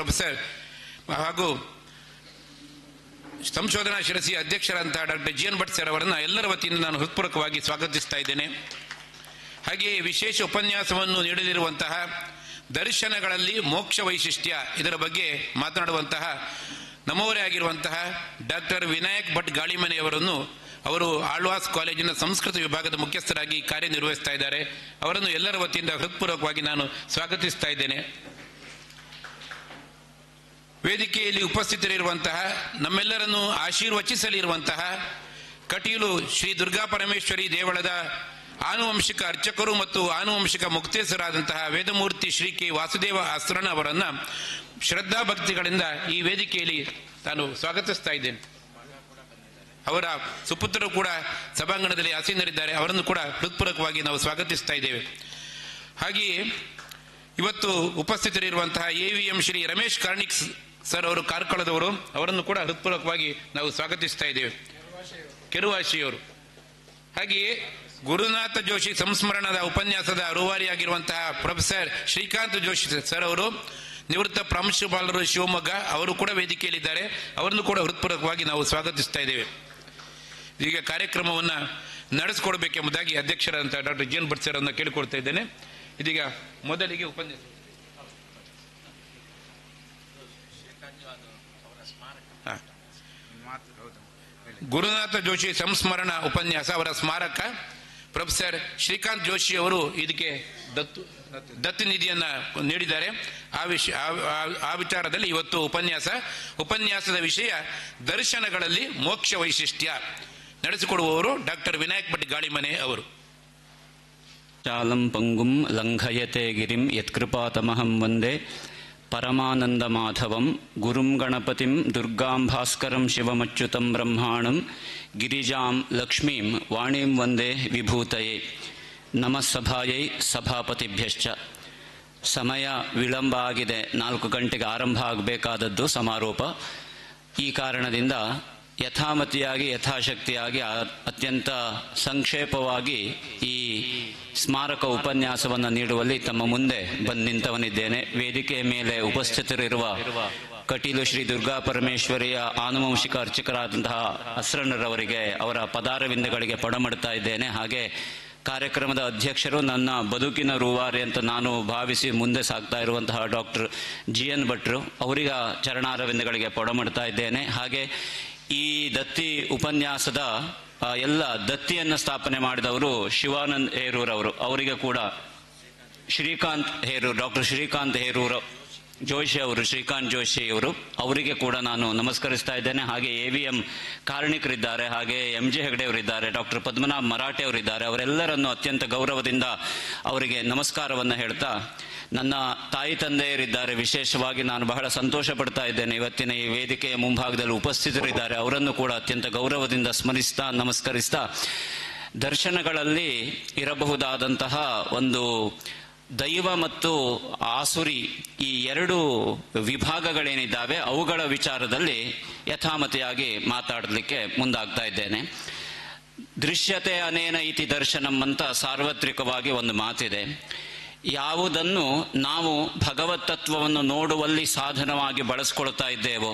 Professor ಹಾಗೂ ಸಂಶೋಧನಾ ಶಿರಸಿಯ ಅಧ್ಯಕ್ಷರಂತಹ doctor GN Bhat sir ಅವರನ್ನು ಎಲ್ಲರ ವತಿಯಿಂದ ನಾನು ಹೃತ್ಪೂರ್ವಕವಾಗಿ ಸ್ವಾಗತಿಸ್ತಾ ಇದ್ದೇನೆ. ಹಾಗೆಯೇ ವಿಶೇಷ ಉಪನ್ಯಾಸವನ್ನು ನೀಡಲಿರುವಂತಹ ದರ್ಶನಗಳಲ್ಲಿ ಮೋಕ್ಷ ವೈಶಿಷ್ಟ್ಯ ಇದರ ಬಗ್ಗೆ ಮಾತನಾಡುವಂತಹ ನಮ್ಮವರೇ ಆಗಿರುವಂತಹ ಡಾಕ್ಟರ್ ವಿನಾಯಕ್ ಭಟ್ ಗಾಳಿಮನೆಯವರನ್ನು ಅವರು ಆಳ್ವಾಸ್ ಕಾಲೇಜಿನ ಸಂಸ್ಕೃತ ವಿಭಾಗದ ಮುಖ್ಯಸ್ಥರಾಗಿ ಕಾರ್ಯನಿರ್ವಹಿಸ್ತಾ ಇದ್ದಾರೆ. ಅವರನ್ನು ಎಲ್ಲರ ವತಿಯಿಂದ ಹೃತ್ಪೂರ್ವಕವಾಗಿ ನಾನು ಸ್ವಾಗತಿಸ್ತಾ ಇದ್ದೇನೆ. ವೇದಿಕೆಯಲ್ಲಿ ಉಪಸ್ಥಿತರಿರುವಂತಹ ನಮ್ಮೆಲ್ಲರನ್ನು ಆಶೀರ್ವಚಿಸಲಿರುವಂತಹ ಕಟೀಲು ಶ್ರೀ ದುರ್ಗಾ ಪರಮೇಶ್ವರಿ ದೇವಳದ ಆನುವಂಶಿಕ ಅರ್ಚಕರು ಮತ್ತು ಆನುವಂಶಿಕ ಮುಕ್ತೇಸರಾದಂತಹ ವೇದಮೂರ್ತಿ ಶ್ರೀ ಕೆ ವಾಸುದೇವ ಅಸ್ರಣ ಅವರನ್ನ ಶ್ರದ್ಧಾ ಭಕ್ತಿಗಳಿಂದ ಈ ವೇದಿಕೆಯಲ್ಲಿ ನಾನು ಸ್ವಾಗತಿಸ್ತಾ ಇದ್ದೇನೆ. ಅವರ ಸುಪುತ್ರರು ಕೂಡ ಸಭಾಂಗಣದಲ್ಲಿ ಆಸೀನರಿದ್ದಾರೆ. ಅವರನ್ನು ಕೂಡ ಹೃತ್ಪೂರ್ವಕವಾಗಿ ನಾವು ಸ್ವಾಗತಿಸ್ತಾ ಇದ್ದೇವೆ. ಹಾಗೆಯೇ ಇವತ್ತು ಉಪಸ್ಥಿತರಿರುವಂತಹ AVM ಶ್ರೀ ರಮೇಶ್ ಕಾರ್ಣಿಕ್ ಸರ್ ಅವರು ಕಾರ್ಕಳದವರು, ಅವರನ್ನು ಕೂಡ ಹೃತ್ಪೂರ್ವಕವಾಗಿ ನಾವು ಸ್ವಾಗತಿಸ್ತಾ ಇದ್ದೇವೆ, ಕೆರುವಾಶಿಯವರು. ಹಾಗೆಯೇ ಗುರುನಾಥ ಜೋಶಿ ಸಂಸ್ಮರಣದ ಉಪನ್ಯಾಸದ ರೂವಾರಿಯಾಗಿರುವಂತಹ ಪ್ರೊಫೆಸರ್ ಶ್ರೀಕಾಂತ್ ಜೋಶಿ ಸರ್ ಅವರು ನಿವೃತ್ತ ಪ್ರಾಂಶುಪಾಲರು ಶಿವಮೊಗ್ಗ, ಅವರು ಕೂಡ ವೇದಿಕೆಯಲ್ಲಿದ್ದಾರೆ. ಅವರನ್ನು ಕೂಡ ಹೃತ್ಪೂರ್ವಕವಾಗಿ ನಾವು ಸ್ವಾಗತಿಸ್ತಾ ಇದ್ದೇವೆ. ಈಗ ಕಾರ್ಯಕ್ರಮವನ್ನು ನಡೆಸಿಕೊಡಬೇಕೆಂಬುದಾಗಿ ಅಧ್ಯಕ್ಷರಾದಂತಹ ಡಾಕ್ಟರ್ GN ಭಟ್ ಸರ್ ಅನ್ನು ಕೇಳಿಕೊಳ್ತಾ ಇದ್ದೇನೆ. ಇದೀಗ ಮೊದಲಿಗೆ ಉಪನ್ಯಾಸ ಗುರುನಾಥ ಜೋಶಿ ಸಂಸ್ಮರಣ ಉಪನ್ಯಾಸ, ಅವರ ಸ್ಮಾರಕ ಪ್ರೊಫೆಸರ್ ಶ್ರೀಕಾಂತ್ ಜೋಶಿ ಅವರು ಇದಕ್ಕೆ ದತ್ತು ನಿಧಿಯನ್ನ ನೀಡಿದ್ದಾರೆ. ಆ ವಿಚಾರದಲ್ಲಿ ಇವತ್ತು ಉಪನ್ಯಾಸದ ವಿಷಯ ದರ್ಶನಗಳಲ್ಲಿ ಮೋಕ್ಷ ವೈಶಿಷ್ಟ್ಯ. ನಡೆಸಿಕೊಡುವವರು ಡಾಕ್ಟರ್ ವಿನಾಯಕ್ ಭಟ್ ಗಾಳಿಮನೆ ಅವರು. ಚಾಲಂ ಪಂಗುಂ ಲಂಘಯತೆ ಗಿರಿಂ ಯತ್ಕೃಪಾತಮಹಂ ವಂದೇ ಪರಮಾನಂದ ಮಾಧವಂ ಗುರುಂ ಗಣಪತಿಂ ದುರ್ಗಾಂ ಭಾಸ್ಕರಂ ಶಿವಮಚ್ಯುತಂ ಬ್ರಹ್ಮಾಣಂ ಗಿರಿಜಾಂ ಲಕ್ಷ್ಮೀಂ ವಾಣೀಂ ವಂದೇ ವಿಭೂತಯೇ. ನಮಃ ಸಭಾಯೈ ಸಭಾಪತಿಭ್ಯಶ್ಚ. ಸಮಯ ವಿಳಂಬ ಆಗಿದೆ, 4 ಗಂಟೆಗೆ ಆರಂಭ ಆಗಬೇಕಾದದ್ದು ಸಮಾರೋಪ. ಈ ಕಾರಣದಿಂದ ಯಥಾಮತಿಯಾಗಿ ಯಥಾಶಕ್ತಿಯಾಗಿ ಅತ್ಯಂತ ಸಂಕ್ಷೇಪವಾಗಿ ಈ ಸ್ಮಾರಕ ಉಪನ್ಯಾಸವನ್ನು ನೀಡುವಲ್ಲಿ ತಮ್ಮ ಮುಂದೆ ಬಂದು ನಿಂತವನಿದ್ದೇನೆ. ವೇದಿಕೆಯ ಮೇಲೆ ಉಪಸ್ಥಿತರಿರುವ ಕಟೀಲು ಶ್ರೀ ದುರ್ಗಾ ಪರಮೇಶ್ವರಿಯ ಆನುವಂಶಿಕ ಅರ್ಚಕರಾದಂತಹ ಅಸ್ರಣ್ಣರವರಿಗೆ ಅವರ ಪದಾರವಿಂದಗಳಿಗೆ ಪಡಮಡ್ತಾ ಇದ್ದೇನೆ. ಹಾಗೆ ಕಾರ್ಯಕ್ರಮದ ಅಧ್ಯಕ್ಷರು, ನನ್ನ ಬದುಕಿನ ರೂವಾರಿ ಅಂತ ನಾನು ಭಾವಿಸಿ ಮುಂದೆ ಸಾಗ್ತಾ ಇರುವಂತಹ ಡಾಕ್ಟರ್ GN ಭಟ್ರು, ಅವರಿಗ ಚರಣಾರವಿಂದಗಳಿಗೆ ಪಡಮಡ್ತಾ ಇದ್ದೇನೆ. ಹಾಗೆ ಈ ದತ್ತಿ ಉಪನ್ಯಾಸದ ಎಲ್ಲ ದತ್ತಿಯನ್ನು ಸ್ಥಾಪನೆ ಮಾಡಿದವರು ಶಿವಾನಂದ್ ಹೇರೂರವರು, ಅವರಿಗೆ ಕೂಡ ಡಾಕ್ಟರ್ ಶ್ರೀಕಾಂತ್ ಹೇರೂರ್ ಜೋಶಿ ಅವರು, ಶ್ರೀಕಾಂತ್ ಜೋಶಿ ಅವರು, ಅವರಿಗೆ ಕೂಡ ನಾನು ನಮಸ್ಕರಿಸ್ತಾ ಇದ್ದೇನೆ. ಹಾಗೆ AVM ಕಾರ್ಣಿಕರಿದ್ದಾರೆ, ಹಾಗೆ MJ ಹೆಗಡೆ ಅವರಿದ್ದಾರೆ, ಡಾಕ್ಟರ್ ಪದ್ಮನಾಭ್ ಮರಾಠೆ ಅವರಿದ್ದಾರೆ. ಅವರೆಲ್ಲರನ್ನು ಅತ್ಯಂತ ಗೌರವದಿಂದ ಅವರಿಗೆ ನಮಸ್ಕಾರವನ್ನು ಹೇಳ್ತಾ, ನನ್ನ ತಾಯಿ ತಂದೆಯರಿದ್ದಾರೆ, ವಿಶೇಷವಾಗಿ ನಾನು ಬಹಳ ಸಂತೋಷ ಪಡ್ತಾ ಇದ್ದೇನೆ ಇವತ್ತಿನ ಈ ವೇದಿಕೆಯ ಮುಂಭಾಗದಲ್ಲಿ ಉಪಸ್ಥಿತರಿದ್ದಾರೆ. ಅವರನ್ನು ಕೂಡ ಅತ್ಯಂತ ಗೌರವದಿಂದ ಸ್ಮರಿಸ್ತಾ ನಮಸ್ಕರಿಸ್ತಾ, ದರ್ಶನಗಳಲ್ಲಿ ಇರಬಹುದಾದಂತಹ ಒಂದು ದೈವ ಮತ್ತು ಆಸುರಿ ಈ 2 ವಿಭಾಗಗಳೇನಿದ್ದಾವೆ ಅವುಗಳ ವಿಚಾರದಲ್ಲಿ ಯಥಾಮತಿಯಾಗಿ ಮಾತಾಡಲಿಕ್ಕೆ ಮುಂದಾಗ್ತಾ ಇದ್ದೇನೆ. ದೃಶ್ಯತೆ ಅನೇನ ಇತಿ ದರ್ಶನಂ ಅಂತ ಸಾರ್ವತ್ರಿಕವಾಗಿ ಒಂದು ಮಾತಿದೆ. ಯಾವುದನ್ನು ನಾವು ಭಗವತ್ ತತ್ವವನ್ನು ನೋಡುವಲ್ಲಿ ಸಾಧನವಾಗಿ ಬಳಸ್ಕೊಳ್ತಾ ಇದ್ದೇವೋ,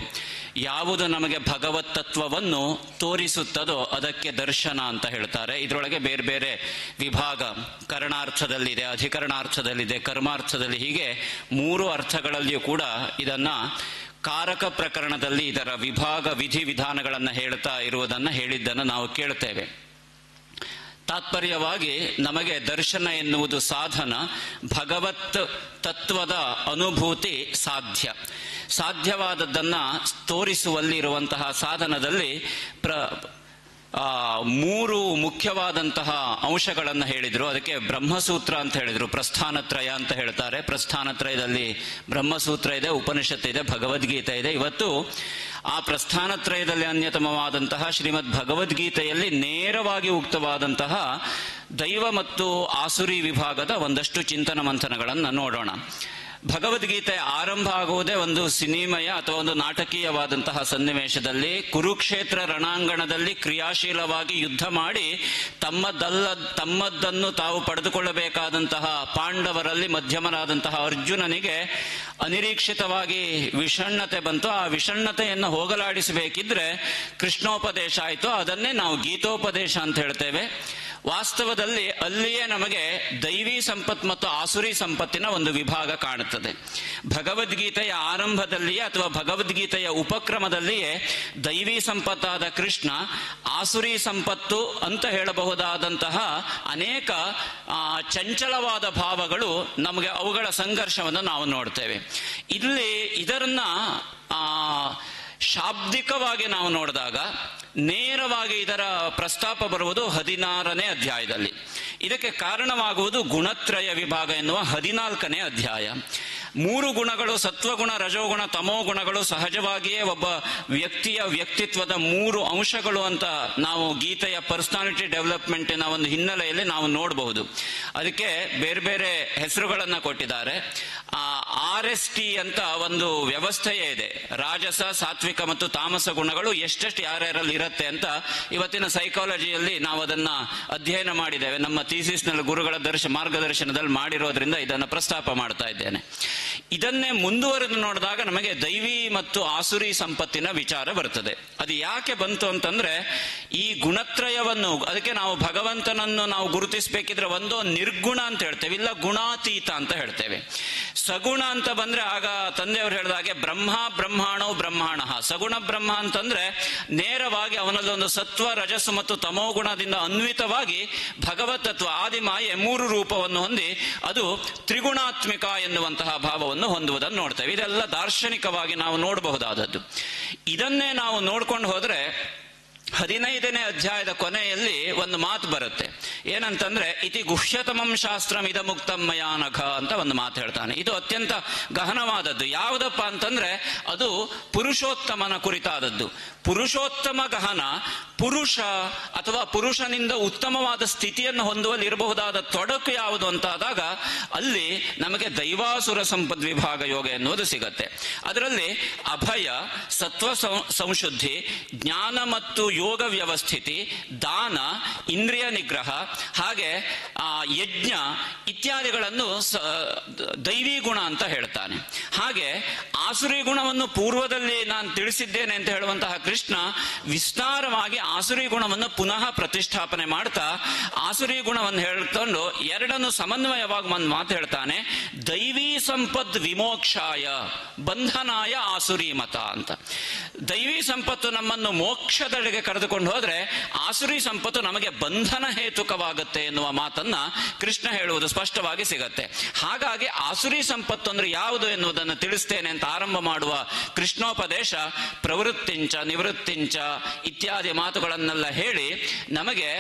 ಯಾವುದು ನಮಗೆ ಭಗವತ್ ತತ್ವವನ್ನು ತೋರಿಸುತ್ತದೋ ಅದಕ್ಕೆ ದರ್ಶನ ಅಂತ ಹೇಳ್ತಾರೆ. ಇದರೊಳಗೆ ಬೇರೆ ಬೇರೆ ವಿಭಾಗ, ಕರಣಾರ್ಥದಲ್ಲಿದೆ, ಅಧಿಕರಣಾರ್ಥದಲ್ಲಿದೆ, ಕರ್ಮಾರ್ಥದಲ್ಲಿ, ಹೀಗೆ 3 ಅರ್ಥಗಳಲ್ಲಿಯೂ ಕೂಡ ಇದನ್ನ ಕಾರಕ ಪ್ರಕರಣದಲ್ಲಿ ಇದರ ವಿಭಾಗ ವಿಧಿ ವಿಧಾನಗಳನ್ನು ಹೇಳ್ತಾ ಹೇಳಿದ್ದನ್ನು ನಾವು ಕೇಳ್ತೇವೆ. ತಾತ್ಪರ್ಯವಾಗಿ ನಮಗೆ ದರ್ಶನ ಎನ್ನುವುದು ಸಾಧನ, ಭಗವತ್ ತತ್ವದ ಅನುಭೂತಿ ಸಾಧ್ಯವಾದದ್ದನ್ನ ತೋರಿಸುವಲ್ಲಿರುವಂತಹ ಸಾಧನದಲ್ಲಿ 3 ಮುಖ್ಯವಾದಂತಹ ಅಂಶಗಳನ್ನು ಹೇಳಿದ್ರು. ಅದಕ್ಕೆ ಬ್ರಹ್ಮಸೂತ್ರ ಅಂತ ಹೇಳಿದ್ರು, ಪ್ರಸ್ಥಾನತ್ರಯ ಅಂತ ಹೇಳ್ತಾರೆ. ಪ್ರಸ್ಥಾನತ್ರಯದಲ್ಲಿ ಬ್ರಹ್ಮಸೂತ್ರ ಇದೆ, ಉಪನಿಷತ್ತು ಇದೆ, ಭಗವದ್ಗೀತೆ ಇದೆ. ಇವತ್ತು ಆ ಪ್ರಸ್ಥಾನತ್ರಯದಲ್ಲಿ ಅನ್ಯತಮವಾದಂತಹ ಶ್ರೀಮದ್ ಭಗವದ್ಗೀತೆಯಲ್ಲಿ ನೇರವಾಗಿ ಉಕ್ತವಾದಂತಹ ದೈವ ಮತ್ತು ಆಸುರಿ ವಿಭಾಗದ ಒಂದಷ್ಟು ಚಿಂತನ ಮಂಥನಗಳನ್ನು ನೋಡೋಣ. ಭಗವದ್ಗೀತೆ ಆರಂಭ ಆಗುವುದೇ ಒಂದು ಸಿನಿಮಯ ಅಥವಾ ಒಂದು ನಾಟಕೀಯವಾದಂತಹ ಸನ್ನಿವೇಶದಲ್ಲಿ. ಕುರುಕ್ಷೇತ್ರ ರಣಾಂಗಣದಲ್ಲಿ ಕ್ರಿಯಾಶೀಲವಾಗಿ ಯುದ್ಧ ಮಾಡಿ ತಮ್ಮದನ್ನು ತಾವು ಪಡೆದುಕೊಳ್ಳಬೇಕಾದಂತಹ ಪಾಂಡವರಲ್ಲಿ ಮಧ್ಯಮನಾದಂತಹ ಅರ್ಜುನನಿಗೆ ಅನಿರೀಕ್ಷಿತವಾಗಿ ವಿಷಣ್ಣತೆ ಬಂತು. ಆ ವಿಷಣ್ಣತೆಯನ್ನು ಹೋಗಲಾಡಿಸಬೇಕಿದ್ರೆ ಕೃಷ್ಣೋಪದೇಶ ಆಯಿತು. ಅದನ್ನೇ ನಾವು ಗೀತೋಪದೇಶ ಅಂತ ಹೇಳ್ತೇವೆ. ವಾಸ್ತವದಲ್ಲಿ ಅಲ್ಲಿಯೇ ನಮಗೆ ದೈವಿ ಸಂಪತ್ ಮತ್ತು ಆಸುರಿ ಸಂಪತ್ತಿನ ಒಂದು ವಿಭಾಗ ಕಾಣುತ್ತದೆ. ಭಗವದ್ಗೀತೆಯ ಆರಂಭದಲ್ಲಿಯೇ ಅಥವಾ ಭಗವದ್ಗೀತೆಯ ಉಪಕ್ರಮದಲ್ಲಿಯೇ ದೈವಿ ಸಂಪತ್ತಾದ ಕೃಷ್ಣ, ಆಸುರಿ ಸಂಪತ್ತು ಅಂತ ಹೇಳಬಹುದಾದಂತಹ ಅನೇಕ ಚಂಚಲವಾದ ಭಾವಗಳು ನಮಗೆ ಅವುಗಳ ಸಂಘರ್ಷವನ್ನು ನಾವು ನೋಡ್ತೇವೆ. ಇಲ್ಲಿ ಇದರನ್ನ ಶಾಬ್ದಿಕವಾಗಿ ನಾವು ನೋಡಿದಾಗ ನೇರವಾಗಿ ಇದರ ಪ್ರಸ್ತಾಪ ಬರುವುದು 16ನೇ ಅಧ್ಯಾಯದಲ್ಲಿ. ಇದಕ್ಕೆ ಕಾರಣವಾಗುವುದು ಗುಣತ್ರಯ ವಿಭಾಗ ಎನ್ನುವ 14ನೇ ಅಧ್ಯಾಯ. 3 ಗುಣಗಳು, ಸತ್ವಗುಣ, ರಜೋಗುಣ, ತಮೋ ಗುಣಗಳು ಸಹಜವಾಗಿಯೇ ಒಬ್ಬ ವ್ಯಕ್ತಿಯ ವ್ಯಕ್ತಿತ್ವದ 3 ಅಂಶಗಳು ಅಂತ ನಾವು ಗೀತೆಯ ಪರ್ಸನಾಲಿಟಿ ಡೆವಲಪ್ಮೆಂಟಿನ ಒಂದು ಹಿನ್ನೆಲೆಯಲ್ಲಿ ನಾವು ನೋಡಬಹುದು. ಅದಕ್ಕೆ ಬೇರೆ ಬೇರೆ ಹೆಸರುಗಳನ್ನ ಕೊಟ್ಟಿದ್ದಾರೆ. RST ಅಂತ ಒಂದು ವ್ಯವಸ್ಥೆಯೇ ಇದೆ. ರಾಜಸ, ಸಾತ್ವಿಕ ಮತ್ತು ತಾಮಸ ಗುಣಗಳು ಎಷ್ಟೆಷ್ಟು ಯಾರ್ಯಾರಲ್ಲಿ ಇರುತ್ತೆ ಅಂತ ಇವತ್ತಿನ ಸೈಕಾಲಜಿಯಲ್ಲಿ ನಾವು ಅದನ್ನ ಅಧ್ಯಯನ ಮಾಡಿದ್ದೇವೆ. ನಮ್ಮ ಥೀಸಿಸ್ನಲ್ಲಿ ಗುರುಗಳ ಮಾರ್ಗದರ್ಶನದಲ್ಲಿ ಮಾಡಿರೋದ್ರಿಂದ ಇದನ್ನು ಪ್ರಸ್ತಾಪ ಮಾಡ್ತಾ ಇದ್ದೇನೆ. ಇದನ್ನೇ ಮುಂದುವರೆದು ನೋಡಿದಾಗ ನಮಗೆ ದೈವಿ ಮತ್ತು ಆಸುರಿ ಸಂಪತ್ತಿನ ವಿಚಾರ ಬರ್ತದೆ. ಅದು ಯಾಕೆ ಬಂತು ಅಂತಂದ್ರೆ, ಈ ಗುಣತ್ರಯವನ್ನು, ಅದಕ್ಕೆ ನಾವು ಭಗವಂತನನ್ನು ನಾವು ಗುರುತಿಸಬೇಕಿದ್ರೆ ಒಂದು ನಿರ್ಗುಣ ಅಂತ ಹೇಳ್ತೇವೆ, ಇಲ್ಲ ಗುಣಾತೀತ ಅಂತ ಹೇಳ್ತೇವೆ. ಸಗುಣ ಅಂತ ಬಂದ್ರೆ ಆಗ ತಂದೆಯವರು ಹೇಳಿದಾಗೆ ಬ್ರಹ್ಮಾಣೋ ಬ್ರಹ್ಮಾಣ. ಸಗುಣ ಬ್ರಹ್ಮ ಅಂತಂದ್ರೆ ನೇರವಾಗಿ ಅವನಲ್ಲಿ ಒಂದು ಸತ್ವ, ರಜಸ್ಸು ಮತ್ತು ತಮೋ ಗುಣದಿಂದ ಅನ್ವಿತವಾಗಿ ಭಗವತತ್ವ ಆದಿಮಾಯೆ 3 ರೂಪವನ್ನು ಹೊಂದಿ ಅದು ತ್ರಿಗುಣಾತ್ಮಿಕ ಎನ್ನುವಂತಹ ಭಾವವನ್ನು ಹೊಂದುವುದನ್ನು ನೋಡ್ತೇವೆ. ಇದೆಲ್ಲ ದಾರ್ಶನಿಕವಾಗಿ ನಾವು ನೋಡಬಹುದಾದದ್ದು. ಇದನ್ನೇ ನಾವು ನೋಡ್ಕೊಂಡು ಹೋದ್ರೆ 15ನೇ ಅಧ್ಯಾಯದ ಕೊನೆಯಲ್ಲಿ ಒಂದು ಮಾತು ಬರುತ್ತೆ. ಏನಂತಂದ್ರೆ, ಇತಿ ಗುಹ್ಯತಮಂ ಶಾಸ್ತ್ರಂ ಇದ ಮುಕ್ತಂ ಮಯಾ ನಘ ಅಂತ ಒಂದು ಮಾತು ಹೇಳ್ತಾನೆ. ಇದು ಅತ್ಯಂತ ಗಹನವಾದದ್ದು. ಯಾವುದಪ್ಪ ಅಂತಂದ್ರೆ ಅದು ಪುರುಷೋತ್ತಮನ ಕುರಿತಾದದ್ದು. ಪುರುಷೋತ್ತಮ ಗಹನ ಪುರುಷ ಅಥವಾ ಪುರುಷನಿಂದ ಉತ್ತಮವಾದ ಸ್ಥಿತಿಯನ್ನು ಹೊಂದುವಲ್ಲಿ ಇರಬಹುದಾದ ತೊಡಕು ಯಾವುದು ಅಂತಾದಾಗ ಅಲ್ಲಿ ನಮಗೆ ದೈವಾಸುರ ಸಂಪದ್ ವಿಭಾಗ ಯೋಗ ಎನ್ನುವುದು ಸಿಗತ್ತೆ. ಅದರಲ್ಲಿ ಅಭಯ, ಸತ್ವ ಸಂಶುದ್ಧಿ, ಜ್ಞಾನ ಮತ್ತು ಯೋಗ ವ್ಯವಸ್ಥಿತಿ, ದಾನ, ಇಂದ್ರಿಯ ನಿಗ್ರಹ, ಹಾಗೆ ಯಜ್ಞ ಇತ್ಯಾದಿಗಳನ್ನು ದೈವಿ ಗುಣ ಅಂತ ಹೇಳ್ತಾನೆ. ಹಾಗೆ ಆಸುರಿ ಗುಣವನ್ನು ಪೂರ್ವದಲ್ಲಿ ನಾನು ತಿಳಿಸಿದ್ದೇನೆ ಅಂತ ಹೇಳುವಂತಹ ಕೃಷ್ಣ ವಿಸ್ತಾರವಾಗಿ ಆಸುರಿ ಗುಣವನ್ನು ಪುನಃ ಪ್ರತಿಷ್ಠಾಪನೆ ಮಾಡ್ತಾ ಆಸುರಿ ಗುಣವನ್ನು ಹೇಳ್ಕೊಂಡು ಎರಡನ್ನು ಸಮನ್ವಯವಾಗಿ ಒಂದು ಮಾತು ಹೇಳ್ತಾನೆ. ದೈವಿ ಸಂಪದ್ ವಿಮೋಕ್ಷಾಯ ಬಂಧನಾಯ ಆಸುರಿ ಮತ ಅಂತ. ದೈವಿ ಸಂಪತ್ತು ನಮ್ಮನ್ನು ಮೋಕ್ಷದೆಡೆಗೆ ಕರೆದುಕೊಂಡು ಹೋದ್ರೆ ಆಸುರಿ ಸಂಪತ್ತು ನಮಗೆ ಬಂಧನ ಹೇತುಕವಾಗುತ್ತೆ ಎನ್ನುವ ಮಾತನ್ನ ಕೃಷ್ಣ ಹೇಳುವುದು ಸ್ಪಷ್ಟವಾಗಿ ಸಿಗತ್ತೆ. ಹಾಗಾಗಿ ಆಸುರಿ ಸಂಪತ್ತು ಅಂದ್ರೆ ಯಾವುದು ಎನ್ನುವುದನ್ನು ತಿಳಿಸ್ತೇನೆ ಅಂತ ಆರಂಭ ಮಾಡುವ ಕೃಷ್ಣೋಪದೇಶ ಪ್ರವೃತ್ತಿಂಚ ನಿವೃತ್ತಿಂಚ ಇತ್ಯಾದಿ ಮಾತುಗಳನ್ನೆಲ್ಲ ಹೇಳಿ ನಮಗೆ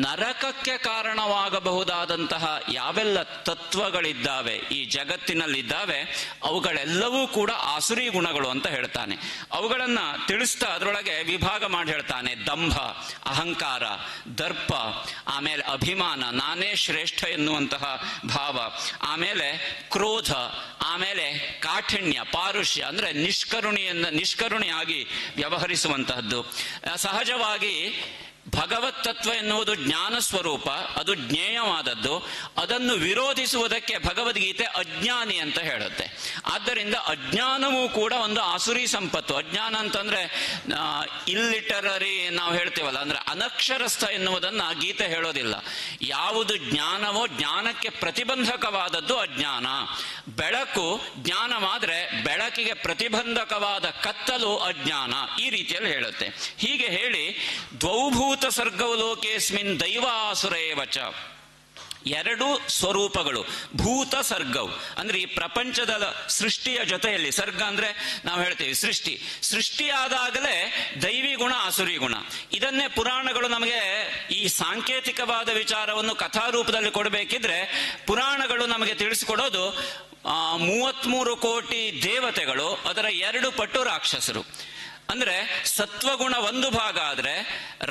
ನರಕಕ್ಕೆ ಕಾರಣವಾಗಬಹುದಾದಂತಹ ಯಾವೆಲ್ಲ ತತ್ವಗಳಿದ್ದಾವೆ ಈ ಜಗತ್ತಿನಲ್ಲಿದ್ದಾವೆ ಅವುಗಳೆಲ್ಲವೂ ಕೂಡ ಆಸುರಿ ಗುಣಗಳು ಅಂತ ಹೇಳ್ತಾನೆ. ಅವುಗಳನ್ನ ತಿಳಿಸ್ತಾ ಅದರೊಳಗೆ ವಿಭಾಗ ಮಾಡಿ ಹೇಳ್ತಾನೆ. ದಂಭ, ಅಹಂಕಾರ, ದರ್ಪ, ಆಮೇಲೆ ಅಭಿಮಾನ, ನಾನೇ ಶ್ರೇಷ್ಠ ಎನ್ನುವಂತಹ ಭಾವ, ಆಮೇಲೆ ಕ್ರೋಧ, ಆಮೇಲೆ ಕಾಠಿಣ್ಯ, ಪಾರುಷ್ಯ ಅಂದ್ರೆ ನಿಷ್ಕರುಣಿಯಾಗಿ ವ್ಯವಹರಿಸುವಂತಹದ್ದು. ಸಹಜವಾಗಿ ಭಗವತ್ ತತ್ವ ಎನ್ನುವುದು ಜ್ಞಾನ ಸ್ವರೂಪ, ಅದು ಜ್ಞೇಯವಾದದ್ದು. ಅದನ್ನು ವಿರೋಧಿಸುವುದಕ್ಕೆ ಭಗವದ್ಗೀತೆ ಅಜ್ಞಾನಿ ಅಂತ ಹೇಳುತ್ತೆ. ಆದ್ದರಿಂದ ಅಜ್ಞಾನವೂ ಕೂಡ ಒಂದು ಆಸುರಿ ಸಂಪತ್ತು. ಅಜ್ಞಾನ ಅಂತಂದ್ರೆ ಇಲ್ಲಿಟರರಿ ನಾವು ಹೇಳ್ತೇವಲ್ಲ, ಅಂದ್ರೆ ಅನಕ್ಷರಸ್ಥ ಎನ್ನುವುದನ್ನ ಗೀತೆ ಹೇಳೋದಿಲ್ಲ. ಯಾವುದು ಜ್ಞಾನವೋ ಜ್ಞಾನಕ್ಕೆ ಪ್ರತಿಬಂಧಕವಾದದ್ದು ಅಜ್ಞಾನ. ಬೆಳಕು ಜ್ಞಾನವಾದ್ರೆ ಬೆಳಕಿಗೆ ಪ್ರತಿಬಂಧಕವಾದ ಕತ್ತಲು ಅಜ್ಞಾನ, ಈ ರೀತಿಯಲ್ಲಿ ಹೇಳುತ್ತೆ. ಹೀಗೆ ಹೇಳಿ ದ್ವೌಭೂತ ಸರ್ಗೌ ಲೋಕೇಸ್ಮಿನ್ ದೈವಾಸುರೇವಚ, ಎರಡು ಸ್ವರೂಪಗಳು. ಭೂತ ಸರ್ಗವು ಅಂದ್ರೆ ಈ ಪ್ರಪಂಚದ ಸೃಷ್ಟಿಯ ಜೊತೆಯಲ್ಲಿ, ಸರ್ಗ ಅಂದ್ರೆ ನಾವು ಹೇಳ್ತೇವೆ ಸೃಷ್ಟಿಯಾದಾಗಲೇ ದೈವಿ ಗುಣ ಆಸುರಿ ಗುಣ. ಇದನ್ನೇ ಪುರಾಣಗಳು ನಮಗೆ ಈ ಸಾಂಕೇತಿಕವಾದ ವಿಚಾರವನ್ನು ಕಥಾರೂಪದಲ್ಲಿ ಕೊಡಬೇಕಿದ್ರೆ ಪುರಾಣಗಳು ನಮಗೆ ತಿಳಿಸಿಕೊಡೋದು 33 ಕೋಟಿ ದೇವತೆಗಳು, ಅದರ 2 ಪಟ್ಟು ರಾಕ್ಷಸರು. ಅಂದ್ರೆ ಸತ್ವಗುಣ ಒಂದು ಭಾಗ ಆದ್ರೆ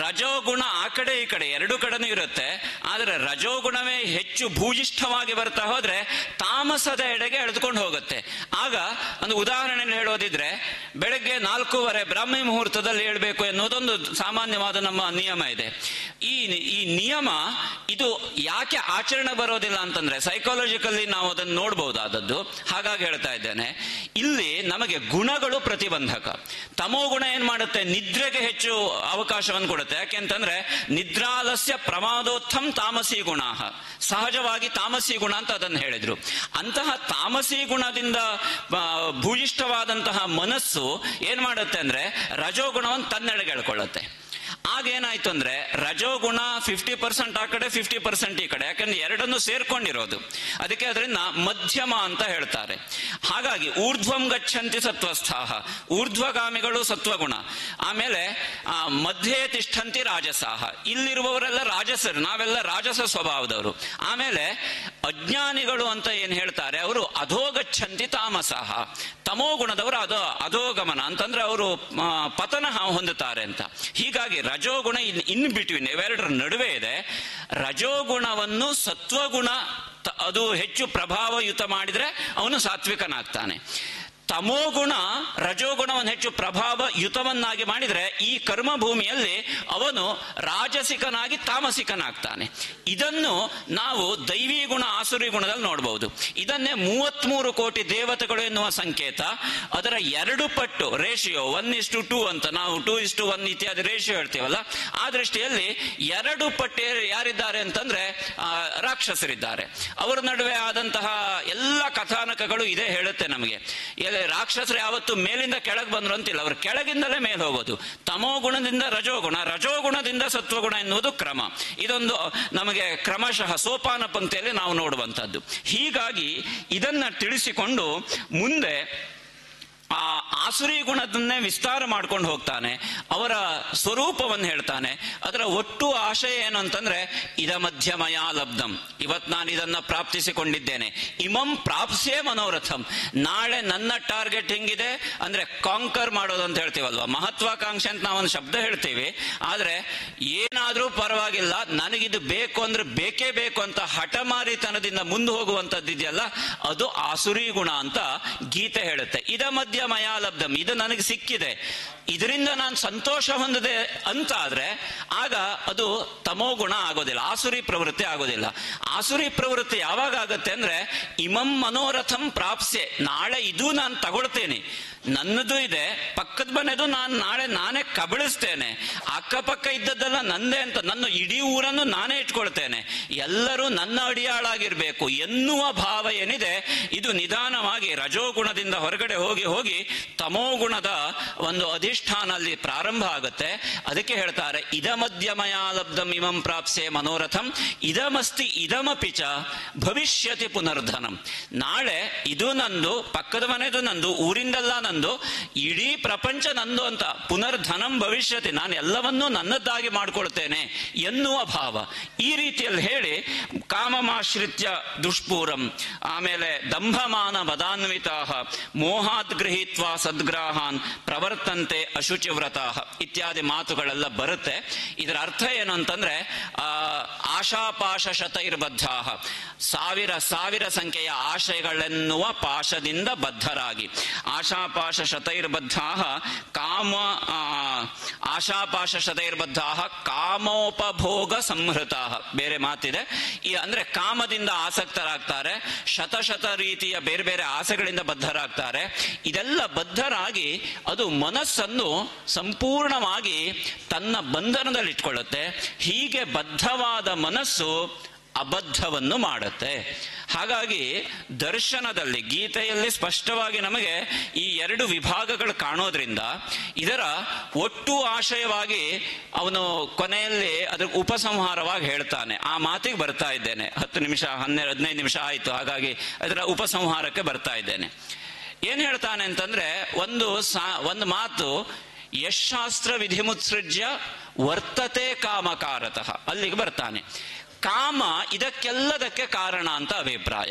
ರಜೋಗುಣ ಆ ಕಡೆ ಈ ಕಡೆ ಎರಡು ಕಡೆನೂ ಇರುತ್ತೆ. ಆದ್ರೆ ರಜೋಗುಣವೇ ಹೆಚ್ಚು ಭೂಯಿಷ್ಠವಾಗಿ ಬರ್ತಾ ಹೋದ್ರೆ ತಾಮಸದ ಎಡೆಗೆ ಎಳೆದುಕೊಂಡು ಹೋಗುತ್ತೆ. ಆಗ ಒಂದು ಉದಾಹರಣೆ ಹೇಳೋದಿದ್ರೆ, ಬೆಳಗ್ಗೆ 4:15 ಬ್ರಾಹ್ಮಿ ಮುಹೂರ್ತದಲ್ಲಿ ಹೇಳ್ಬೇಕು ಎನ್ನುವುದೊಂದು ಸಾಮಾನ್ಯವಾದ ನಮ್ಮ ನಿಯಮ ಇದೆ. ಈ ನಿಯಮ ಇದು ಯಾಕೆ ಆಚರಣೆ ಬರೋದಿಲ್ಲ ಅಂತಂದ್ರೆ ಸೈಕಾಲಜಿಕಲಿ ನಾವು ಅದನ್ನು ನೋಡ್ಬಹುದಾದದ್ದು. ಹಾಗಾಗಿ ಹೇಳ್ತಾ ಇದ್ದೇನೆ, ಇಲ್ಲಿ ನಮಗೆ ಗುಣಗಳು ಪ್ರತಿಬಂಧಕ. ತಮೋ ಗುಣ ಏನ್ ಮಾಡುತ್ತೆ, ನಿದ್ರೆಗೆ ಹೆಚ್ಚು ಅವಕಾಶವನ್ನು ಕೊಡುತ್ತೆ. ಯಾಕೆಂತಂದ್ರೆ ನಿದ್ರಾಲಸ್ಯ ಪ್ರಮಾದೋತ್ಥಂ ತಾಮಸಿ ಗುಣ, ಸಹಜವಾಗಿ ತಾಮಸಿ ಗುಣ ಅಂತ ಅದನ್ನು ಹೇಳಿದ್ರು. ಅಂತಹ ತಾಮಸಿ ಗುಣದಿಂದ ಭೂಯಿಷ್ಠವಾದಂತಹ ಮನಸ್ಸು ಏನ್ ಮಾಡುತ್ತೆ ಅಂದ್ರೆ ರಜೋಗುಣವನ್ನು ತನ್ನೆಡೆಗೆ ಎಳ್ಕೊಳ್ಳುತ್ತೆ. ಆಗೇನಾಯ್ತು ಅಂದ್ರೆ ರಜೋಗುಣ 50% ಆ ಕಡೆ 50% ಈ ಕಡೆ, ಯಾಕಂದ್ರೆ ಎರಡನ್ನು ಸೇರ್ಕೊಂಡಿರೋದು. ಅದಕ್ಕೆ ಅದರಿಂದ ಮಧ್ಯಮ ಅಂತ ಹೇಳ್ತಾರೆ. ಹಾಗಾಗಿ ಊರ್ಧ್ವಂ ಗಚ್ಚಂತಿ ಸತ್ವಸ್ಥಾಹ, ಊರ್ಧ್ವಗಾಮಿಗಳು ಸತ್ವಗುಣ, ಆಮೇಲೆ ಮಧ್ಯೆ ತಿಷ್ಠಂತಿ ರಾಜಸಾಹ, ಇಲ್ಲಿರುವವರೆಲ್ಲ ರಾಜಸರು, ನಾವೆಲ್ಲ ರಾಜಸ ಸ್ವಭಾವದವರು. ಆಮೇಲೆ ಅಜ್ಞಾನಿಗಳು ಅಂತ ಏನ್ ಹೇಳ್ತಾರೆ, ಅವರು ಅಧೋಗಚ್ಚಂತಿ ತಾಮಸಾಹ, ತಮೋ ಗುಣದವರು ಅಧೋಗಮನ ಅಂತಂದ್ರೆ ಅವರು ಪತನ ಹೊಂದುತ್ತಾರೆ ಅಂತ. ಹೀಗಾಗಿ ರಜೋಗುಣ ಇನ್ ಬಿಟ್ವೀನ್ ಇವೆರಡರ ನಡುವೆ ಇದೆ. ರಜೋಗುಣವನ್ನು ಸತ್ವಗುಣ ಅದು ಹೆಚ್ಚು ಪ್ರಭಾವಯುತ ಮಾಡಿದ್ರೆ ಅವನು ಸಾತ್ವಿಕನಾಗ್ತಾನೆ. ತಮೋಗುಣ ರಜೋಗುಣವನ್ನು ಹೆಚ್ಚು ಪ್ರಭಾವಯುತವನ್ನಾಗಿ ಮಾಡಿದ್ರೆ ಈ ಕರ್ಮ ಭೂಮಿಯಲ್ಲಿ ಅವನು ರಾಜಸಿಕನಾಗಿ ತಾಮಸಿಕನಾಗ್ತಾನೆ. ಇದನ್ನು ನಾವು ದೈವಿ ಗುಣ ಆಸುರಿ ಗುಣದಲ್ಲಿ ನೋಡಬಹುದು. ಇದನ್ನೇ 33 ಕೋಟಿ ದೇವತೆಗಳು ಎನ್ನುವ ಸಂಕೇತ, ಅದರ 2 ಪಟ್ಟು ರೇಷಿಯೋ 1:2 ಅಂತ ನಾವು 2:1 ಇತ್ಯಾದಿ ರೇಷಿಯೋ ಹೇಳ್ತೀವಲ್ಲ, ಆ ದೃಷ್ಟಿಯಲ್ಲಿ 2 ಪಟ್ಟು ಯಾರಿದ್ದಾರೆ ಅಂತಂದ್ರೆ ರಾಕ್ಷಸರಿದ್ದಾರೆ. ಅವರ ನಡುವೆ ಆದಂತಹ ಎಲ್ಲ ಕಥಾನಕಗಳು ಇದೇ ಹೇಳುತ್ತೆ ನಮಗೆ. ರಾಕ್ಷಸರು ಯಾವತ್ತು ಮೇಲಿಂದ ಕೆಳಗೆ ಬಂದ್ರು ಅಂತಿಲ್ಲ, ಅವರು ಕೆಳಗಿಂದಲೇ ಮೇಲೆ ಹೋಗೋದು. ತಮೋ ಗುಣದಿಂದ ರಜೋಗುಣ, ರಜೋಗುಣದಿಂದ ಸತ್ವಗುಣ ಎನ್ನುವುದು ಕ್ರಮ. ಇದೊಂದು ನಮಗೆ ಕ್ರಮಶಃ ಸೋಪಾನ ಪಂಕ್ತಿಯಲ್ಲಿ ನಾವು ನೋಡುವಂಥದ್ದು. ಹೀಗಾಗಿ ಇದನ್ನ ತಿಳಿಸಿಕೊಂಡು ಮುಂದೆ ಆ ಆಸುರಿ ಗುಣದನ್ನೇ ವಿಸ್ತಾರ ಮಾಡ್ಕೊಂಡು ಹೋಗ್ತಾನೆ, ಅವರ ಸ್ವರೂಪವನ್ನು ಹೇಳ್ತಾನೆ. ಅದರ ಒಟ್ಟು ಆಶಯ ಏನು ಅಂತಂದ್ರೆ, ಇದ ಮಧ್ಯಮಯ ಲಬ್ಧಂ, ಇವತ್ತು ನಾನು ಇದನ್ನ ಪ್ರಾಪ್ತಿಸಿಕೊಂಡಿದ್ದೇನೆ. ಇಮಂ ಪ್ರಾಪ್ಸ್ಯೇ ಮನೋರಥಂ, ನಾಳೆ ನನ್ನ ಟಾರ್ಗೆಟ್ ಹಿಂಗಿದೆ ಅಂದ್ರೆ ಕಾಂಕರ್ ಮಾಡೋದು ಅಂತ ಹೇಳ್ತೀವಲ್ವ, ಮಹತ್ವಾಕಾಂಕ್ಷೆ ಅಂತ ನಾವೊಂದು ಶಬ್ದ ಹೇಳ್ತೀವಿ. ಆದ್ರೆ ಏನಾದ್ರೂ ಪರವಾಗಿಲ್ಲ, ನನಗಿದು ಬೇಕು ಅಂದ್ರೆ ಬೇಕೇ ಬೇಕು ಅಂತ ಹಠಮಾರಿತನದಿಂದ ಮುಂದೆ ಹೋಗುವಂತದ್ದು ಇದೆಯಲ್ಲ, ಅದು ಆಸುರಿ ಗುಣ ಅಂತ ಗೀತೆ ಹೇಳುತ್ತೆ. ಇದ ಮಧ್ಯ ಮಯಾಲಬ್ಧಂ, ಇದು ನನಗೆ ಸಿಕ್ಕಿದೆ, ಇದರಿಂದ ನಾನು ಸಂತೋಷ ಹೊಂದಿದೆ ಅಂತ ಆದ್ರೆ ಆಗ ಅದು ತಮೋ ಗುಣ ಆಗೋದಿಲ್ಲ, ಆಸುರಿ ಪ್ರವೃತ್ತಿ ಆಗೋದಿಲ್ಲ. ಆಸುರಿ ಪ್ರವೃತ್ತಿ ಯಾವಾಗ ಆಗುತ್ತೆ ಅಂದ್ರೆ, ಇಮಂ ಮನೋರಥಂ ಪ್ರಾಪ್ಸ್ಯೆ, ನಾಳೆ ಇದು ನಾನು ತಗೊಳ್ತೇನೆ, ನನ್ನದು ಇದೆ, ಪಕ್ಕದ ಮನೆದು ನಾನೇ ಕಬಳಿಸ್ತೇನೆ, ಅಕ್ಕಪಕ್ಕ ಇದ್ದದ್ದೆಲ್ಲ ನಂದೇ ಅಂತ ನನ್ನ ಇಡೀ ಊರನ್ನು ನಾನೇ ಇಟ್ಕೊಳ್ತೇನೆ, ಎಲ್ಲರೂ ನನ್ನ ಅಡಿಯಾಳಾಗಿರ್ಬೇಕು ಎನ್ನುವ ಭಾವ ಏನಿದೆ, ಇದು ನಿಧಾನವಾಗಿ ರಜೋಗುಣದಿಂದ ಹೊರಗಡೆ ಹೋಗಿ ಹೋಗಿ ತಮೋಗುಣದ ಒಂದು ಅಧಿಷ್ಠಾನ ಅಲ್ಲಿ ಪ್ರಾರಂಭ ಆಗುತ್ತೆ. ಅದಕ್ಕೆ ಹೇಳ್ತಾರೆ, ಇದ ಮಧ್ಯಮಯಾಲಬ್ಧಂ ಇಮಂ ಪ್ರಾಪ್ಸೆ ಮನೋರಥಂ ಇದಮಸ್ತಿ ಇದಮಪಿ ಚ ಭವಿಷ್ಯತಿ ಪುನರ್ಧನಂ. ನಾಳೆ ಇದು ನಂದು, ಪಕ್ಕದ ಮನೆದು ನಂದು, ಊರಿಂದೆಲ್ಲ ನಂದು, ಇಡೀ ಪ್ರಪಂಚ ನಂದು ಅಂತ ಪುನರ್ಧನಂ ಭವಿಷ್ಯತಿ, ನಾನು ಎಲ್ಲವನ್ನೂ ನನ್ನದ್ದಾಗಿ ಮಾಡ್ಕೊಳ್ತೇನೆ ಎನ್ನುವ ಭಾವ. ಈ ರೀತಿಯಲ್ಲಿ ಹೇಳಿ ಕಾಮಮಾಶ್ರಿತ್ಯ ದುಷ್ಪೂರಂ, ಆಮೇಲೆ ದಂಭಮಾನ ಮದಾನ್ವಿತಾ ಮೋಹಾತ್ ಗೃಹೀತ್ವಾ ಸದ್ಗ್ರಾಹಾನ್ ಪ್ರವರ್ತಂತೆ ಅಶುಚಿವ್ರತಾಃ ಇತ್ಯಾದಿ ಮಾತುಗಳೆಲ್ಲ ಬರುತ್ತೆ. ಇದರ ಅರ್ಥ ಏನು ಅಂತಂದ್ರೆ, ಆಶಾಪಾಶ ಶತೈರ್ಬದ್ಧಾಃ, ಸಾವಿರ ಸಂಖ್ಯೆಯ ಆಶಯಗಳೆನ್ನುವ ಪಾಶದಿಂದ ಬದ್ಧರಾಗಿ, ಆಶಾಪಾಶ ಶತೈರ್ಬದ್ಧಾಃ ಕಾಮ ಆಶಾಪಾಶ ಶತೈರ್ಬದ್ಧಾಃ ಕಾಮೋಪಭೋಗ ಸಂಹೃತಾಃ. ಬೇರೆ ಮಾತಿದೆ, ಅಂದ್ರೆ ಕಾಮದಿಂದ ಆಸಕ್ತರಾಗ್ತಾರೆ, ಶತ ರೀತಿಯ ಬೇರೆ ಬೇರೆ ಆಸೆಗಳಿಂದ ಬದ್ಧರಾಗ್ತಾರೆ. ಇದೆಲ್ಲ ಬದ್ಧರಾಗಿ ಅದು ಮನಸ್ಸನ್ನು ಸಂಪೂರ್ಣವಾಗಿ ತನ್ನ ಬಂಧನದಲ್ಲಿ ಇಟ್ಕೊಳ್ಳುತ್ತೆ. ಹೀಗೆ ಬದ್ಧವಾದ ಮನಸ್ಸು ಅಬದ್ಧವನ್ನು ಮಾಡುತ್ತೆ. ಹಾಗಾಗಿ ದರ್ಶನದಲ್ಲಿ ಗೀತೆಯಲ್ಲಿ ಸ್ಪಷ್ಟವಾಗಿ ನಮಗೆ ಈ 2 ವಿಭಾಗಗಳು ಕಾಣೋದ್ರಿಂದ ಇದರ ಒಟ್ಟು ಆಶಯವಾಗಿ ಅವನು ಕೊನೆಯಲ್ಲಿ ಅದರ ಉಪಸಂಹಾರವಾಗಿ ಹೇಳ್ತಾನೆ. ಆ ಮಾತಿಗೆ ಬರ್ತಾ ಇದ್ದೇನೆ, 10 ನಿಮಿಷ 15 ನಿಮಿಷ ಆಯಿತು, ಹಾಗಾಗಿ ಅದರ ಉಪಸಂಹಾರಕ್ಕೆ ಬರ್ತಾ ಇದ್ದೇನೆ. ಏನ್ ಹೇಳ್ತಾನೆ ಅಂತಂದ್ರೆ, ಒಂದು ಮಾತು, ಯಶಾಸ್ತ್ರ ವಿಧಿಮುತ್ಸೃಜ್ಯ ವರ್ತತೆ ಕಾಮಕಾರತಃ, ಅಲ್ಲಿಗೆ ಬರ್ತಾನೆ. ಕಾಮ ಇದಕ್ಕೆಲ್ಲದಕ್ಕೆ ಕಾರಣ ಅಂತ ಅಭಿಪ್ರಾಯ.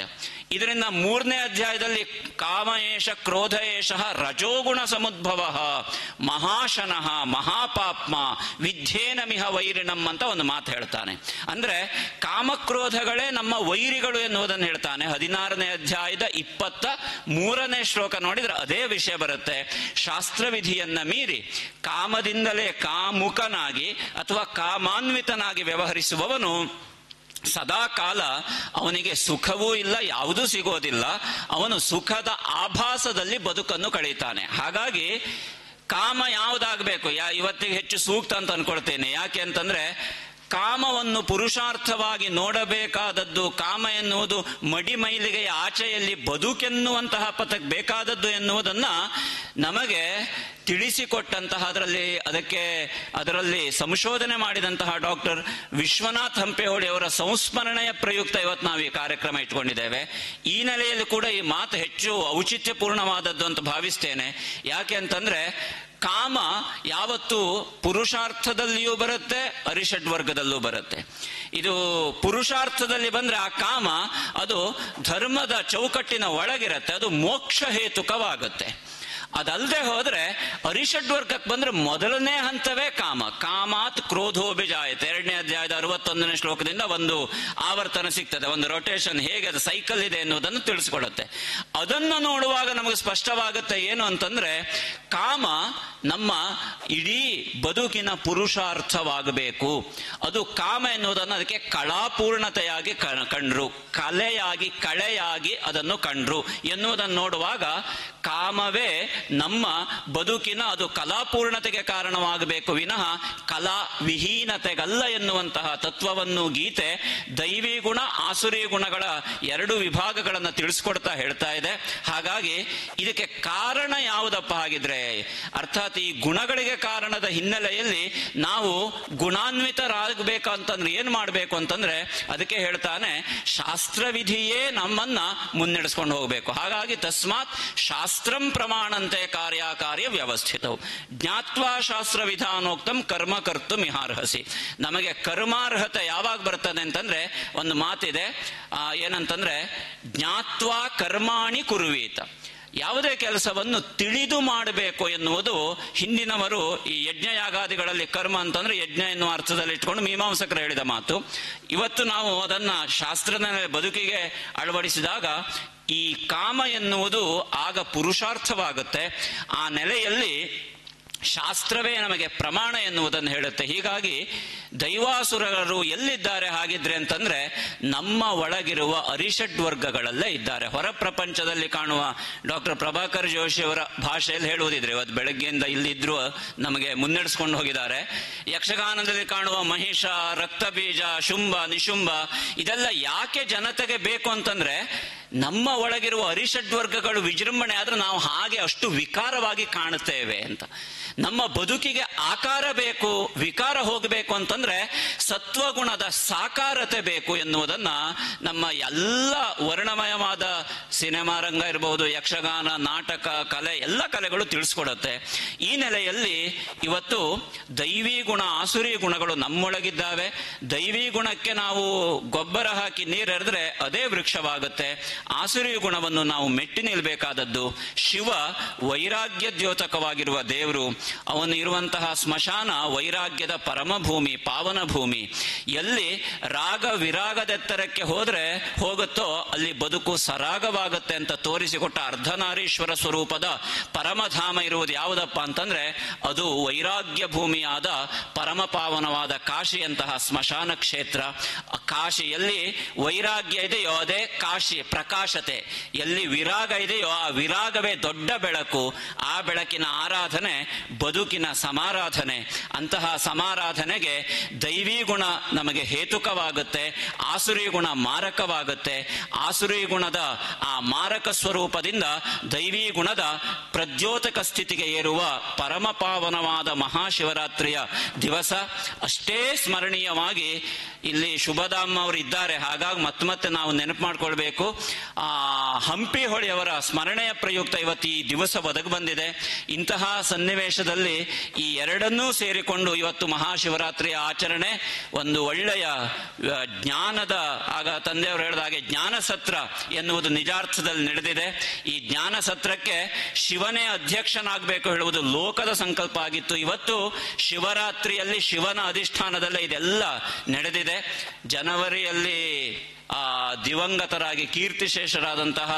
ಇದರಿಂದ 3ನೇ ಅಧ್ಯಾಯದಲ್ಲಿ ಕಾಮ ಏಷ ಕ್ರೋಧ ಏಷ ರಜೋಗುಣ ಸಮುದ್ಭವ ಮಹಾಶನಃ ಮಹಾಪಾಪ್ಮ ವಿದ್ಯೇನಮಿಹ ವೈರಿಣಂ ಅಂತ ಒಂದು ಮಾತು ಹೇಳ್ತಾನೆ. ಅಂದ್ರೆ ಕಾಮಕ್ರೋಧಗಳೇ ನಮ್ಮ ವೈರಿಗಳು ಎನ್ನುವುದನ್ನು ಹೇಳ್ತಾನೆ. 16ನೇ ಅಧ್ಯಾಯದ 23ನೇ ಶ್ಲೋಕ ನೋಡಿದ್ರೆ ಅದೇ ವಿಷಯ ಬರುತ್ತೆ. ಶಾಸ್ತ್ರವಿಧಿಯನ್ನ ಮೀರಿ ಕಾಮದಿಂದಲೇ ಕಾಮುಕನಾಗಿ ಅಥವಾ ಕಾಮಾನ್ವಿತನಾಗಿ ವ್ಯವಹರಿಸುವವನು ಸದಾ ಕಾಲ ಅವನಿಗೆ ಸುಖವೂ ಇಲ್ಲ, ಯಾವುದೂ ಸಿಗೋದಿಲ್ಲ. ಅವನು ಸುಖದ ಆಭಾಸದಲ್ಲಿ ಬದುಕನ್ನು ಕಳೀತಾನೆ. ಹಾಗಾಗಿ ಕಾಮ ಯಾವುದಾಗಬೇಕು, ಇವತ್ತಿಗೆ ಹೆಚ್ಚು ಸೂಕ್ತ ಅಂತ ಅನ್ಕೊಳ್ತೇನೆ. ಯಾಕೆ ಅಂತಂದ್ರೆ ಕಾಮವನ್ನು ಪುರುಷಾರ್ಥವಾಗಿ ನೋಡಬೇಕಾದದ್ದು, ಕಾಮ ಎನ್ನುವುದು ಮಡಿಮೈಲಿಗೆಯ ಆಚೆಯಲ್ಲಿ ಬದುಕೆನ್ನುವಂತಹ ಪಥಕ್ಕೆ ಬೇಕಾದದ್ದು ಎನ್ನುವುದನ್ನ ನಮಗೆ ತಿಳಿಸಿಕೊಟ್ಟಂತಹ ಅದರಲ್ಲಿ ಸಂಶೋಧನೆ ಮಾಡಿದಂತಹ ಡಾಕ್ಟರ್ ವಿಶ್ವನಾಥ್ ಹಂಪೆಹೊಳಿ ಅವರ ಸಂಸ್ಮರಣೆಯ ಪ್ರಯುಕ್ತ ಇವತ್ತು ನಾವು ಈ ಕಾರ್ಯಕ್ರಮ ಇಟ್ಕೊಂಡಿದ್ದೇವೆ. ಈ ನೆಲೆಯಲ್ಲಿ ಕೂಡ ಈ ಮಾತು ಹೆಚ್ಚು ಔಚಿತ್ಯಪೂರ್ಣವಾದದ್ದು ಅಂತ ಭಾವಿಸ್ತೇನೆ. ಯಾಕೆ ಅಂತಂದ್ರೆ ಕಾಮ ಯಾವತ್ತೂ ಪುರುಷಾರ್ಥದಲ್ಲಿಯೂ ಬರುತ್ತೆ, ಅರಿಷಡ್ ವರ್ಗದಲ್ಲೂ ಬರುತ್ತೆ. ಇದು ಪುರುಷಾರ್ಥದಲ್ಲಿ ಬಂದ್ರೆ ಆ ಕಾಮ ಅದು ಧರ್ಮದ ಚೌಕಟ್ಟಿನ ಒಳಗಿರುತ್ತೆ, ಅದು ಮೋಕ್ಷ ಹೇತುಕವಾಗುತ್ತೆ. ಅದಲ್ಲದೆ ಹೋದ್ರೆ ಅರಿಷಡ್ ವರ್ಗಕ್ಕೆ ಬಂದ್ರೆ ಮೊದಲನೇ ಹಂತವೇ ಕಾಮ. ಕಾಮಾತ್ ಕ್ರೋಧೋಭಿಜಾಯತೆ 2ನೇ ಅಧ್ಯಾಯದ 61ನೇ ಶ್ಲೋಕದಿಂದ ಒಂದು ಆವರ್ತನ ಸಿಗ್ತದೆ, ಒಂದು ರೊಟೇಷನ್, ಹೇಗೆ ಅದು ಸೈಕಲ್ ಇದೆ ಎನ್ನುವುದನ್ನು ತಿಳಿಸ್ಕೊಡುತ್ತೆ. ಅದನ್ನು ನೋಡುವಾಗ ನಮಗೆ ಸ್ಪಷ್ಟವಾಗುತ್ತೆ ಏನು ಅಂತಂದ್ರೆ ಕಾಮ ನಮ್ಮ ಇಡೀ ಬದುಕಿನ ಪುರುಷಾರ್ಥವಾಗಬೇಕು. ಅದು ಕಾಮ ಎನ್ನುವುದನ್ನು ಅದಕ್ಕೆ ಕಳಾಪೂರ್ಣತೆಯಾಗಿ ಕಂಡ್ರು, ಕಳೆಯಾಗಿ ಅದನ್ನು ಕಂಡ್ರು ಎನ್ನುವುದನ್ನು ನೋಡುವಾಗ ಕಾಮವೇ ನಮ್ಮ ಬದುಕಿನ ಅದು ಕಲಾಪೂರ್ಣತೆಗೆ ಕಾರಣವಾಗಬೇಕು ವಿನಃ ಕಲಾ ವಿಹೀನತೆಗಲ್ಲ ಎನ್ನುವಂತಹ ತತ್ವವನ್ನು ಗೀತೆ ದೈವಿ ಗುಣ ಆಸುರಿ ಗುಣಗಳ 2 ವಿಭಾಗಗಳನ್ನು ತಿಳಿಸ್ಕೊಡ್ತಾ ಹೇಳ್ತಾ ಇದೆ. ಹಾಗಾಗಿ ಇದಕ್ಕೆ ಕಾರಣ ಯಾವುದಪ್ಪ ಆಗಿದ್ರೆ, ಅರ್ಥಾತ್ ಈ ಗುಣಗಳಿಗೆ ಕಾರಣದ ಹಿನ್ನೆಲೆಯಲ್ಲಿ ನಾವು ಗುಣಾನ್ವಿತರಾಗಬೇಕಂತಂದ್ರೆ ಏನ್ ಮಾಡಬೇಕು ಅಂತಂದ್ರೆ ಅದಕ್ಕೆ ಹೇಳ್ತಾನೆ ಶಾಸ್ತ್ರವಿಧಿಯೇ ನಮ್ಮನ್ನ ಮುನ್ನಡೆಸ್ಕೊಂಡು ಹೋಗ್ಬೇಕು. ಹಾಗಾಗಿ ತಸ್ಮಾತ್ ಶಾಸ್ತ್ರಂ ಪ್ರಮಾಣಂತೆ ಕಾರ್ಯಕಾರ್ಯ ವ್ಯವಸ್ಥಿತವು ಜ್ಞಾತ್ವಾ ಶಾಸ್ತ್ರ ವಿಧಾನೋಕ್ತಂ ಕರ್ಮ ಕರ್ತು ಮಿಹಾರ್ಹಸಿ. ನಮಗೆ ಕರ್ಮಾರ್ಹತೆ ಯಾವಾಗ ಬರ್ತದೆ ಅಂತಂದ್ರೆ ಒಂದು ಮಾತಿದೆ, ಏನಂತಂದ್ರೆ ಜ್ಞಾತ್ವಾ ಕರ್ಮಾಣಿ ಕುರುವೀತ. ಯಾವುದೇ ಕೆಲಸವನ್ನು ತಿಳಿದು ಮಾಡಬೇಕು ಎನ್ನುವುದು ಹಿಂದಿನವರು ಈ ಯಜ್ಞಯಾಗಾದಿಗಳಲ್ಲಿ ಕರ್ಮ ಅಂತಂದ್ರೆ ಯಜ್ಞ ಎನ್ನುವ ಅರ್ಥದಲ್ಲಿ ಇಟ್ಕೊಂಡು ಮೀಮಾಂಸಕರು ಹೇಳಿದ ಮಾತು. ಇವತ್ತು ನಾವು ಅದನ್ನ ಶಾಸ್ತ್ರದ ಬದುಕಿಗೆ ಅಳವಡಿಸಿದಾಗ ಈ ಕಾಮ ಎನ್ನುವುದು ಆಗ ಪುರುಷಾರ್ಥವಾಗುತ್ತೆ. ಆ ನೆಲೆಯಲ್ಲಿ ಶಾಸ್ತ್ರವೇ ನಮಗೆ ಪ್ರಮಾಣ ಎನ್ನುವುದನ್ನು ಹೇಳುತ್ತೆ. ಹೀಗಾಗಿ ದೈವಾಸುರರು ಎಲ್ಲಿದ್ದಾರೆ ಹಾಗಿದ್ರೆ ಅಂತಂದ್ರೆ ನಮ್ಮ ಒಳಗಿರುವ ಅರಿಷಡ್ ವರ್ಗಗಳಲ್ಲೇ ಇದ್ದಾರೆ. ಹೊರ ಪ್ರಪಂಚದಲ್ಲಿ ಕಾಣುವ ಡಾಕ್ಟರ್ ಪ್ರಭಾಕರ್ ಜೋಶಿ ಅವರ ಭಾಷೆಯಲ್ಲಿ ಹೇಳುವುದಿದ್ರೆ ಇವತ್ತು ಬೆಳಗ್ಗೆಯಿಂದ ಇಲ್ಲಿದ್ರು ನಮಗೆ ಮುನ್ನಡೆಸ್ಕೊಂಡು ಹೋಗಿದ್ದಾರೆ. ಯಕ್ಷಗಾನದಲ್ಲಿ ಕಾಣುವ ಮಹಿಷ, ರಕ್ತಬೀಜ, ಶುಂಭ, ನಿಶುಂಭ ಇದೆಲ್ಲ ಯಾಕೆ ಜನತೆಗೆ ಬೇಕು ಅಂತಂದ್ರೆ ನಮ್ಮ ಒಳಗಿರುವ ಅರಿಷಡ್ ವರ್ಗಗಳು ವಿಜೃಂಭಣೆ ಆದ್ರೆ ನಾವು ಹಾಗೆ ಅಷ್ಟು ವಿಕಾರವಾಗಿ ಕಾಣುತ್ತೇವೆ ಅಂತ. ನಮ್ಮ ಬದುಕಿಗೆ ಆಕಾರ ಬೇಕು, ವಿಕಾರ ಹೋಗಬೇಕು ಅಂತಂದ್ರೆ ಸತ್ವಗುಣದ ಸಾಕಾರತೆ ಬೇಕು ಎನ್ನುವುದನ್ನ ನಮ್ಮ ಎಲ್ಲ ವರ್ಣಮಯವಾದ ಸಿನಿಮಾ ರಂಗ ಇರಬಹುದು, ಯಕ್ಷಗಾನ, ನಾಟಕ, ಕಲೆ, ಎಲ್ಲ ಕಲೆಗಳು ತಿಳಿಸ್ಕೊಡುತ್ತೆ. ಈ ನೆಲೆಯಲ್ಲಿ ಇವತ್ತು ದೈವಿ ಗುಣ ಆಸುರಿ ಗುಣಗಳು ನಮ್ಮೊಳಗಿದ್ದಾವೆ. ದೈವಿ ಗುಣಕ್ಕೆ ನಾವು ಗೊಬ್ಬರ ಹಾಕಿ ನೀರೆರೆದ್ರೆ ಅದೇ ವೃಕ್ಷವಾಗುತ್ತೆ. ಆಸುರಿ ಗುಣವನ್ನು ನಾವು ಮೆಟ್ಟಿ ನಿಲ್ಬೇಕಾದದ್ದು. ಶಿವ ವೈರಾಗ್ಯ ದ್ಯೋತಕವಾಗಿರುವ ದೇವರು, ಅವನು ಇರುವಂತಹ ಸ್ಮಶಾನ ವೈರಾಗ್ಯದ ಪರಮಭೂಮಿ, ಪಾವನ ಭೂಮಿ. ಎಲ್ಲಿ ರಾಗ ವಿರಾಗದೆತ್ತರಕ್ಕೆ ಹೋಗುತ್ತೋ ಅಲ್ಲಿ ಬದುಕು ಸರಾಗವಾಗುತ್ತೆ ಅಂತ ತೋರಿಸಿಕೊಟ್ಟ ಅರ್ಧನಾರೀಶ್ವರ ಸ್ವರೂಪದ ಪರಮಧಾಮ ಇರುವುದು ಯಾವುದಪ್ಪ ಅಂತಂದ್ರೆ ಅದು ವೈರಾಗ್ಯ ಭೂಮಿಯಾದ ಪರಮ ಪಾವನವಾದ ಕಾಶಿಯಂತಹ ಸ್ಮಶಾನ ಕ್ಷೇತ್ರ. ಕಾಶಿಯಲ್ಲಿ ವೈರಾಗ್ಯ ಇದೆಯೋ ಅದೇ ಕಾಶಿ ಪ್ರಕಾಶತೆ, ಎಲ್ಲಿ ವಿರಾಗ ಇದೆಯೋ ಆ ವಿರಾಗವೇ ದೊಡ್ಡ ಬೆಳಕು. ಆ ಬೆಳಕಿನ ಆರಾಧನೆ ಬದುಕಿನ ಸಮಾರಾಧನೆ. ಅಂತಹ ಸಮಾರಾಧನೆಗೆ ದೈವಿ ಗುಣ ನಮಗೆ ಹೇತುಕವಾಗುತ್ತೆ, ಆಸುರಿ ಗುಣ ಮಾರಕವಾಗುತ್ತೆ. ಆಸುರಿ ಗುಣದ ಆ ಮಾರಕ ಸ್ವರೂಪದಿಂದ ದೈವಿ ಗುಣದ ಪ್ರದ್ಯೋತಕ ಸ್ಥಿತಿಗೆ ಏರುವ ಪರಮ ಪಾವನವಾದ ಮಹಾಶಿವರಾತ್ರಿಯ ದಿವಸ ಅಷ್ಟೇ ಸ್ಮರಣೀಯವಾಗಿ ಇಲ್ಲಿ ಶುಭಧಾಮ ಅವರು ಇದ್ದಾರೆ. ಹಾಗಾಗಿ ಮತ್ತೆ ನಾವು ನೆನಪು ಮಾಡ್ಕೊಳ್ಬೇಕು. ಹಂಪಿ ಹೊಳೆಯವರ ಸ್ಮರಣೆಯ ಪ್ರಯುಕ್ತ ಇವತ್ತು ಈ ದಿವಸ ಒದಗಿ ಬಂದಿದೆ. ಇಂತಹ ಸನ್ನಿವೇಶದಲ್ಲಿ ಈ ಎರಡನ್ನೂ ಸೇರಿಕೊಂಡು ಇವತ್ತು ಮಹಾಶಿವರಾತ್ರಿಯ ಆಚರಣೆ ಒಂದು ಒಳ್ಳೆಯ ಜ್ಞಾನದ, ಆಗ ತಂದೆಯವರು ಹೇಳಿದ ಹಾಗೆ ಜ್ಞಾನ ಸತ್ರ ಎನ್ನುವುದು ನಿಜಾರ್ಥದಲ್ಲಿ ನಡೆದಿದೆ. ಈ ಜ್ಞಾನ ಸತ್ರಕ್ಕೆ ಶಿವನೇ ಅಧ್ಯಕ್ಷನಾಗಬೇಕು ಹೇಳುವುದು ಲೋಕದ ಸಂಕಲ್ಪ ಆಗಿತ್ತು. ಇವತ್ತು ಶಿವರಾತ್ರಿಯಲ್ಲಿ ಶಿವನ ಅಧಿಷ್ಠಾನದಲ್ಲೇ ಇದೆಲ್ಲ ನಡೆದಿದೆ. ಜನವರಿಯಲ್ಲಿ ದಿವಂಗತರಾಗಿ ಕೀರ್ತಿಶೇಷರಾದಂತಹ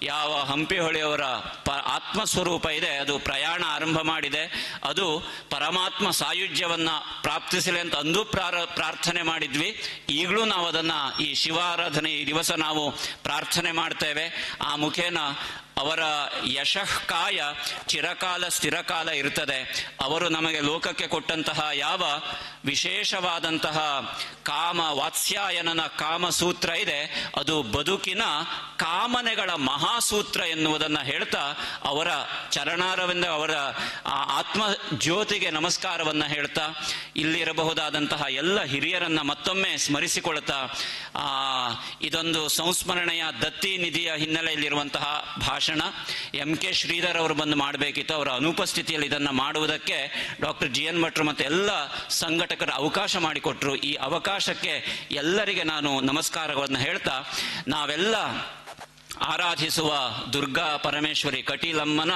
ಯಾವ ಹಂಪಿ ಹೊಳೆಯವರ ಆತ್ಮಸ್ವರೂಪ ಇದೆ, ಅದು ಪ್ರಯಾಣ ಆರಂಭ ಮಾಡಿದೆ. ಅದು ಪರಮಾತ್ಮ ಸಾಯುಜ್ಯವನ್ನ ಪ್ರಾಪ್ತಿಸಲಿ ಅಂತ ಅಂದು ಪ್ರಾರ್ಥನೆ ಮಾಡಿದ್ವಿ. ಈಗಲೂ ನಾವು ಅದನ್ನ ಈ ಶಿವಾರಾಧನೆ ಈ ದಿವಸ ನಾವು ಪ್ರಾರ್ಥನೆ ಮಾಡ್ತೇವೆ. ಆ ಮುಖೇನ ಅವರ ಯಶಃಕಾಯ ಚಿರಕಾಲ ಸ್ಥಿರಕಾಲ ಇರ್ತದೆ. ಅವರು ನಮಗೆ ಲೋಕಕ್ಕೆ ಕೊಟ್ಟಂತಹ ಯಾವ ವಿಶೇಷವಾದಂತಹ ಕಾಮ ವಾತ್ಸ್ಯಾಯನನ ಕಾಮಸೂತ್ರ ಇದೆ, ಅದು ಬದುಕಿನ ಕಾಮನೆಗಳ ಮಹಾಸೂತ್ರ ಎನ್ನುವುದನ್ನು ಹೇಳ್ತಾ ಅವರ ಚರಣಾರವಿಂದ ಅವರ ಆತ್ಮ ಜ್ಯೋತಿಗೆ ನಮಸ್ಕಾರವನ್ನ ಹೇಳ್ತಾ ಇಲ್ಲಿರಬಹುದಾದಂತಹ ಎಲ್ಲ ಹಿರಿಯರನ್ನ ಮತ್ತೊಮ್ಮೆ ಸ್ಮರಿಸಿಕೊಳ್ತಾ ಇದೊಂದು ಸಂಸ್ಮರಣೆಯ ದತ್ತಿ ನಿಧಿಯ ಹಿನ್ನೆಲೆಯಲ್ಲಿರುವಂತಹ ಭಾಷಣ MK ಶ್ರೀಧರ್ ಅವರು ಬಂದು ಮಾಡಬೇಕಿತ್ತು. ಅವರ ಅನುಪಸ್ಥಿತಿಯಲ್ಲಿ ಇದನ್ನು ಮಾಡುವುದಕ್ಕೆ ಡಾಕ್ಟರ್ GN ಭಟ್ರು ಮತ್ತು ಎಲ್ಲ ಸಂಘಟಕರ ಅವಕಾಶ ಮಾಡಿಕೊಟ್ರು. ಈ ಅವಕಾಶಕ್ಕೆ ಎಲ್ಲರಿಗೆ ನಾನು ನಮಸ್ಕಾರವನ್ನು ಹೇಳ್ತಾ, ನಾವೆಲ್ಲ ಆರಾಧಿಸುವ ದುರ್ಗಾ ಪರಮೇಶ್ವರಿ ಕಟೀಲಮ್ಮನ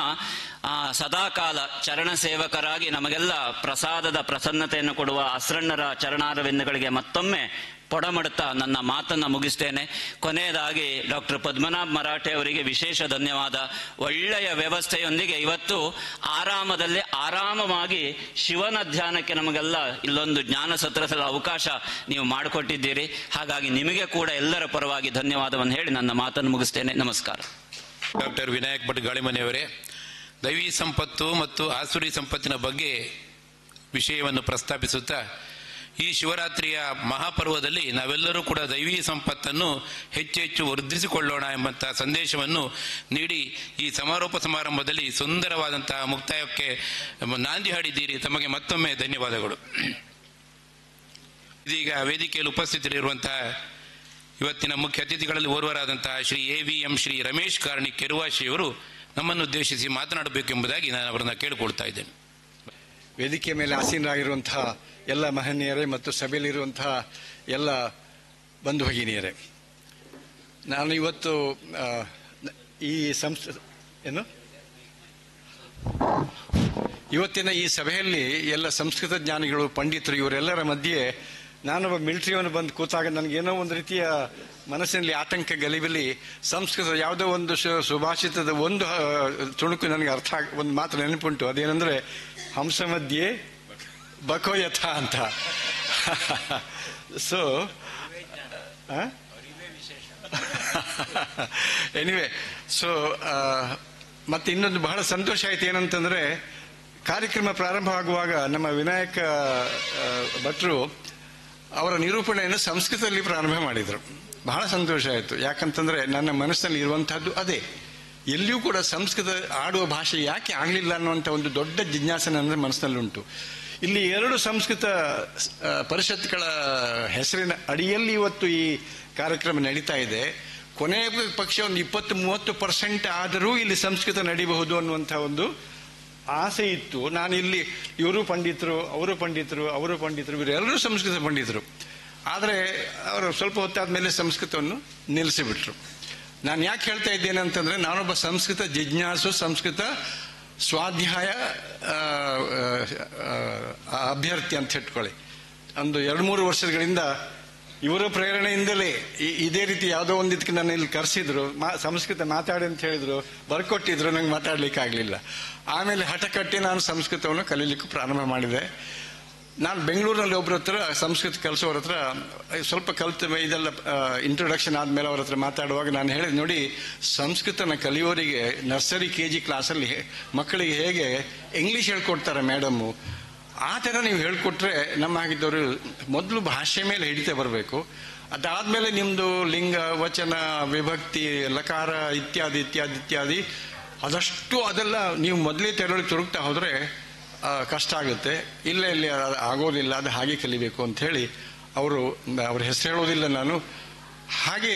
ಸದಾಕಾಲ ಚರಣ ಸೇವಕರಾಗಿ ನಮಗೆಲ್ಲ ಪ್ರಸಾದದ ಪ್ರಸನ್ನತೆಯನ್ನು ಕೊಡುವ ಅಸ್ರಣ್ಣರ ಚರಣಾರವಿಂದಗಳಿಗೆ ಮತ್ತೊಮ್ಮೆ ಪೊಡಮಡುತ್ತಾ ನನ್ನ ಮಾತನ್ನು ಮುಗಿಸ್ತೇನೆ. ಕೊನೆಯದಾಗಿ ಡಾಕ್ಟರ್ ಪದ್ಮನಾಭ ಮರಾಠೆ ಅವರಿಗೆ ವಿಶೇಷ ಧನ್ಯವಾದ. ಒಳ್ಳೆಯ ವ್ಯವಸ್ಥೆಯೊಂದಿಗೆ ಇವತ್ತು ಆರಾಮದಲ್ಲಿ ಆರಾಮವಾಗಿ ಶಿವನ ಧ್ಯಾನಕ್ಕೆ ನಮಗೆಲ್ಲ ಇಲ್ಲೊಂದು ಜ್ಞಾನ ಸತ್ರದಲ್ಲಿ ಅವಕಾಶ ನೀವು ಮಾಡಿಕೊಟ್ಟಿದ್ದೀರಿ. ಹಾಗಾಗಿ ನಿಮಗೆ ಕೂಡ ಎಲ್ಲರ ಪರವಾಗಿ ಧನ್ಯವಾದವನ್ನು ಹೇಳಿ ನನ್ನ ಮಾತನ್ನು ಮುಗಿಸ್ತೇನೆ. ನಮಸ್ಕಾರ. ಡಾಕ್ಟರ್ ವಿನಾಯಕ್ ಭಟ್ ಗಾಳಿಮನೆಯವರೇ, ದೈವಿ ಸಂಪತ್ತು ಮತ್ತು ಆಸುರಿ ಸಂಪತ್ತಿನ ಬಗ್ಗೆ ವಿಷಯವನ್ನು ಪ್ರಸ್ತಾಪಿಸುತ್ತಾ, ಈ ಶಿವರಾತ್ರಿಯ ಮಹಾಪರ್ವದಲ್ಲಿ ನಾವೆಲ್ಲರೂ ಕೂಡ ದೈವಿ ಸಂಪತ್ತನ್ನು ಹೆಚ್ಚೆಚ್ಚು ವೃದ್ಧಿಸಿಕೊಳ್ಳೋಣ ಎಂಬಂತಹ ಸಂದೇಶವನ್ನು ನೀಡಿ ಈ ಸಮಾರೋಪ ಸಮಾರಂಭದಲ್ಲಿ ಸುಂದರವಾದಂತಹ ಮುಕ್ತಾಯಕ್ಕೆ ನಾಂದಿ ಹಾಡಿದ್ದೀರಿ. ತಮಗೆ ಮತ್ತೊಮ್ಮೆ ಧನ್ಯವಾದಗಳು. ಇದೀಗ ವೇದಿಕೆಯಲ್ಲಿ ಉಪಸ್ಥಿತರಿರುವಂತಹ ಇವತ್ತಿನ ಮುಖ್ಯ ಅತಿಥಿಗಳಲ್ಲಿ ಓರ್ವರಾದಂತಹ ಶ್ರೀ AVM ಶ್ರೀ ರಮೇಶ್ ಕಾರ್ಣಿಕ್ ಕೆರುವಾಶಿಯವರು ನಮ್ಮನ್ನು ಉದ್ದೇಶಿಸಿ ಮಾತನಾಡಬೇಕೆಂಬುದಾಗಿ ನಾನು ಅವರನ್ನು ಕೇಳಿಕೊಳ್ತಾ ಇದ್ದೇನೆ. ವೇದಿಕೆ ಮೇಲೆ ಆಸೀನರಾಗಿರುವಂತಹ ಎಲ್ಲ ಮಹನೀಯರೇ ಮತ್ತು ಸಭೆಯಲ್ಲಿರುವಂತಹ ಎಲ್ಲ ಬಂಧು ಭಗಿನಿಯರೇ, ನಾನು ಇವತ್ತು ಈ ಇವತ್ತಿನ ಈ ಸಭೆಯಲ್ಲಿ ಎಲ್ಲ ಸಂಸ್ಕೃತ ಜ್ಞಾನಿಗಳು, ಪಂಡಿತರು, ಇವರೆಲ್ಲರ ಮಧ್ಯೆ ನಾನೊಬ್ಬ ಮಿಲಿಟರಿಯವನು ಬಂದು ಕೂತಾಗ ನನಗೇನೋ ಒಂದು ರೀತಿಯ ಮನಸ್ಸಿನಲ್ಲಿ ಆತಂಕ, ಗಲಿಬಿಲಿ. ಸಂಸ್ಕೃತ ಯಾವುದೋ ಒಂದು ಸುಭಾಷಿತದ ಒಂದು ತುಣುಕು ನನಗೆ ಒಂದು ಮಾತು ನೆನಪುಂಟು. ಅದೇನೆಂದ್ರೆ ಹಂಸ ಮಧ್ಯೆ ಬಕೋಯಥ ಅಂತ. ಸೊ ಎನಿವೆ, ಸೊ ಮತ್ತೆ ಇನ್ನೊಂದು ಬಹಳ ಸಂತೋಷ ಆಯ್ತು. ಏನಂತಂದ್ರೆ ಕಾರ್ಯಕ್ರಮ ಪ್ರಾರಂಭ ಆಗುವಾಗ ನಮ್ಮ ವಿನಾಯಕ ಭಟ್ರು ಅವರ ನಿರೂಪಣೆಯನ್ನು ಸಂಸ್ಕೃತದಲ್ಲಿ ಪ್ರಾರಂಭ ಮಾಡಿದರು. ಬಹಳ ಸಂತೋಷ ಆಯಿತು. ಯಾಕಂತಂದ್ರೆ ನನ್ನ ಮನಸ್ಸಿನಲ್ಲಿ ಇರುವಂತಹದ್ದು ಅದೇ. ಎಲ್ಲಿಯೂ ಕೂಡ ಸಂಸ್ಕೃತ ಆಡುವ ಭಾಷೆ ಯಾಕೆ ಆಗಲಿಲ್ಲ ಅನ್ನುವಂಥ ಒಂದು ದೊಡ್ಡ ಜಿಜ್ಞಾಸೆ ನನ್ನ ಮನಸ್ಸಿನಲ್ಲುಂಟು. ಇಲ್ಲಿ 2 ಸಂಸ್ಕೃತ ಪರಿಷತ್ಗಳ ಹೆಸರಿನ ಅಡಿಯಲ್ಲಿ ಇವತ್ತು ಈ ಕಾರ್ಯಕ್ರಮ ನಡೀತಾ ಇದೆ. ಕೊನೆಯ ಪಕ್ಷ ಒಂದು 20-30% ಆದರೂ ಇಲ್ಲಿ ಸಂಸ್ಕೃತ ನಡೀಬಹುದು ಅನ್ನುವಂಥ ಒಂದು ಆಸೆ ಇತ್ತು. ನಾನು ಇಲ್ಲಿ ಇವರು ಪಂಡಿತರು, ಅವರು ಪಂಡಿತರು, ಅವರು ಪಂಡಿತರು, ಇವರೆಲ್ಲರೂ ಸಂಸ್ಕೃತ ಪಂಡಿತರು. ಆದರೆ ಅವರು ಸ್ವಲ್ಪ ಹೊತ್ತಾದ ಮೇಲೆ ಸಂಸ್ಕೃತವನ್ನು ನಿಲ್ಲಿಸಿಬಿಟ್ರು. ನಾನು ಯಾಕೆ ಹೇಳ್ತಾ ಇದ್ದೇನೆ ಅಂತಂದ್ರೆ, ನಾನೊಬ್ಬ ಸಂಸ್ಕೃತ ಜಿಜ್ಞಾಸು, ಸಂಸ್ಕೃತ ಸ್ವಾಧ್ಯಾಯ ಅಭ್ಯರ್ಥಿ ಅಂತ ಇಟ್ಕೊಳ್ಳಿ. ಒಂದು 2-3 ವರ್ಷಗಳಿಂದ ಇವರ ಪ್ರೇರಣೆಯಿಂದಲೇ ಇದೇ ರೀತಿ ಯಾವುದೋ ಒಂದಿದ್ದಕ್ಕೆ ನನ್ನ ಇಲ್ಲಿ ಕರೆಸಿದ್ರು, ಸಂಸ್ಕೃತ ಮಾತಾಡಿ ಅಂತ ಹೇಳಿದ್ರು, ಬರ್ಕೊಟ್ಟಿದ್ರು, ನಂಗೆ ಮಾತಾಡ್ಲಿಕ್ಕೆ ಆಗ್ಲಿಲ್ಲ. ಆಮೇಲೆ ಹಠ ಕಟ್ಟಿ ನಾನು ಸಂಸ್ಕೃತವನ್ನು ಕಲೀಲಿಕ್ಕೆ ಪ್ರಾರಂಭ ಮಾಡಿದೆ. ನಾನು ಬೆಂಗಳೂರಿನಲ್ಲಿ ಒಬ್ಬರ ಹತ್ರ ಸಂಸ್ಕೃತ ಕಲಿಸೋರ ಹತ್ರ ಸ್ವಲ್ಪ ಕಲಿತ ಇದೆಲ್ಲ ಇಂಟ್ರೊಡಕ್ಷನ್ ಆದ್ಮೇಲೆ ಅವ್ರ ಹತ್ರ ಮಾತಾಡುವಾಗ ನಾನು ಹೇಳಿದೆ, ನೋಡಿ, ಸಂಸ್ಕೃತನ ಕಲಿಯೋರಿಗೆ ನರ್ಸರಿ KG ಕ್ಲಾಸಲ್ಲಿ ಮಕ್ಕಳಿಗೆ ಹೇಗೆ ಇಂಗ್ಲಿಷ್ ಹೇಳ್ಕೊಡ್ತಾರೆ ಮೇಡಮ್ಮು, ಆ ಥರ ನೀವು ಹೇಳ್ಕೊಟ್ರೆ ನಮ್ಮ ಆಗಿದ್ದವರು ಮೊದಲು ಭಾಷೆ ಮೇಲೆ ಹಿಡಿತ ಬರಬೇಕು. ಅದಾದ್ಮೇಲೆ ನಿಮ್ದು ಲಿಂಗ, ವಚನ, ವಿಭಕ್ತಿ, ಲಕಾರ ಇತ್ಯಾದಿ ಇತ್ಯಾದಿ ಇತ್ಯಾದಿ ಅದಷ್ಟು ಅದೆಲ್ಲ ನೀವು ಮೊದಲೇ ತೊಡಗ್ತಾ ಹೋದ್ರೆ ಕಷ್ಟ ಆಗುತ್ತೆ. ಇಲ್ಲಿ ಆಗೋದಿಲ್ಲ, ಅದು ಹಾಗೆ ಕಲಿಬೇಕು ಅಂತ ಹೇಳಿ ಅವ್ರ ಹೆಸರು ಹೇಳೋದಿಲ್ಲ ನಾನು. ಹಾಗೆ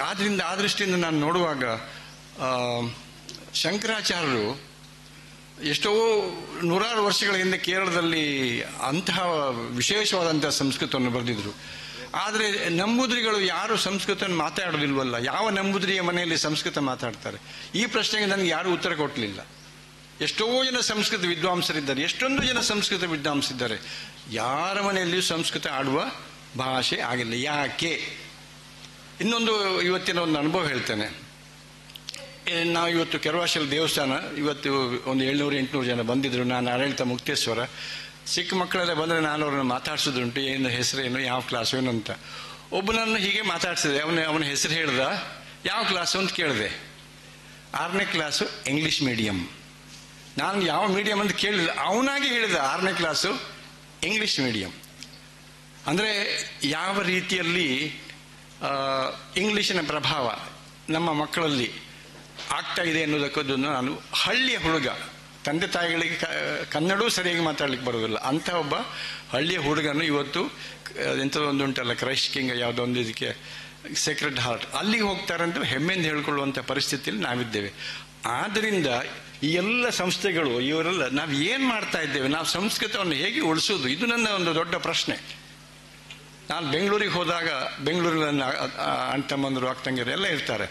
ಆದ್ರಿಂದ ಆ ದೃಷ್ಟಿಯಿಂದ ನಾನು ನೋಡುವಾಗ ಶಂಕರಾಚಾರ್ಯರು ಎಷ್ಟೋ ನೂರಾರು ವರ್ಷಗಳ ಹಿಂದೆ ಕೇರಳದಲ್ಲಿ ಅಂತಹ ವಿಶೇಷವಾದಂತಹ ಸಂಸ್ಕೃತವನ್ನು ಬರೆದಿದ್ರು. ಆದರೆ ನಂಬೂದ್ರಿಗಳು ಯಾರು ಸಂಸ್ಕೃತ ಮಾತಾಡೋದಿಲ್ವಲ್ಲ, ಯಾವ ನಂಬೂದ್ರಿಯ ಮನೆಯಲ್ಲಿ ಸಂಸ್ಕೃತ ಮಾತಾಡ್ತಾರೆ? ಈ ಪ್ರಶ್ನೆಗೆ ನನಗೆ ಯಾರು ಉತ್ತರ ಕೊಟ್ಟಲಿಲ್ಲ. ಎಷ್ಟೋ ಜನ ಸಂಸ್ಕೃತ ವಿದ್ವಾಂಸರಿದ್ದಾರೆ, ಎಷ್ಟೊಂದು ಜನ ಸಂಸ್ಕೃತ ವಿದ್ವಾಂಸರಿದ್ದಾರೆ, ಯಾರ ಮನೆಯಲ್ಲಿಯೂ ಸಂಸ್ಕೃತ ಆಡುವ ಭಾಷೆ ಆಗಿಲ್ಲ. ಯಾಕೆ? ಇನ್ನೊಂದು ಇವತ್ತಿನ ಒಂದು ಅನುಭವ ಹೇಳ್ತೇನೆ. ನಾವು ಇವತ್ತು ಕೆರವಾಶಲ್ ದೇವಸ್ಥಾನ ಇವತ್ತು ಒಂದು 700-800 ಜನ ಬಂದಿದ್ರು. ನಾನು ಆಡಳಿತ ಮುಕ್ತೇಶ್ವರ. ಚಿಕ್ಕ ಮಕ್ಕಳೆಲ್ಲ ಬಂದರೆ ನಾನು ಅವ್ರನ್ನ ಮಾತಾಡ್ಸೋದುಂಟು, ಏನು ಹೆಸರೇನು, ಯಾವ ಕ್ಲಾಸು ಏನು ಅಂತ. ಒಬ್ಬನನ್ನು ಹೀಗೆ ಮಾತಾಡ್ಸಿದೆ. ಅವನ ಹೆಸರು ಹೇಳ್ದ. ಯಾವ ಕ್ಲಾಸು ಅಂತ ಕೇಳಿದೆ. 6ನೇ ಕ್ಲಾಸು ಇಂಗ್ಲಿಷ್ ಮೀಡಿಯಂ. ನಾನು ಯಾವ ಮೀಡಿಯಂ ಅಂತ ಕೇಳಿಲ್ಲ, ಅವನಾಗಿ ಹೇಳಿದ 6ನೇ ಕ್ಲಾಸು ಇಂಗ್ಲಿಷ್ ಮೀಡಿಯಂ. ಅಂದರೆ ಯಾವ ರೀತಿಯಲ್ಲಿ ಇಂಗ್ಲಿಷಿನ ಪ್ರಭಾವ ನಮ್ಮ ಮಕ್ಕಳಲ್ಲಿ ಆಗ್ತಾ ಇದೆ ಅನ್ನೋದಕ್ಕೊಂದು, ನಾನು ಹಳ್ಳಿಯ ಹುಡುಗ, ತಂದೆ ತಾಯಿಗಳಿಗೆ ಕನ್ನಡವೂ ಸರಿಯಾಗಿ ಮಾತಾಡ್ಲಿಕ್ಕೆ ಬರೋದಿಲ್ಲ, ಅಂಥ ಒಬ್ಬ ಹಳ್ಳಿಯ ಹುಡುಗನು ಇವತ್ತು ಎಂಥದೊಂದು ಉಂಟಲ್ಲ, ಕ್ರೈಸ್ಟ್ ಕಿಂಗ್ ಯಾವುದೋ ಒಂದು ಇದಕ್ಕೆ ಸೇಕ್ರೆಡ್ ಹಾರ್ಟ್, ಅಲ್ಲಿಗೆ ಹೋಗ್ತಾರೆ ಅಂತ ಹೆಮ್ಮೆಯಿಂದ ಹೇಳ್ಕೊಳ್ಳುವಂಥ ಪರಿಸ್ಥಿತಿಯಲ್ಲಿ ನಾವಿದ್ದೇವೆ. ಆದ್ದರಿಂದ ಈ ಎಲ್ಲ ಸಂಸ್ಥೆಗಳು ಇವರೆಲ್ಲ ನಾವು ಏನು ಮಾಡ್ತಾ ಇದ್ದೇವೆ? ನಾವು ಸಂಸ್ಕೃತವನ್ನು ಹೇಗೆ ಉಳಿಸೋದು? ಇದು ನನ್ನ ಒಂದು ದೊಡ್ಡ ಪ್ರಶ್ನೆ. ನಾನು ಬೆಂಗಳೂರಿಗೆ ಹೋದಾಗ, ಬೆಂಗಳೂರಿನ ಅಣ್ಣ ತಮ್ಮಂದರು ಅಕ್ಕಂಗಿರು ಎಲ್ಲ ಇರ್ತಾರೆ.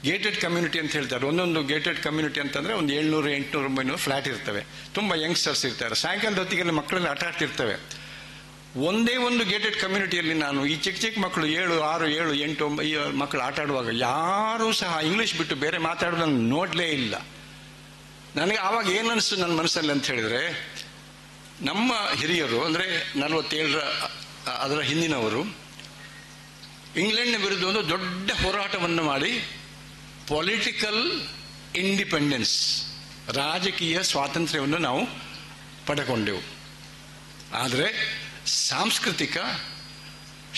ಗೇಟೆಡ್ ಕಮ್ಯುನಿಟಿ ಅಂತ ಹೇಳ್ತಾರೆ. ಒಂದೊಂದು ಗೇಟೆಡ್ ಕಮ್ಯುನಿಟಿ ಅಂತಂದ್ರೆ ಒಂದು 700, 800, 900 ಫ್ಲಾಟ್ ಇರ್ತವೆ. ತುಂಬ ಯಂಗ್ಸ್ಟರ್ಸ್ ಇರ್ತಾರೆ. ಸಾಯಂಕಾಲದ ಹೊತ್ತಿಗೆಲ್ಲ ಮಕ್ಕಳೆಲ್ಲ ಆಟ ಆಡ್ತಿರ್ತವೆ. ಒಂದೇ ಒಂದು ಗೇಟೆಡ್ ಕಮ್ಯುನಿಟಿಯಲ್ಲಿ ನಾನು ಈ ಚಿಕ್ಕ ಚಿಕ್ಕ ಮಕ್ಕಳು 7, 6, 7, 8, 9 ಮಕ್ಕಳು ಆಟ ಆಡುವಾಗ ಯಾರೂ ಸಹ ಇಂಗ್ಲಿಷ್ ಬಿಟ್ಟು ಬೇರೆ ಮಾತಾಡೋದನ್ನು ನೋಡಲೇ ಇಲ್ಲ. ನನಗೆ ಆವಾಗ ಏನು ಅನಿಸ್ತು ನನ್ನ ಮನಸ್ಸಲ್ಲಿ ಅಂತ ಹೇಳಿದ್ರೆ, ನಮ್ಮ ಹಿರಿಯರು ಅಂದರೆ 47ರ ಅದರ ಹಿಂದಿನವರು ಇಂಗ್ಲೆಂಡ್ನ ವಿರುದ್ಧ ಒಂದು ದೊಡ್ಡ ಹೋರಾಟವನ್ನು ಮಾಡಿ ಪೊಲಿಟಿಕಲ್ ಇಂಡಿಪೆಂಡೆನ್ಸ್, ರಾಜಕೀಯ ಸ್ವಾತಂತ್ರ್ಯವನ್ನು ನಾವು ಪಡೆಕೊಂಡೆವು. ಆದರೆ ಸಾಂಸ್ಕೃತಿಕ,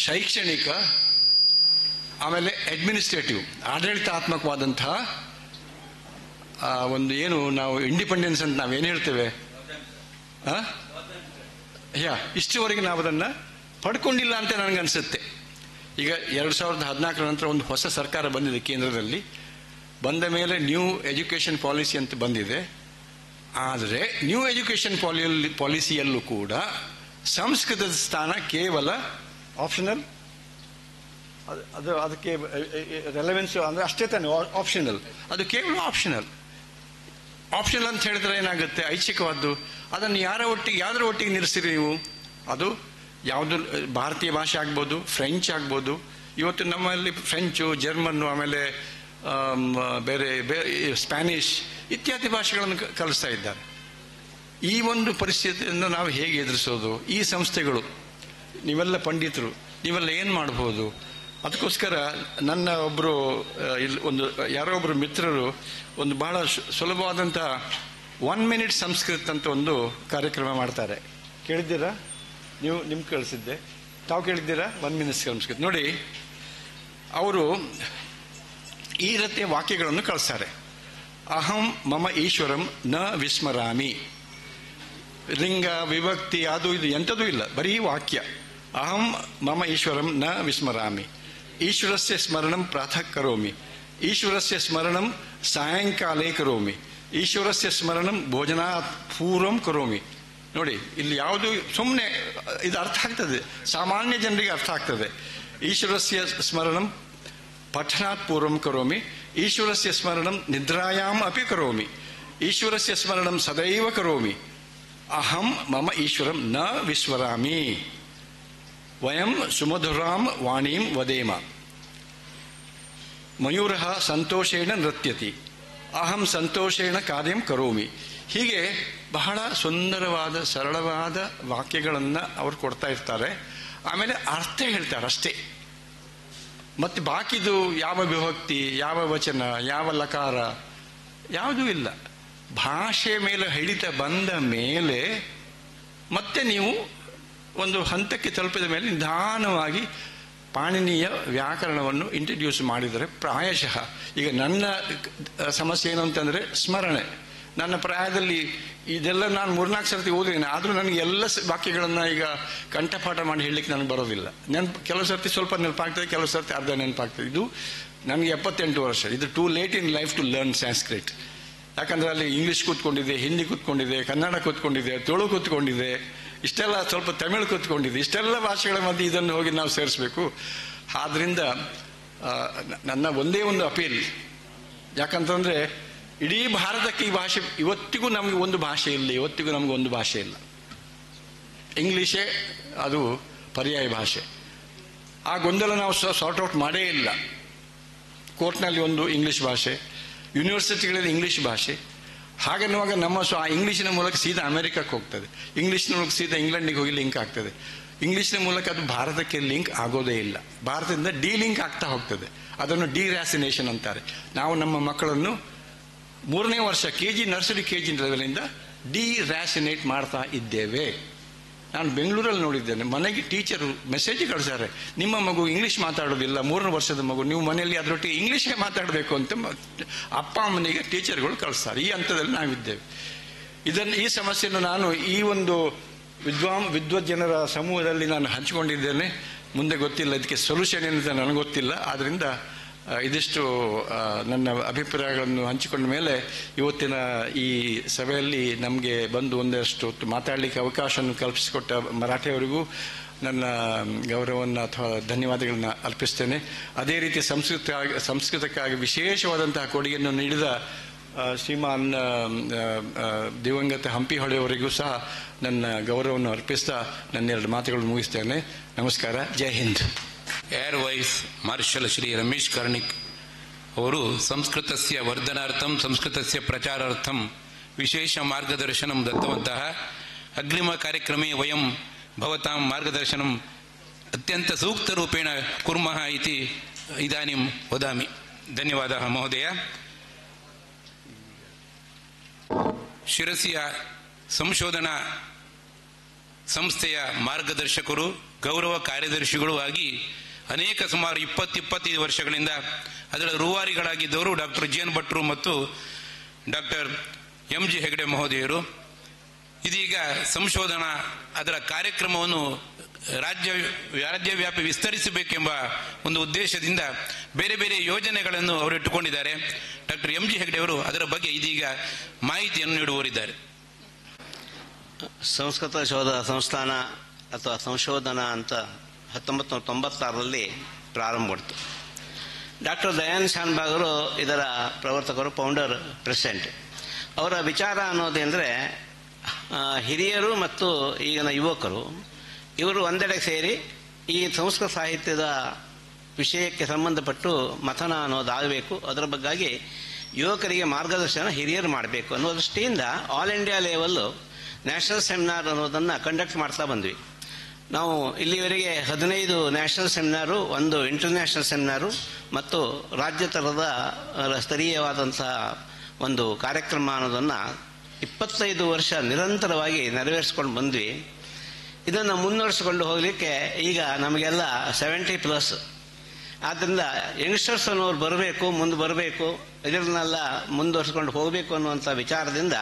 ಶೈಕ್ಷಣಿಕ, ಆಮೇಲೆ ಅಡ್ಮಿನಿಸ್ಟ್ರೇಟಿವ್, ಆಡಳಿತಾತ್ಮಕವಾದಂತಹ ಒಂದು ಏನು ನಾವು ಇಂಡಿಪೆಂಡೆನ್ಸ್ ಅಂತ ನಾವೇನು ಹೇಳ್ತೇವೆ, ಇಷ್ಟುವರೆಗೆ ನಾವು ಅದನ್ನು ಪಡ್ಕೊಂಡಿಲ್ಲ ಅಂತ ನನಗನ್ಸುತ್ತೆ. ಈಗ 2014 ನಂತರ ಒಂದು ಹೊಸ ಸರ್ಕಾರ ಬಂದಿದೆ ಕೇಂದ್ರದಲ್ಲಿ. ಬಂದ ಮೇಲೆ ನ್ಯೂ ಎಜುಕೇಷನ್ ಪಾಲಿಸಿ ಅಂತ ಬಂದಿದೆ. ಆದರೆ ನ್ಯೂ ಎಜುಕೇಷನ್ ಪಾಲಿಸಿಯಲ್ಲೂ ಕೂಡ ಸಂಸ್ಕೃತದ ಸ್ಥಾನ ಕೇವಲ ಆಪ್ಷನಲ್, ಅದಕ್ಕೆ ರೆಲೆವೆನ್ಸ್ ಅಂದರೆ ಅಷ್ಟೇ ತಾನೆ ಆಪ್ಷನಲ್, ಅದು ಕೇವಲ ಆಪ್ಷನಲ್. ಆಪ್ಷನಲ್ ಅಂತ ಹೇಳಿದ್ರೆ ಏನಾಗುತ್ತೆ? ಐಚ್ಛಿಕವಾದ್ದು. ಅದನ್ನು ಯಾವ್ದ್ರ ಒಟ್ಟಿಗೆ ನಿಲ್ಲಿಸ್ತೀರಿ ನೀವು? ಅದು ಯಾವುದು ಭಾರತೀಯ ಭಾಷೆ ಆಗ್ಬೋದು, ಫ್ರೆಂಚ್ ಆಗ್ಬೋದು. ಇವತ್ತು ನಮ್ಮಲ್ಲಿ ಫ್ರೆಂಚು, ಜರ್ಮನ್ನು, ಆಮೇಲೆ ಬೇರೆ ಸ್ಪ್ಯಾನಿಷ್ ಇತ್ಯಾದಿ ಭಾಷೆಗಳನ್ನು ಕಲಿಸ್ತಾ ಇದ್ದಾರೆ. ಈ ಒಂದು ಪರಿಸ್ಥಿತಿಯನ್ನು ನಾವು ಹೇಗೆ ಎದುರಿಸೋದು? ಈ ಸಂಸ್ಥೆಗಳು, ನೀವೆಲ್ಲ ಪಂಡಿತರು, ನೀವೆಲ್ಲ ಏನು ಮಾಡ್ಬೋದು? ಅದಕ್ಕೋಸ್ಕರ ನನ್ನ ಒಬ್ಬರು ಯಾರೋ ಒಬ್ಬರು ಮಿತ್ರರು ಒಂದು ಬಹಳ ಸುಲಭವಾದಂಥ 1 ಮಿನಿಟ್ ಸಂಸ್ಕೃತ ಅಂತ ಒಂದು ಕಾರ್ಯಕ್ರಮ ಮಾಡ್ತಾರೆ. ಕೇಳಿದ್ದೀರಾ ನೀವು? ನಿಮ್ಗೆ ಕಳಿಸಿದ್ದೆ, ತಾವು ಕೇಳಿದ್ದೀರಾ? 1 ಮಿನಿಟ್ ಸಂಸ್ಕೃತ ನೋಡಿ. ಅವರು ಈ ರೀತಿಯ ವಾಕ್ಯಗಳನ್ನು ಕಳಿಸ್ತಾರೆ. ಅಹಂ ಮಮ ಈಶ್ವರಂ ನ ವಿಸ್ಮರಾಮಿ. ಲಿಂಗ ವಿಭಕ್ತಿ ಅದು ಇದು ಎಂಥದೂ ಇಲ್ಲ, ಬರೀ ವಾಕ್ಯ. ಅಹಂ ಮಮ ಈಶ್ವರಂ ನ ವಿಸ್ಮರಾಮಿ. ಈಶ್ವರಸ್ಯ ಸ್ಮರಣಂ ಪ್ರಾತಃ ಕರೋಮಿ. ಈಶ್ವರಸ್ಯ ಸ್ಮರಣಂ ಸಾಯಂಕಾಲೇ ಕರೋಮಿ. ಈಶ್ವರಸ್ಯ ಸ್ಮರಣಂ ಭೋಜನಾತ್ ಪೂರ್ವಂ ಕರೋಮಿ. ನೋಡಿ, ಇಲ್ಲಿ ಯಾವುದು ಸುಮ್ಮನೆ ಇದು ಅರ್ಥ ಆಗ್ತದೆ, ಸಾಮಾನ್ಯ ಜನರಿಗೆ ಅರ್ಥ ಆಗ್ತದೆ. ಈಶ್ವರಸ್ಯ ಸ್ಮರಣಂ ಪಠನಾತ್ ಪೂರ್ವಂ ಕರೋಮಿ. ಈಶ್ವರಸ್ಯ ಸ್ಮರಣಂ ನಿದ್ರಾಯಾಮ್ ಅಪಿ ಕರೋಮಿ. ಈಶ್ವರಸ್ಯ ಸ್ಮರಣಂ ಸದೈವ ಕರೋಮಿ. ಅಹಂ ಮಮ ಈಶ್ವರಂ ನ ವಿಸ್ಮರಾಮಿ. ವಯಂ ಸುಮಧುರಾಂ ವಾಣೀಂ ವದೇಮ. ಮಯೂರಃ ಸಂತೋಷೇಣ ನೃತ್ಯತಿ. ಅಹಂ ಸಂತೋಷೇಣ ಕಾರ್ಯಂ ಕರೋಮಿ. ಹೀಗೆ ಬಹಳ ಸುಂದರವಾದ ಸರಳವಾದ ವಾಕ್ಯಗಳನ್ನು ಅವರು ಕೊಡ್ತಾ ಇರ್ತಾರೆ. ಆಮೇಲೆ ಅರ್ಥ ಹೇಳ್ತಾರೆ ಅಷ್ಟೇ. ಮತ್ತೆ ಬಾಕಿದು ಯಾವ ವಿಭಕ್ತಿ, ಯಾವ ವಚನ, ಯಾವ ಲಕಾರ ಯಾವುದೂ ಇಲ್ಲ. ಭಾಷೆ ಮೇಲೆ ಹಿಡಿತ ಬಂದ ಮೇಲೆ ಮತ್ತೆ ನೀವು ಒಂದು ಹಂತಕ್ಕೆ ತಲುಪಿದ ಮೇಲೆ ನಿಧಾನವಾಗಿ ಪಾಣಿನಿಯ ವ್ಯಾಕರಣವನ್ನು ಇಂಟ್ರಡ್ಯೂಸ್ ಮಾಡಿದರೆ ಪ್ರಾಯಶಃ, ಈಗ ನನ್ನ ಸಮಸ್ಯೆ ಏನು ಅಂತಂದರೆ ಸ್ಮರಣೆ. ನನ್ನ ಪ್ರಾಯದಲ್ಲಿ ಇದೆಲ್ಲ ನಾನು 3-4 ಸರ್ತಿ ಓದಿದ್ದೀನಿ, ಆದರೂ ನನಗೆ ಎಲ್ಲ ವಾಕ್ಯಗಳನ್ನು ಈಗ ಕಂಠಪಾಠ ಮಾಡಿ ಹೇಳಲಿಕ್ಕೆ ನನಗೆ ಬರೋದಿಲ್ಲ. ಕೆಲವು ಸರ್ತಿ ಸ್ವಲ್ಪ ನೆನಪಾಗ್ತದೆ, ಕೆಲವು ಸರ್ತಿ ಅರ್ಧ ನೆನಪಾಗ್ತದೆ. ಇದು ನನಗೆ 78 ವರ್ಷ. ಇದು too late in life to learn Sanskrit. ಯಾಕಂದರೆ ಅಲ್ಲಿ ಇಂಗ್ಲೀಷ್ ಕೂತ್ಕೊಂಡಿದೆ, ಹಿಂದಿ ಕೂತ್ಕೊಂಡಿದೆ, ಕನ್ನಡ ಕೂತ್ಕೊಂಡಿದೆ, ತುಳು ಕೂತ್ಕೊಂಡಿದೆ, ಇಷ್ಟೆಲ್ಲ ಸ್ವಲ್ಪ ತಮಿಳು ಕೂತ್ಕೊಂಡಿದೆ. ಇಷ್ಟೆಲ್ಲ ಭಾಷೆಗಳ ಮಧ್ಯೆ ಇದನ್ನು ಹೋಗಿ ನಾವು ಸೇರಿಸಬೇಕು. ಆದ್ರಿಂದ ನನ್ನ ಒಂದೇ ಒಂದು ಅಪೀಲ್, ಯಾಕಂತಂದ್ರೆ ಇಡೀ ಭಾರತಕ್ಕೆ ಈ ಭಾಷೆ ಇವತ್ತಿಗೂ ನಮಗೆ ಒಂದು ಭಾಷೆ ಇಲ್ಲ, ಇವತ್ತಿಗೂ ನಮಗೆ ಒಂದು ಭಾಷೆ ಇಲ್ಲ. ಇಂಗ್ಲೀಷೇ ಅದು ಪರ್ಯಾಯ ಭಾಷೆ. ಆ ಗೊಂದಲ ನಾವು ಸಾರ್ಟ್ ಔಟ್ ಮಾಡೇ ಇಲ್ಲ. ಕೋರ್ಟ್ನಲ್ಲಿ ಒಂದು ಇಂಗ್ಲಿಷ್ ಭಾಷೆ, ಯೂನಿವರ್ಸಿಟಿಗಳಲ್ಲಿ ಇಂಗ್ಲಿಷ್ ಭಾಷೆ. ಹಾಗೆನ್ನುವಾಗ ನಮ್ಮ ಆ ಇಂಗ್ಲೀಷಿನ ಮೂಲಕ ಸೀದಾ ಅಮೆರಿಕಕ್ಕೆ ಹೋಗ್ತದೆ, ಇಂಗ್ಲೀಷ್ನ ಮೂಲಕ ಸೀದಾ ಇಂಗ್ಲೆಂಡಿಗೆ ಹೋಗಿ ಲಿಂಕ್ ಆಗ್ತದೆ. ಇಂಗ್ಲೀಷ್ನ ಮೂಲಕ ಅದು ಭಾರತಕ್ಕೆ ಲಿಂಕ್ ಆಗೋದೇ ಇಲ್ಲ. ಭಾರತದಿಂದ ಡಿ ಲಿಂಕ್ ಆಗ್ತಾ ಹೋಗ್ತದೆ. ಅದನ್ನು ಡಿರ್ಯಾಸಿನೇಷನ್ ಅಂತಾರೆ. ನಾವು ನಮ್ಮ ಮಕ್ಕಳನ್ನು 3ನೇ ವರ್ಷ KG ನರ್ಸರಿ KG ಲೆವೆಲಿಂದ ಡಿರ್ಯಾಸಿನೇಟ್ ಮಾಡ್ತಾ ಇದ್ದೇವೆ. ನಾನು ಬೆಂಗಳೂರಲ್ಲಿ ನೋಡಿದ್ದೇನೆ, ಮನೆಗೆ ಟೀಚರು ಮೆಸೇಜ್ ಕಳಿಸ್ತಾರೆ, ನಿಮ್ಮ ಮಗು ಇಂಗ್ಲೀಷ್ ಮಾತಾಡೋದಿಲ್ಲ, 3ನೇ ವರ್ಷದ ಮಗು, ನೀವು ಮನೆಯಲ್ಲಿ ಅದರೊಟ್ಟಿಗೆ ಇಂಗ್ಲೀಷೇ ಮಾತಾಡಬೇಕು ಅಂತ ಅಪ್ಪ ಅಮ್ಮನಿಗೆ ಟೀಚರ್ಗಳು ಕಳಿಸ್ತಾರೆ. ಈ ಹಂತದಲ್ಲಿ ನಾವಿದ್ದೇವೆ. ಈ ಸಮಸ್ಯೆಯನ್ನು ನಾನು ಈ ಒಂದು ವಿದ್ವಜ್ಜನರ ಸಮೂಹದಲ್ಲಿ ನಾನು ಹಂಚಿಕೊಂಡಿದ್ದೇನೆ. ಮುಂದೆ ಗೊತ್ತಿಲ್ಲ ಇದಕ್ಕೆ ಸೊಲ್ಯೂಷನ್ ಏನಂತ ನನಗೆ ಗೊತ್ತಿಲ್ಲ. ಆದ್ರಿಂದ ಇದಿಷ್ಟು ನನ್ನ ಅಭಿಪ್ರಾಯಗಳನ್ನು ಹಂಚಿಕೊಂಡ ಮೇಲೆ ಇವತ್ತಿನ ಈ ಸಭೆಯಲ್ಲಿ ನಮಗೆ ಬಂದು ಒಂದಷ್ಟು ಮಾತಾಡಲಿಕ್ಕೆ ಅವಕಾಶವನ್ನು ಕಲ್ಪಿಸಿಕೊಟ್ಟ ಮರಾಠಿಯವರಿಗೂ ನನ್ನ ಗೌರವವನ್ನು ಅಥವಾ ಧನ್ಯವಾದಗಳನ್ನ ಅರ್ಪಿಸ್ತೇನೆ. ಅದೇ ರೀತಿ ಸಂಸ್ಕೃತಕ್ಕಾಗಿ ವಿಶೇಷವಾದಂತಹ ಕೊಡುಗೆಯನ್ನು ನೀಡಿದ ಶ್ರೀಮಾನ್ ದಿವಂಗತ ಹಂಪಿಹೊಳೆಯವರಿಗೂ ಸಹ ನನ್ನ ಗೌರವವನ್ನು ಅರ್ಪಿಸ್ತಾ ನನ್ನ 2 ಮಾತುಗಳನ್ನು ಮುಗಿಸ್ತೇನೆ. ನಮಸ್ಕಾರ. ಜೈ Hind. Air vice marshal Shri Ramesh Karnik ಅವರು ಸಂಸ್ಕೃತಸ್ಯ ವರ್ಧನಾರ್ಥಂ ಸಂಸ್ಕೃತಸ್ಯ ಪ್ರಚಾರಾರ್ಥಂ ವಿಶೇಷ ಮಾರ್ಗದರ್ಶನಂ ದತ್ತವಂತಹ. ಅಗ್ರಿಮ ಕಾರ್ಯಕ್ರಮೇ ವಯಂ ಭವತಾಂ ಮಾರ್ಗದರ್ಶನಂ ಅತ್ಯಂತ ಸೂಕ್ತರೂಪೇಣ ಕುರ್ಮಃ ಇತಿ ಇದಾನಿಂ ವದಾಮಿ. ಧನ್ಯವಾದः ಮಹೋದಯ. ಶಿರಸಿಯ ಸಂಶೋಧನಾ ಸಂಸ್ಥೆಯ ಮಾರ್ಗದರ್ಶಕರು, ಗೌರವ ಕಾರ್ಯದರ್ಶಿಗಳು ಆಗಿ ಸುಮಾರು 20-25 ವರ್ಷಗಳಿಂದ ಅದರ ರೂವಾರಿಗಳಾಗಿದ್ದವರು ಡಾಕ್ಟರ್ GN ಭಟ್ರು ಮತ್ತು ಡಾಕ್ಟರ್ MG ಹೆಗಡೆ ಮಹೋದಯರು. ಇದೀಗ ಸಂಶೋಧನಾ ಅದರ ಕಾರ್ಯಕ್ರಮವನ್ನು ರಾಜ್ಯವ್ಯಾಪಿ ವಿಸ್ತರಿಸಬೇಕೆಂಬ ಒಂದು ಉದ್ದೇಶದಿಂದ ಬೇರೆ ಬೇರೆ ಯೋಜನೆಗಳನ್ನು ಅವರು ಇಟ್ಟುಕೊಂಡಿದ್ದಾರೆ. ಡಾಕ್ಟರ್ MG ಹೆಗಡೆ ಅವರು ಅದರ ಬಗ್ಗೆ ಇದೀಗ ಮಾಹಿತಿಯನ್ನು ನೀಡುವರಿದ್ದಾರೆ. ಸಂಸ್ಕೃತ ಶೋಧ ಸಂಸ್ಥಾನ ಅಥವಾ ಸಂಶೋಧನಾ ಅಂತ 1996ರಲ್ಲಿ ಪ್ರಾರಂಭಗೊಂಡಿತು. ಡಾಕ್ಟರ್ ದಯಾನಂದ ಶಾನ್ಭಾಗ್ ಅವರು ಇದರ ಪ್ರವರ್ತಕರು, ಫೌಂಡರ್, ಪ್ರೆಸಿಡೆಂಟ್. ಅವರ ವಿಚಾರ ಅನ್ನೋದೇಂದರೆ ಹಿರಿಯರು ಮತ್ತು ಈಗಿನ ಯುವಕರು ಇವರು ಒಂದೆಡೆ ಸೇರಿ ಈ ಸಂಸ್ಕೃತ ಸಾಹಿತ್ಯದ ವಿಷಯಕ್ಕೆ ಸಂಬಂಧಪಟ್ಟು ಮಥನ ಅನ್ನೋದಾಗಬೇಕು. ಅದರ ಬಗ್ಗಾಗಿ ಯುವಕರಿಗೆ ಮಾರ್ಗದರ್ಶನ ಹಿರಿಯರು ಮಾಡಬೇಕು ಅನ್ನೋ ದೃಷ್ಟಿಯಿಂದ all India level national seminar ಅನ್ನೋದನ್ನು ಕಂಡಕ್ಟ್ ಮಾಡ್ತಾ ಬಂದ್ವಿ. ನಾವು ಇಲ್ಲಿವರೆಗೆ 15 ನ್ಯಾಷನಲ್ ಸೆಮಿನಾರು, 1 ಇಂಟರ್ನ್ಯಾಷನಲ್ ಸೆಮಿನಾರು ಮತ್ತು ರಾಜ್ಯ ಥರದ ಸ್ತರೀಯವಾದಂತಹ ಒಂದು ಕಾರ್ಯಕ್ರಮ ಅನ್ನೋದನ್ನು 25 ವರ್ಷ ನಿರಂತರವಾಗಿ ನೆರವೇರಿಸ್ಕೊಂಡು ಬಂದ್ವಿ. ಇದನ್ನು ಮುನ್ನಡೆಸಿಕೊಂಡು ಹೋಗಲಿಕ್ಕೆ ಈಗ ನಮಗೆಲ್ಲ 70+. ಆದ್ದರಿಂದ ಯಂಗ್ಸ್ಟರ್ಸ್ ಅನ್ನೋರು ಬರಬೇಕು, ಮುಂದೆ ಬರಬೇಕು, ಇದನ್ನೆಲ್ಲ ಮುಂದುವರಿಸ್ಕೊಂಡು ಹೋಗಬೇಕು ಅನ್ನುವಂಥ ವಿಚಾರದಿಂದ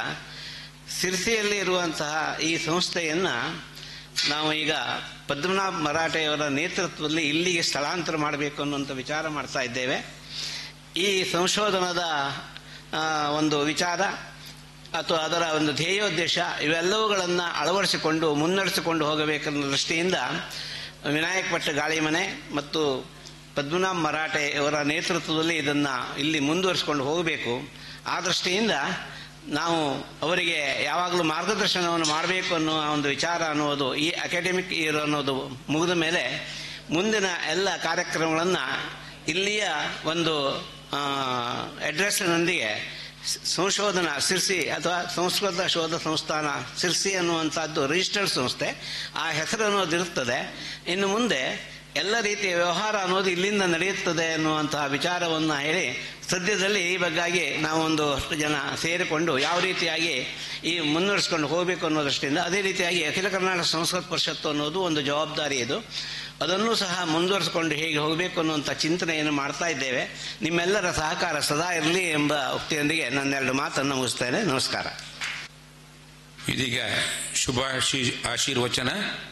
ಸಿರ್ಸಿಯಲ್ಲಿ ಇರುವಂತಹ ಈ ಸಂಸ್ಥೆಯನ್ನು ನಾವು ಈಗ ಪದ್ಮನಾಭ ಮರಾಠೆಯವರ ನೇತೃತ್ವದಲ್ಲಿ ಇಲ್ಲಿಗೆ ಸ್ಥಳಾಂತರ ಮಾಡಬೇಕು ಅನ್ನುವಂಥ ವಿಚಾರ ಮಾಡ್ತಾ ಇದ್ದೇವೆ. ಈ ಸಂಶೋಧನದ ಒಂದು ವಿಚಾರ ಅಥವಾ ಅದರ ಒಂದು ಧ್ಯೇಯೋದ್ದೇಶ ಇವೆಲ್ಲವುಗಳನ್ನು ಅಳವಡಿಸಿಕೊಂಡು ಮುನ್ನಡೆಸಿಕೊಂಡು ಹೋಗಬೇಕನ್ನೋ ದೃಷ್ಟಿಯಿಂದ ವಿನಾಯಕ್ ಭಟ್ ಗಾಳಿಮನೆ ಮತ್ತು ಪದ್ಮನಾಭ ಮರಾಠೆ ಅವರ ನೇತೃತ್ವದಲ್ಲಿ ಇದನ್ನು ಇಲ್ಲಿ ಮುಂದುವರಿಸಿಕೊಂಡು ಹೋಗಬೇಕು. ಆ ದೃಷ್ಟಿಯಿಂದ ನಾವು ಅವರಿಗೆ ಯಾವಾಗಲೂ ಮಾರ್ಗದರ್ಶನವನ್ನು ಮಾಡಬೇಕು ಅನ್ನೋ ಒಂದು ವಿಚಾರ ಅನ್ನೋದು ಈ ಅಕಾಡೆಮಿಕ್ ಇಯರ್ ಅನ್ನೋದು ಮುಗಿದ ಮೇಲೆ ಮುಂದಿನ ಎಲ್ಲ ಕಾರ್ಯಕ್ರಮಗಳನ್ನು ಇಲ್ಲಿಯ ಒಂದು ಅಡ್ರೆಸ್ನೊಂದಿಗೆ ಸಂಶೋಧನಾ ಸಿರ್ಸಿ ಅಥವಾ ಸಂಸ್ಕೃತ ಶೋಧ ಸಂಸ್ಥಾನ ಸಿರ್ಸಿ ಅನ್ನುವಂಥದ್ದು ರಿಜಿಸ್ಟರ್ಡ್ ಸಂಸ್ಥೆ, ಆ ಹೆಸರು ಅನ್ನೋದಿರುತ್ತದೆ. ಇನ್ನು ಮುಂದೆ ಎಲ್ಲ ರೀತಿಯ ವ್ಯವಹಾರ ಅನ್ನೋದು ಇಲ್ಲಿಂದ ನಡೆಯುತ್ತದೆ ಅನ್ನುವಂತಹ ವಿಚಾರವನ್ನು ಹೇಳಿ ಸದ್ಯದಲ್ಲಿ ಈ ಬಗ್ಗಾಗಿ ನಾವು ಒಂದು ಅಷ್ಟು ಜನ ಸೇರಿಕೊಂಡು ಯಾವ ರೀತಿಯಾಗಿ ಈ ಮುನ್ನಡೆಸ್ಕೊಂಡು ಹೋಗಬೇಕು ಅನ್ನೋ ದೃಷ್ಟಿಯಿಂದ, ಅದೇ ರೀತಿಯಾಗಿ ಅಖಿಲ ಕರ್ನಾಟಕ ಸಂಸ್ಕೃತ ಪರಿಷತ್ತು ಅನ್ನೋದು ಒಂದು ಜವಾಬ್ದಾರಿ ಇದು, ಅದನ್ನು ಸಹ ಮುಂದುವರಿಸಿಕೊಂಡು ಹೇಗೆ ಹೋಗಬೇಕು ಅನ್ನುವಂಥ ಚಿಂತನೆಯನ್ನು ಮಾಡ್ತಾ ಇದ್ದೇವೆ. ನಿಮ್ಮೆಲ್ಲರ ಸಹಕಾರ ಸದಾ ಇರಲಿ ಎಂಬ ಉಕ್ತಿಯೊಂದಿಗೆ ನನ್ನೆರಡು ಮಾತನ್ನು ಮುಗಿಸ್ತೇನೆ. ನಮಸ್ಕಾರ. ಇದೀಗ ಶುಭ ಆಶೀರ್ವಚನ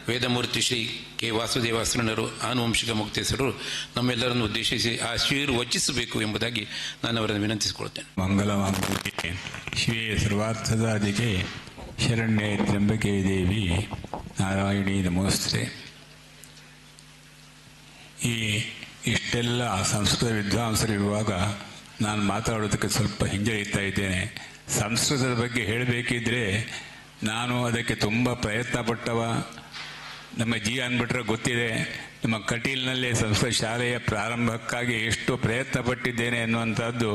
ವೇದಮೂರ್ತಿ ಶ್ರೀ ಕೆ ವಾಸುದೇವಾಶ್ರಮರು ಆನುವಂಶಿಕ ಮುಕ್ತೇಶ್ವರರು ನಮ್ಮೆಲ್ಲರನ್ನು ಉದ್ದೇಶಿಸಿ ಆಶೀರ್ವಚಿಸಬೇಕು ಎಂಬುದಾಗಿ ನಾನು ಅವರನ್ನು ವಿನಂತಿಸಿಕೊಳ್ತೇನೆ. ಮಂಗಲವಾಂಗಿಕೆ ಶಿವೇ ಸರ್ವಾರ್ಥದಾದಿಕೆ ಶರಣ್ಯೇ ತ್ರ್ಯಂಬಕೆ ದೇವಿ ನಾರಾಯಣಿ ನಮೋಸ್ತೆ. ಇಷ್ಟೆಲ್ಲ ಸಂಸ್ಕೃತ ವಿದ್ವಾಂಸರಿರುವಾಗ ನಾನು ಮಾತಾಡೋದಕ್ಕೆ ಸ್ವಲ್ಪ ಹಿಂಜರಿತಾ ಇದ್ದೇನೆ. ಸಂಸ್ಕೃತದ ಬಗ್ಗೆ ಹೇಳಬೇಕಿದ್ರೆ ನಾನು ಅದಕ್ಕೆ ತುಂಬ ಪ್ರಯತ್ನ ಪಟ್ಟವ. ನಮ್ಮ ಜಿ ಅನ್ಬಿಟ್ರೆ ಗೊತ್ತಿದೆ, ನಮ್ಮ ಕಟೀಲ್ನಲ್ಲೇ ಸಂಸ್ಕೃತ ಶಾಲೆಯ ಪ್ರಾರಂಭಕ್ಕಾಗಿ ಎಷ್ಟು ಪ್ರಯತ್ನ ಪಟ್ಟಿದ್ದೇನೆ ಅನ್ನುವಂಥದ್ದು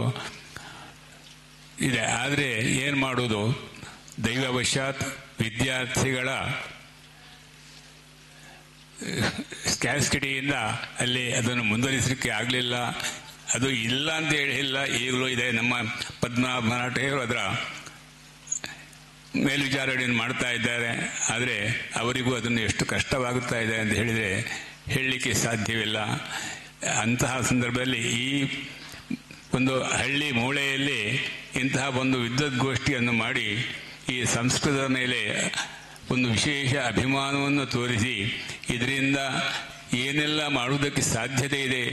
ಇದೆ. ಆದರೆ ಏನು ಮಾಡೋದು, ದೈವವಶಾತ್ ವಿದ್ಯಾರ್ಥಿಗಳ ಸ್ಕ್ಯಾಸ್ಕಿಟಿಯಿಂದ ಅಲ್ಲಿ ಅದನ್ನು ಮುಂದುವರಿಸಲಿಕ್ಕೆ ಆಗಲಿಲ್ಲ. ಅದು ಇಲ್ಲ ಅಂತ ಹೇಳಿಲ್ಲ, ಈಗಲೂ ಇದೆ. ನಮ್ಮ ಪದ್ಮನಾಭ ಮರಾಠೆಯವರು ಅದರ ಮೇಲ್ವಿಚಾರಣೆಯನ್ನು ಮಾಡ್ತಾ ಇದ್ದಾರೆ. ಆದರೆ ಅವರಿಗೂ ಅದನ್ನು ಎಷ್ಟು ಕಷ್ಟವಾಗುತ್ತಾ ಇದೆ ಅಂತ ಹೇಳಿದರೆ ಹೇಳಲಿಕ್ಕೆ ಸಾಧ್ಯವಿಲ್ಲ. ಅಂತಹ ಸಂದರ್ಭದಲ್ಲಿ ಈ ಒಂದು ಹಳ್ಳಿ ಮೂಲೆಯಲ್ಲಿ ಇಂತಹ ಒಂದು ವಿದ್ವದ್ಗೋಷ್ಠಿಯನ್ನು ಮಾಡಿ ಈ ಸಂಸ್ಕೃತದ ಮೇಲೆ ಒಂದು ವಿಶೇಷ ಅಭಿಮಾನವನ್ನು ತೋರಿಸಿ ಇದರಿಂದ ಏನೆಲ್ಲ ಮಾಡುವುದಕ್ಕೆ ಸಾಧ್ಯತೆ ಇದೆ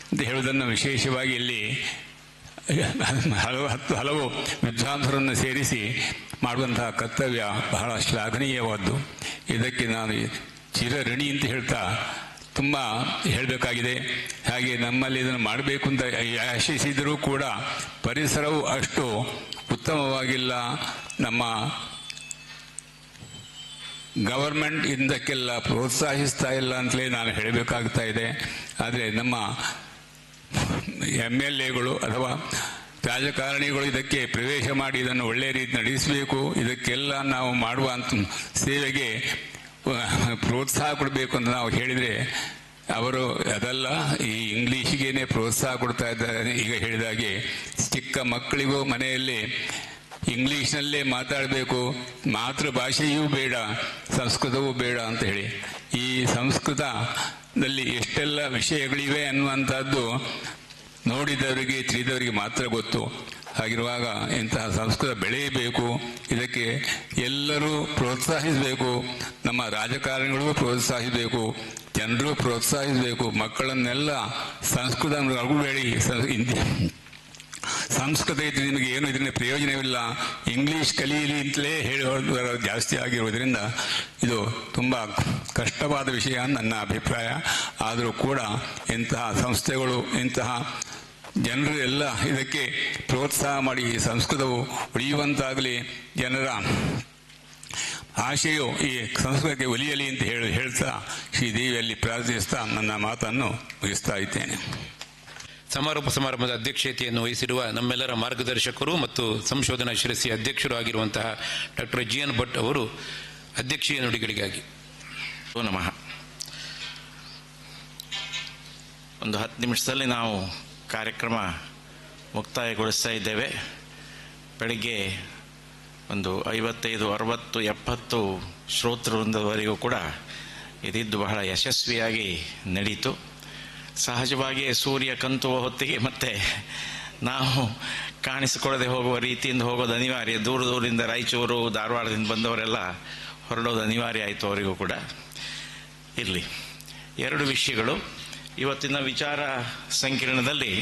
ಅಂತ ಹೇಳುವುದನ್ನು ವಿಶೇಷವಾಗಿ ಇಲ್ಲಿ ಹಲವು ವಿದ್ವಾಂಸರನ್ನು ಸೇರಿಸಿ ಮಾಡುವಂತಹ ಕರ್ತವ್ಯ ಬಹಳ ಶ್ಲಾಘನೀಯವಾದ್ದು. ಇದಕ್ಕೆ ನಾನು ಚಿರಋಣಿ ಅಂತ ಹೇಳ್ತಾ ತುಂಬ ಹೇಳಬೇಕಾಗಿದೆ. ಹಾಗೆ ನಮ್ಮಲ್ಲಿ ಇದನ್ನು ಮಾಡಬೇಕು ಅಂತ ಆಶಿಸಿದರೂ ಕೂಡ ಪರಿಸರವು ಅಷ್ಟು ಉತ್ತಮವಾಗಿಲ್ಲ. ನಮ್ಮ ಗವರ್ಮೆಂಟ್ ಇದಕ್ಕೆಲ್ಲ ಪ್ರೋತ್ಸಾಹಿಸ್ತಾ ಇಲ್ಲ ಅಂತಲೇ ನಾನು ಹೇಳಬೇಕಾಗ್ತಾ ಇದೆ. ಆದರೆ ನಮ್ಮ MLAಗಳು ಅಥವಾ ರಾಜಕಾರಣಿಗಳು ಇದಕ್ಕೆ ಪ್ರವೇಶ ಮಾಡಿ ಇದನ್ನು ಒಳ್ಳೆಯ ರೀತಿ ನಡೆಸಬೇಕು. ಇದಕ್ಕೆಲ್ಲ ನಾವು ಮಾಡುವ ಸೇವೆಗೆ ಪ್ರೋತ್ಸಾಹ ಕೊಡಬೇಕು ಅಂತ ನಾವು ಹೇಳಿದರೆ ಅವರು ಅದಲ್ಲ, ಈ ಇಂಗ್ಲೀಷಿಗೇನೆ ಪ್ರೋತ್ಸಾಹ ಕೊಡ್ತಾ ಇದ್ದಾರೆ. ಈಗ ಹೇಳಿದಾಗೆ ಚಿಕ್ಕ ಮಕ್ಕಳಿಗೂ ಮನೆಯಲ್ಲಿ ಇಂಗ್ಲೀಷ್ನಲ್ಲೇ ಮಾತಾಡಬೇಕು, ಮಾತೃಭಾಷೆಯೂ ಬೇಡ, ಸಂಸ್ಕೃತವೂ ಬೇಡ ಅಂತ ಹೇಳಿ. ಈ ಸಂಸ್ಕೃತದಲ್ಲಿ ಎಷ್ಟೆಲ್ಲ ವಿಷಯಗಳಿವೆ ಅನ್ನುವಂಥದ್ದು ನೋಡಿದವರಿಗೆ ತಿಳಿದವರಿಗೆ ಮಾತ್ರ ಗೊತ್ತು. ಹಾಗಿರುವಾಗ ಇಂತಹ ಸಂಸ್ಕೃತ ಬೆಳೆಯಬೇಕು, ಇದಕ್ಕೆ ಎಲ್ಲರೂ ಪ್ರೋತ್ಸಾಹಿಸಬೇಕು. ನಮ್ಮ ರಾಜಕಾರಣಿಗಳು ಪ್ರೋತ್ಸಾಹಿಸಬೇಕು, ಜನರು ಪ್ರೋತ್ಸಾಹಿಸಬೇಕು. ಮಕ್ಕಳನ್ನೆಲ್ಲ ಸಂಸ್ಕೃತ ಮಗುಬೇಡಿ, ಸಂಸ್ಕೃತ ಇದ್ರೆ ನಿಮಗೆ ಏನು ಇದರಿಂದ ಪ್ರಯೋಜನವಿಲ್ಲ, ಇಂಗ್ಲಿಷ್ ಕಲೀಲಿ ಅಂತಲೇ ಹೇಳೋದು ಜಾಸ್ತಿ ಆಗಿರುವುದರಿಂದ ಇದು ತುಂಬ ಕಷ್ಟವಾದ ವಿಷಯ ನನ್ನ ಅಭಿಪ್ರಾಯ. ಆದರೂ ಕೂಡ ಇಂತಹ ಸಂಸ್ಥೆಗಳು, ಇಂತಹ ಜನರು ಎಲ್ಲ ಇದಕ್ಕೆ ಪ್ರೋತ್ಸಾಹ ಮಾಡಿ ಸಂಸ್ಕೃತವು ಉಳಿಯುವಂತಾಗಲಿ, ಜನರ ಆಶೆಯು ಈ ಸಂಸ್ಕೃತಕ್ಕೆ ಒಲಿಯಲಿ ಅಂತ ಹೇಳ್ತಾ ಶ್ರೀದೇವಿಯಲ್ಲಿ ಪ್ರಾರ್ಥಿಸ್ತಾ ನನ್ನ ಮಾತನ್ನು ಮುಗಿಸ್ತಾ ಇದ್ದೇನೆ. ಸಮಾರೋಪ ಸಮಾರಂಭದ ಅಧ್ಯಕ್ಷತೆಯನ್ನು ವಹಿಸಿರುವ ನಮ್ಮೆಲ್ಲರ ಮಾರ್ಗದರ್ಶಕರು ಮತ್ತು ಸಂಶೋಧನಾ ಶಿರಸಿ ಅಧ್ಯಕ್ಷರು ಆಗಿರುವಂತಹ ಡಾಕ್ಟರ್ GN ಭಟ್ ಅವರು ಅಧ್ಯಕ್ಷೀಯ ನುಡಿಗಳಿಗಾಗಿ. ನಮಃ. ಒಂದು 10 ನಿಮಿಷದಲ್ಲಿ ನಾವು ಕಾರ್ಯಕ್ರಮ ಮುಕ್ತಾಯಗೊಳಿಸ್ತಾ ಇದ್ದೇವೆ. ಬೆಳಿಗ್ಗೆ ಒಂದು 55, 60, 70 ಶ್ರೋತೃವೃಂದವರೆಗೂ ಕೂಡ ಇದಿದ್ದು ಬಹಳ ಯಶಸ್ವಿಯಾಗಿ ನಡೀತು. ಸಹಜವಾಗಿಯೇ ಸೂರ್ಯ ಕಂತುವ ಹೊತ್ತಿಗೆ ಮತ್ತೆ ನಾವು ಕಾಣಿಸಿಕೊಳ್ಳದೆ ಹೋಗುವ ರೀತಿಯಿಂದ ಹೋಗೋದು ಅನಿವಾರ್ಯ. ದೂರದಿಂದ ರಾಯಚೂರು, ಧಾರವಾಡದಿಂದ ಬಂದವರೆಲ್ಲ ಹೊರಡೋದು ಅನಿವಾರ್ಯ ಆಯಿತು ಅವರಿಗೂ ಕೂಡ. ಇರಲಿ, 2 ವಿಷಯಗಳು ಇವತ್ತಿನ ವಿಚಾರ ಸಂಕಿರಣದಲ್ಲಿ.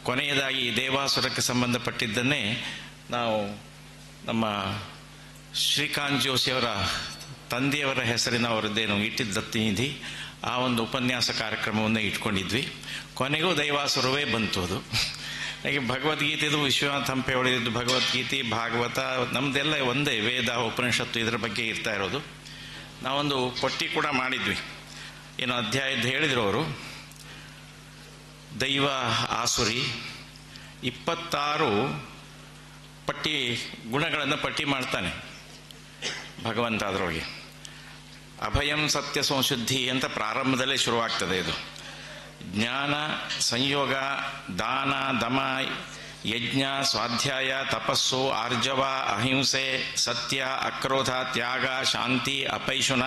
ಕೊನೆಯದಾಗಿ ದೇವಾಸುರಕ್ಕೆ ಸಂಬಂಧಪಟ್ಟಿದ್ದನ್ನೇ ನಾವು ನಮ್ಮ ಶ್ರೀಕಾಂತ್ ಜೋಶಿಯವರ ತಂದೆಯವರ ಹೆಸರಿನ ಅವರದ್ದೇನು ಇಟ್ಟಿದ್ದ ದತ್ತಿನಿಧಿ, ಆ ಒಂದು ಉಪನ್ಯಾಸ ಕಾರ್ಯಕ್ರಮವನ್ನೇ ಇಟ್ಕೊಂಡಿದ್ವಿ. ಕೊನೆಗೂ ದೈವಾಸುರವೇ ಬಂತು. ಅದು ಹಾಗೆ ಭಗವದ್ಗೀತೆದು ವಿಶ್ವನಾಥ್ ಹಂಪೆ ಹೊಳೆದಿದ್ದು ಭಗವದ್ಗೀತೆ, ಭಾಗವತ ನಮ್ಮದೆಲ್ಲ ಒಂದೇ, ವೇದ, ಉಪನಿಷತ್ತು ಇದರ ಬಗ್ಗೆ ಇರ್ತಾ ಇರೋದು. ನಾವೊಂದು ಪಟ್ಟಿ ಕೂಡ ಮಾಡಿದ್ವಿ. ಏನು ಅಧ್ಯಾಯದ್ದು ಹೇಳಿದ್ರು ಅವರು, ದೈವ ಆಸುರಿ 26 ಗುಣಗಳನ್ನು ಪಟ್ಟಿ ಮಾಡ್ತಾನೆ ಭಗವಂತ ಅದರೊಳಗೆ. ಅಭಯಂ ಸತ್ಯ ಸಂಶುದ್ಧಿ ಅಂತ ಪ್ರಾರಂಭದಲ್ಲೇ ಶುರುವಾಗ್ತದೆ. ಇದು ಜ್ಞಾನ, ಸಂಯೋಗ, ದಾನ, ದಮ, ಯಜ್ಞ, ಸ್ವಾಧ್ಯಾಯ, ತಪಸ್ಸು, ಆರ್ಜವ, ಅಹಿಂಸೆ, ಸತ್ಯ, ಅಕ್ರೋಧ, ತ್ಯಾಗ, ಶಾಂತಿ, ಅಪೈಶುನ.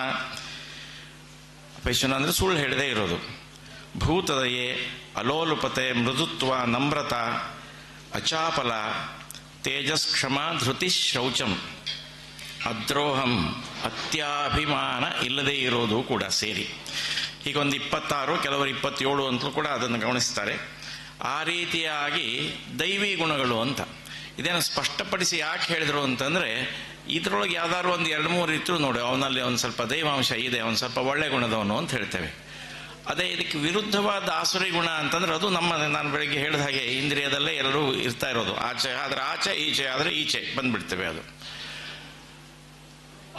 ಅಪೈಶುನ ಅಂದರೆ ಸುಳ್ಳು ಹೇಳದೇ ಇರೋದು. ಭೂತದಯೆ, ಅಲೋಲುಪತೆ, ಮೃದುತ್ವ, ನಮ್ರತ, ಅಚಾಪಲ, ತೇಜಸ್ಕ್ಷಮ, ಧೃತಿ, ಶೌಚಂ, ಅದ್ರೋಹಂ, ಅತ್ಯಾಭಿಮಾನ ಇಲ್ಲದೇ ಇರೋದು ಕೂಡ ಸೇರಿ. ಹೀಗೊಂದು 26, ಕೆಲವರು 27 ಅಂತಲೂ ಕೂಡ ಅದನ್ನು ಗಮನಿಸ್ತಾರೆ. ಆ ರೀತಿಯಾಗಿ ದೈವಿ ಗುಣಗಳು ಅಂತ ಇದೇನು ಸ್ಪಷ್ಟಪಡಿಸಿ ಯಾಕೆ ಹೇಳಿದ್ರು ಅಂತಂದರೆ, ಇದರೊಳಗೆ ಯಾವ್ದಾದ್ರು ಒಂದು 2-3 ಇತ್ತು ನೋಡಿ, ಅವನಲ್ಲಿ ಒಂದು ಸ್ವಲ್ಪ ದೈವಾಂಶ ಇದೆ, ಅವನು ಸ್ವಲ್ಪ ಒಳ್ಳೆ ಗುಣದವನು ಅಂತ ಹೇಳ್ತೇವೆ. ಅದೇ ಇದಕ್ಕೆ ವಿರುದ್ಧವಾದ ಆಸುರಿ ಗುಣ ಅಂತಂದ್ರೆ ಅದು ನಾನು ಬೆಳಗ್ಗೆ ಹೇಳಿದ ಹಾಗೆ ಇಂದ್ರಿಯದಲ್ಲೇ ಎಲ್ಲರೂ ಇರ್ತಾ ಇರೋದು. ಆಚೆ ಆದರೆ ಆಚೆ, ಈಚೆ ಆದರೆ ಈಚೆ ಬಂದ್ಬಿಡ್ತೇವೆ. ಅದು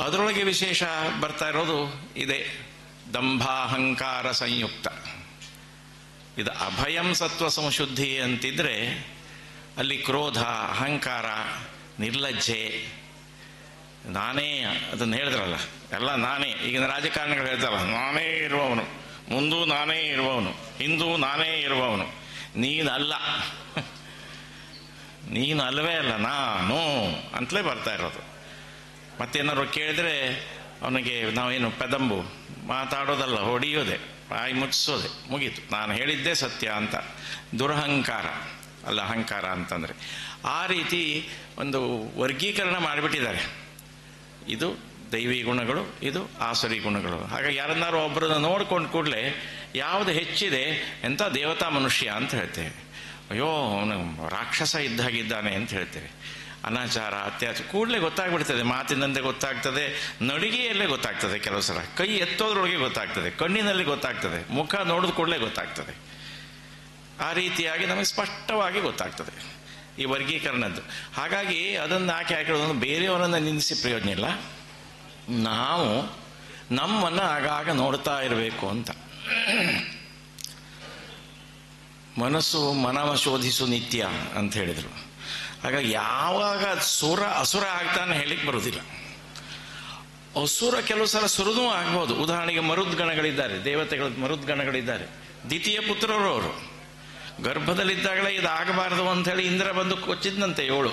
ಅದರೊಳಗೆ ವಿಶೇಷ ಬರ್ತಾ ಇರೋದು ಇದೆ, ದಂಭಾಹಂಕಾರ ಸಂಯುಕ್ತ. ಇದು ಅಭಯಂ ಸತ್ವ ಸಂಶುದ್ಧಿ ಅಂತಿದ್ರೆ ಅಲ್ಲಿ ಕ್ರೋಧ, ಅಹಂಕಾರ, ನಿರ್ಲಜ್ಜೆ, ನಾನೇ, ಅದನ್ನು ಹೇಳಿದ್ರಲ್ಲ, ಎಲ್ಲ ನಾನೇ. ಈಗಿನ ರಾಜಕಾರಣಿಗಳು ಹೇಳ್ತಾರಲ್ಲ, ನಾನೇ ಇರುವವನು, ಮುಂದೂ ನಾನೇ ಇರುವವನು, ಹಿಂದೂ ನಾನೇ ಇರುವವನು. ನೀನಲ್ಲ, ನೀನು ಅಲ್ಲವೇ ಅಲ್ಲ, ನಾನು ಅಂತಲೇ ಬರ್ತಾ ಇರೋದು. ಮತ್ತೇನಾದ್ರು ಕೇಳಿದ್ರೆ ಅವನಿಗೆ ನಾವೇನು ಪೆದಂಬು ಮಾತಾಡೋದಲ್ಲ, ಹೊಡೆಯೋದೆ, ಬಾಯಿ ಮುಚ್ಚಿಸೋದೆ, ಮುಗೀತು, ನಾನು ಹೇಳಿದ್ದೇ ಸತ್ಯ ಅಂತ. ದುರಹಂಕಾರ ಅಲ್ಲ ಅಹಂಕಾರ ಅಂತಂದರೆ. ಆ ರೀತಿ ಒಂದು ವರ್ಗೀಕರಣ ಮಾಡಿಬಿಟ್ಟಿದ್ದಾರೆ. ಇದು ದೈವಿ ಗುಣಗಳು, ಇದು ಆಸುರಿ ಗುಣಗಳು. ಹಾಗಾಗಿ ಯಾರನ್ನಾರು ಒಬ್ಬರನ್ನ ನೋಡ್ಕೊಂಡು ಕೂಡಲೇ ಯಾವುದು ಹೆಚ್ಚಿದೆ, ಎಂಥ ದೇವತಾ ಮನುಷ್ಯ ಅಂತ ಹೇಳ್ತೇವೆ. ಅಯ್ಯೋ ಅವನು ರಾಕ್ಷಸ ಇದ್ದಾಗಿದ್ದಾನೆ ಅಂತ ಹೇಳ್ತೇವೆ. ಅನಾಚಾರ, ಅತ್ಯಾಚಾರ ಕೂಡಲೇ ಗೊತ್ತಾಗ್ಬಿಡ್ತದೆ, ಮಾತಿನಂತೆ ಗೊತ್ತಾಗ್ತದೆ, ನಡಿಗೆಯಲ್ಲೇ ಗೊತ್ತಾಗ್ತದೆ, ಕೆಲವು ಸಲ ಕೈ ಎತ್ತೋದ್ರೊಳಗೆ ಗೊತ್ತಾಗ್ತದೆ, ಕಣ್ಣಿನಲ್ಲಿ ಗೊತ್ತಾಗ್ತದೆ, ಮುಖ ನೋಡಿದ ಕೂಡಲೇ ಗೊತ್ತಾಗ್ತದೆ. ಆ ರೀತಿಯಾಗಿ ನಮಗೆ ಸ್ಪಷ್ಟವಾಗಿ ಗೊತ್ತಾಗ್ತದೆ ಈ ವರ್ಗೀಕರಣದ್ದು. ಹಾಗಾಗಿ ಅದನ್ನು ಹಾಕಿರೋದು ಬೇರೆಯವರನ್ನು ನಿಂದಿಸಿ ಪ್ರಯೋಜನ ಇಲ್ಲ, ನಾವು ನಮ್ಮನ್ನು ಆಗಾಗ ನೋಡ್ತಾ ಇರಬೇಕು ಅಂತ. ಮನಸ್ಸು ಮನವ ಶೋಧಿಸು ನಿತ್ಯ ಅಂತ ಹೇಳಿದರು. ಹಾಗಾಗಿ ಯಾವಾಗ ಅಸುರ ಆಗ್ತಾನೆ ಹೇಳಿಕ್ ಬರುವುದಿಲ್ಲ. ಅಸುರ ಕೆಲವು ಸಲ ಸುರನೂ ಆಗ್ಬೋದು. ಉದಾಹರಣೆಗೆ ಮರುದ್ಗಣಗಳಿದ್ದಾರೆ, ದೇವತೆಗಳ ಮರುದ್ಗಣಗಳಿದ್ದಾರೆ. ದ್ವಿತೀಯ ಪುತ್ರರು ಅವರು ಗರ್ಭದಲ್ಲಿದ್ದಾಗಲೇ ಇದಾಗಬಾರದು ಅಂಥೇಳಿ ಇಂದ್ರ ಬಂದು ಕೊಚ್ಚಿದ್ನಂತೆ 7.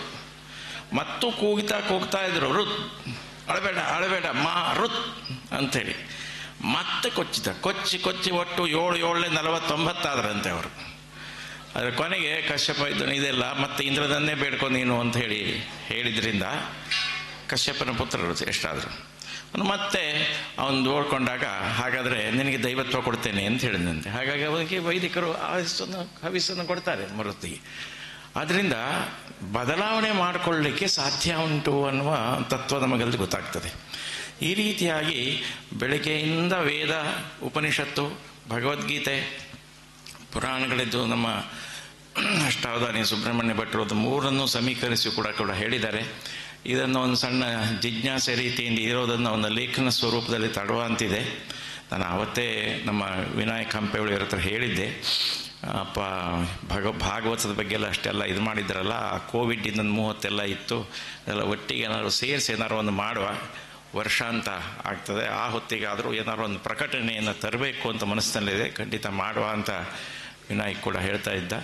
ಮತ್ತು ಕೂಗ್ತಾ ಇದ್ರು, ರುತ್ ಅಳಬೇಡ ಅಳಬೇಡ ಮಾ ರುತ್ ಅಂಥೇಳಿ. ಮತ್ತೆ ಕೊಚ್ಚಿ ಒಟ್ಟು 7 49 ಆದ್ರಂತೆ ಅವರು. ಅದರ ಕೊನೆಗೆ ಕಶ್ಯಪ ಇದ್ದನು, ಇದೆಲ್ಲ ಮತ್ತೆ ಇಂದ್ರದನ್ನೇ ಬೇಡ್ಕೊ ನೀನು ಅಂತ ಹೇಳಿದ್ರಿಂದ ಕಶ್ಯಪನ ಪುತ್ರರು ಎಷ್ಟಾದರು. ಮತ್ತೆ ಅವನು ನೋಡ್ಕೊಂಡಾಗ, ಹಾಗಾದರೆ ನಿನಗೆ ದೈವತ್ವ ಕೊಡ್ತೇನೆ ಅಂತ ಹೇಳಿದಂತೆ. ಹಾಗಾಗಿ ಅವನಿಗೆ ವೈದಿಕರು ಹವಿಸ್ಸನ್ನು ಕೊಡ್ತಾರೆ ಮರುತ್ತಿಗೆ. ಆದ್ದರಿಂದ ಬದಲಾವಣೆ ಮಾಡಿಕೊಳ್ಳಲಿಕ್ಕೆ ಸಾಧ್ಯ ಉಂಟು ಅನ್ನುವ ತತ್ವ ನಮಗಲ್ಲಿ ಗೊತ್ತಾಗ್ತದೆ. ಈ ರೀತಿಯಾಗಿ ಬೆಳಗ್ಗೆಯಿಂದ ವೇದ, ಉಪನಿಷತ್ತು, ಭಗವದ್ಗೀತೆ, ಪುರಾಣಗಳಿದ್ದು ನಮ್ಮ ಅಷ್ಟಾವಧಾನಿ ಸುಬ್ರಹ್ಮಣ್ಯ ಭಟ್ರು ಅದು 3 ಸಮೀಕರಿಸಿ ಕೂಡ ಹೇಳಿದ್ದಾರೆ. ಇದನ್ನು ಒಂದು ಸಣ್ಣ ಜಿಜ್ಞಾಸೆ ರೀತಿಯಿಂದ ಇರೋದನ್ನು ಒಂದು ಲೇಖನ ಸ್ವರೂಪದಲ್ಲಿ ತಡುವ ಅಂತಿದೆ. ನಾನು ಆವತ್ತೇ ನಮ್ಮ ವಿನಾಯಕ್ ಹಂಪೆಯವರು ಇವ್ರ ಹತ್ರ ಹೇಳಿದ್ದೆ, ಭಾಗವತದ ಬಗ್ಗೆ ಎಲ್ಲ ಅಷ್ಟೆಲ್ಲ ಇದು ಮಾಡಿದ್ರಲ್ಲ, ಕೋವಿಡ್ ಇನ್ನೊಂದು 30 ಇತ್ತು, ಅದೆಲ್ಲ ಒಟ್ಟಿಗೆ ಏನಾದ್ರು ಸೇರಿಸಿ ಏನಾದ್ರು ಒಂದು ಮಾಡುವ, ವರ್ಷ ಅಂತ ಆಗ್ತದೆ, ಆ ಹೊತ್ತಿಗಾದರೂ ಏನಾದ್ರು ಒಂದು ಪ್ರಕಟಣೆಯನ್ನು ತರಬೇಕು ಅಂತ ಮನಸ್ಸಿನಲ್ಲಿದೆ, ಖಂಡಿತ ಮಾಡುವ ಅಂತ ವಿನಾಯಕ್ ಕೂಡ ಹೇಳ್ತಾ ಇದ್ದ.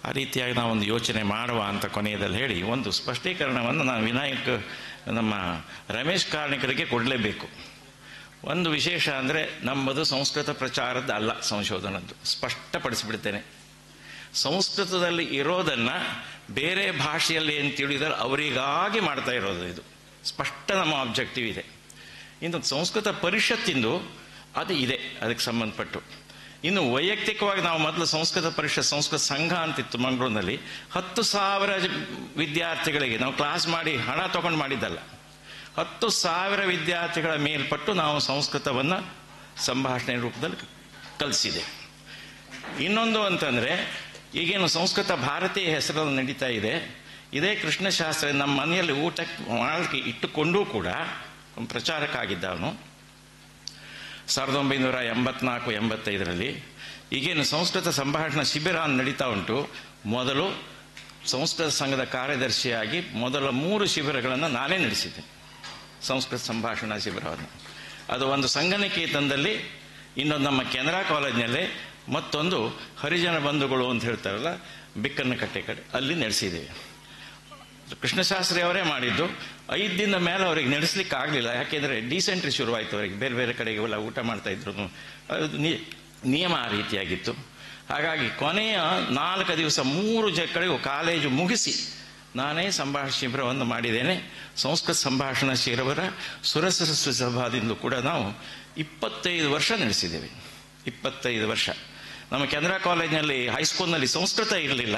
ಆ ರೀತಿಯಾಗಿ ನಾವೊಂದು ಯೋಚನೆ ಮಾಡುವ ಅಂತ ಕೊನೆಯದಲ್ಲಿ ಹೇಳಿ ಒಂದು ಸ್ಪಷ್ಟೀಕರಣವನ್ನು ನಾನು ವಿನಾಯಕ್ ನಮ್ಮ ರಮೇಶ್ ಕಾರ್ಣಿಕರಿಗೆ ಕೊಡಲೇಬೇಕು. ಒಂದು ವಿಶೇಷ ಅಂದರೆ ನಮ್ಮದು ಸಂಸ್ಕೃತ ಪ್ರಚಾರದ ಅಲ್ಲ, ಸಂಶೋಧನದ್ದು. ಸ್ಪಷ್ಟಪಡಿಸಿಬಿಡ್ತೇನೆ, ಸಂಸ್ಕೃತದಲ್ಲಿ ಇರೋದನ್ನು ಬೇರೆ ಭಾಷೆಯಲ್ಲಿ ಏನು ತಿಳಿದರೆ ಅವರಿಗಾಗಿ ಮಾಡ್ತಾ ಇರೋದು. ಇದು ಸ್ಪಷ್ಟ ನಮ್ಮ ಆಬ್ಜೆಕ್ಟಿವ್ ಇದೆ. ಇನ್ನು ಸಂಸ್ಕೃತ ಪರಿಷತ್ತಿಂದು ಅದು ಇದೆ, ಅದಕ್ಕೆ ಸಂಬಂಧಪಟ್ಟು. ಇನ್ನು ವೈಯಕ್ತಿಕವಾಗಿ ನಾವು ಮೊದಲು ಸಂಸ್ಕೃತ ಪರಿಷತ್, ಸಂಸ್ಕೃತ ಸಂಘ ಅಂತಿತ್ತು ಮಂಗಳೂರಿನಲ್ಲಿ. 10,000 ವಿದ್ಯಾರ್ಥಿಗಳಿಗೆ ನಾವು ಕ್ಲಾಸ್ ಮಾಡಿ ಹಣ ತಗೊಂಡು ಮಾಡಿದ್ದಲ್ಲ, 10,000 ವಿದ್ಯಾರ್ಥಿಗಳ ಮೇಲ್ಪಟ್ಟು ನಾವು ಸಂಸ್ಕೃತವನ್ನು ಸಂಭಾಷಣೆ ರೂಪದಲ್ಲಿ ಕಲಿಸಿದೆ. ಇನ್ನೊಂದು ಅಂತಂದರೆ, ಈಗೇನು ಸಂಸ್ಕೃತ ಭಾರತೀಯ ಹೆಸರಲ್ಲಿ ನಡೀತಾ ಇದೆ, ಇದೇ ಕೃಷ್ಣಶಾಸ್ತ್ರಿ ನಮ್ಮ ಮನೆಯಲ್ಲಿ ಊಟಕ್ಕೆ ಮಾಡಲಿಕ್ಕೆ ಇಟ್ಟುಕೊಂಡೂ ಕೂಡ ಪ್ರಚಾರಕ್ಕಾಗಿದ್ದವನು 1984-85ರಲ್ಲಿ. ಈಗೇನು ಸಂಸ್ಕೃತ ಸಂಭಾಷಣಾ ಶಿಬಿರ ನಡೀತಾ ಉಂಟು. ಮೊದಲು ಸಂಸ್ಕೃತ ಸಂಘದ ಕಾರ್ಯದರ್ಶಿಯಾಗಿ ಮೊದಲ 3 ಶಿಬಿರಗಳನ್ನು ನಾನೇ ನಡೆಸಿದ್ದೆ, ಸಂಸ್ಕೃತ ಸಂಭಾಷಣಾ ಶಿಬಿರವನ್ನು. ಅದು ಒಂದು ಸಂಘನಿಕೇತನದಲ್ಲಿ, ಇನ್ನೊಂದು ನಮ್ಮ ಕೆನರಾ ಕಾಲೇಜ್ನಲ್ಲಿ, ಮತ್ತೊಂದು ಹರಿಜನ ಬಂಧುಗಳು ಅಂತ ಹೇಳ್ತಾರಲ್ಲ ಬಿಕ್ಕನ್ನಕಟ್ಟೆ ಕಡೆ, ಅಲ್ಲಿ ನಡೆಸಿದ್ದೀವಿ. ಕೃಷ್ಣಶಾಸ್ತ್ರಿ ಅವರೇ ಮಾಡಿದ್ದು. 5 ದಿನದ ಮೇಲೆ ಅವ್ರಿಗೆ ನಡೆಸ್ಲಿಕ್ಕೆ ಆಗಲಿಲ್ಲ. ಯಾಕೆಂದರೆ ಡಿಸೆಂಟ್ರಿ ಶುರುವಾಯಿತು ಅವರಿಗೆ. ಬೇರೆ ಬೇರೆ ಕಡೆಗೆ ಎಲ್ಲ ಊಟ ಮಾಡ್ತಾ ಇದ್ರು. ಅದು ನಿಯಮ ಆ ರೀತಿಯಾಗಿತ್ತು. ಹಾಗಾಗಿ ಕೊನೆಯ 4 ದಿವಸ 3 ಕಡೆಗೂ ಕಾಲೇಜು ಮುಗಿಸಿ ನಾನೇ ಸಂಭಾಷಣೆ ಶಿಬಿರವನ್ನು ಮಾಡಿದ್ದೇನೆ. ಸಂಸ್ಕೃತ ಸಂಭಾಷಣಾ ಶಿಬಿರ ಸುರಸರಸ್ವ ಸಭಾದಿಂದ ಕೂಡ ನಾವು 25 ವರ್ಷ ನಡೆಸಿದ್ದೇವೆ. 25 ವರ್ಷ. ನಮ್ಮ ಕೆನರಾ ಕಾಲೇಜಿನಲ್ಲಿ ಹೈಸ್ಕೂಲ್ನಲ್ಲಿ ಸಂಸ್ಕೃತ ಇರಲಿಲ್ಲ.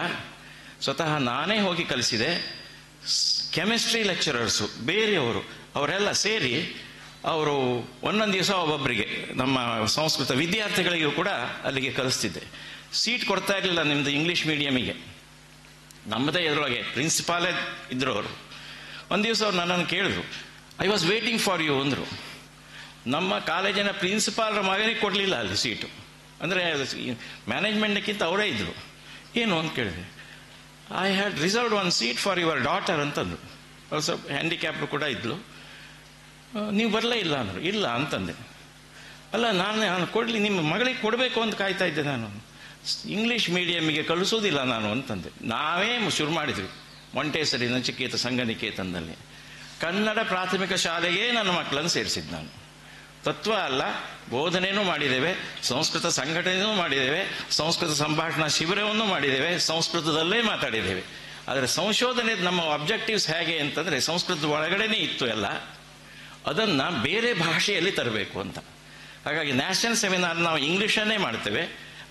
ಸ್ವತಃ ನಾನೇ ಹೋಗಿ ಕಲಿಸಿದೆ. ಕೆಮಿಸ್ಟ್ರಿ ಲೆಕ್ಚರರ್ಸು ಬೇರೆಯವರು ಅವರೆಲ್ಲ ಸೇರಿ ಅವರು ಒಂದೊಂದು ದಿವಸ ಒಬ್ಬೊಬ್ಬರಿಗೆ ನಮ್ಮ ಸಂಸ್ಕೃತ ವಿದ್ಯಾರ್ಥಿಗಳಿಗೂ ಕೂಡ ಅಲ್ಲಿಗೆ ಕಲಿಸ್ತಿದ್ದೆ. ಸೀಟ್ ಕೊಡ್ತಾ ಇರಲಿಲ್ಲ ನಿಮ್ಮದು ಇಂಗ್ಲೀಷ್ ಮೀಡಿಯಮಿಗೆ. ನಮ್ಮದೇ ಎದುರೊಳಗೆ ಪ್ರಿನ್ಸಿಪಾಲೇ ಇದ್ರು ಅವರು. ಒಂದು ದಿವಸ ಅವ್ರು ನನ್ನನ್ನು ಕೇಳಿದ್ರು, I was waiting for you ಅಂದರು. ನಮ್ಮ ಕಾಲೇಜಿನ ಪ್ರಿನ್ಸಿಪಾಲ್ರ ಮಗನಿಗೆ ಕೊಡಲಿಲ್ಲ ಅಲ್ಲಿ ಸೀಟು. ಅಂದರೆ ಮ್ಯಾನೇಜ್ಮೆಂಟ್ಗಿಂತ ಅವರೇ ಇದ್ದರು. ಏನು ಅಂತ ಕೇಳಿದೆ. I had reserved 1 seat for your daughter ಅಂತಂದರು. ಅವ್ರು ಸ್ವಲ್ಪ ಹ್ಯಾಂಡಿಕ್ಯಾಪ್ರು ಕೂಡ ಇದ್ಲು. ನೀವು ಬರಲೇ ಇಲ್ಲ ಅಂದರು. ಇಲ್ಲ ಅಂತಂದೆ. ಅಲ್ಲ, ನಾನು ಕೊಡಲಿ, ನಿಮ್ಮ ಮಗಳಿಗೆ ಕೊಡಬೇಕು ಅಂತ ಕಾಯ್ತಾ ಇದ್ದೆ ನಾನು. ಇಂಗ್ಲೀಷ್ ಮೀಡಿಯಮಿಗೆ ಕಳಿಸೋದಿಲ್ಲ ನಾನು ಅಂತಂದೆ. ನಾವೇ ಶುರು ಮಾಡಿದ್ವಿ ಮೊಂಟೇಸರಿ ನಚಿಕೇತ ಸಂಘನಿಕೇತನದಲ್ಲಿ. ಕನ್ನಡ ಪ್ರಾಥಮಿಕ ಶಾಲೆಗೆ ನನ್ನ ಮಕ್ಕಳನ್ನು ಸೇರಿಸಿದ್ದು ನಾನು. ತತ್ವ ಅಲ್ಲ, ಬೋಧನೆಯೂ ಮಾಡಿದ್ದೇವೆ, ಸಂಸ್ಕೃತ ಸಂಘಟನೆಯೂ ಮಾಡಿದ್ದೇವೆ, ಸಂಸ್ಕೃತ ಸಂಭಾಷಣಾ ಶಿಬಿರವನ್ನು ಮಾಡಿದ್ದೇವೆ, ಸಂಸ್ಕೃತದಲ್ಲೇ ಮಾತಾಡಿದ್ದೇವೆ. ಆದರೆ ಸಂಶೋಧನೆ ನಮ್ಮ ಅಬ್ಜೆಕ್ಟಿವ್ಸ್ ಹೇಗೆ ಅಂತಂದರೆ ಸಂಸ್ಕೃತದ ಒಳಗಡೆನೇ ಇತ್ತು ಎಲ್ಲ, ಅದನ್ನು ಬೇರೆ ಭಾಷೆಯಲ್ಲಿ ತರಬೇಕು ಅಂತ. ಹಾಗಾಗಿ ನ್ಯಾಷನಲ್ ಸೆಮಿನಾರ್ ನಾವು ಇಂಗ್ಲೀಷನ್ನೇ ಮಾಡ್ತೇವೆ,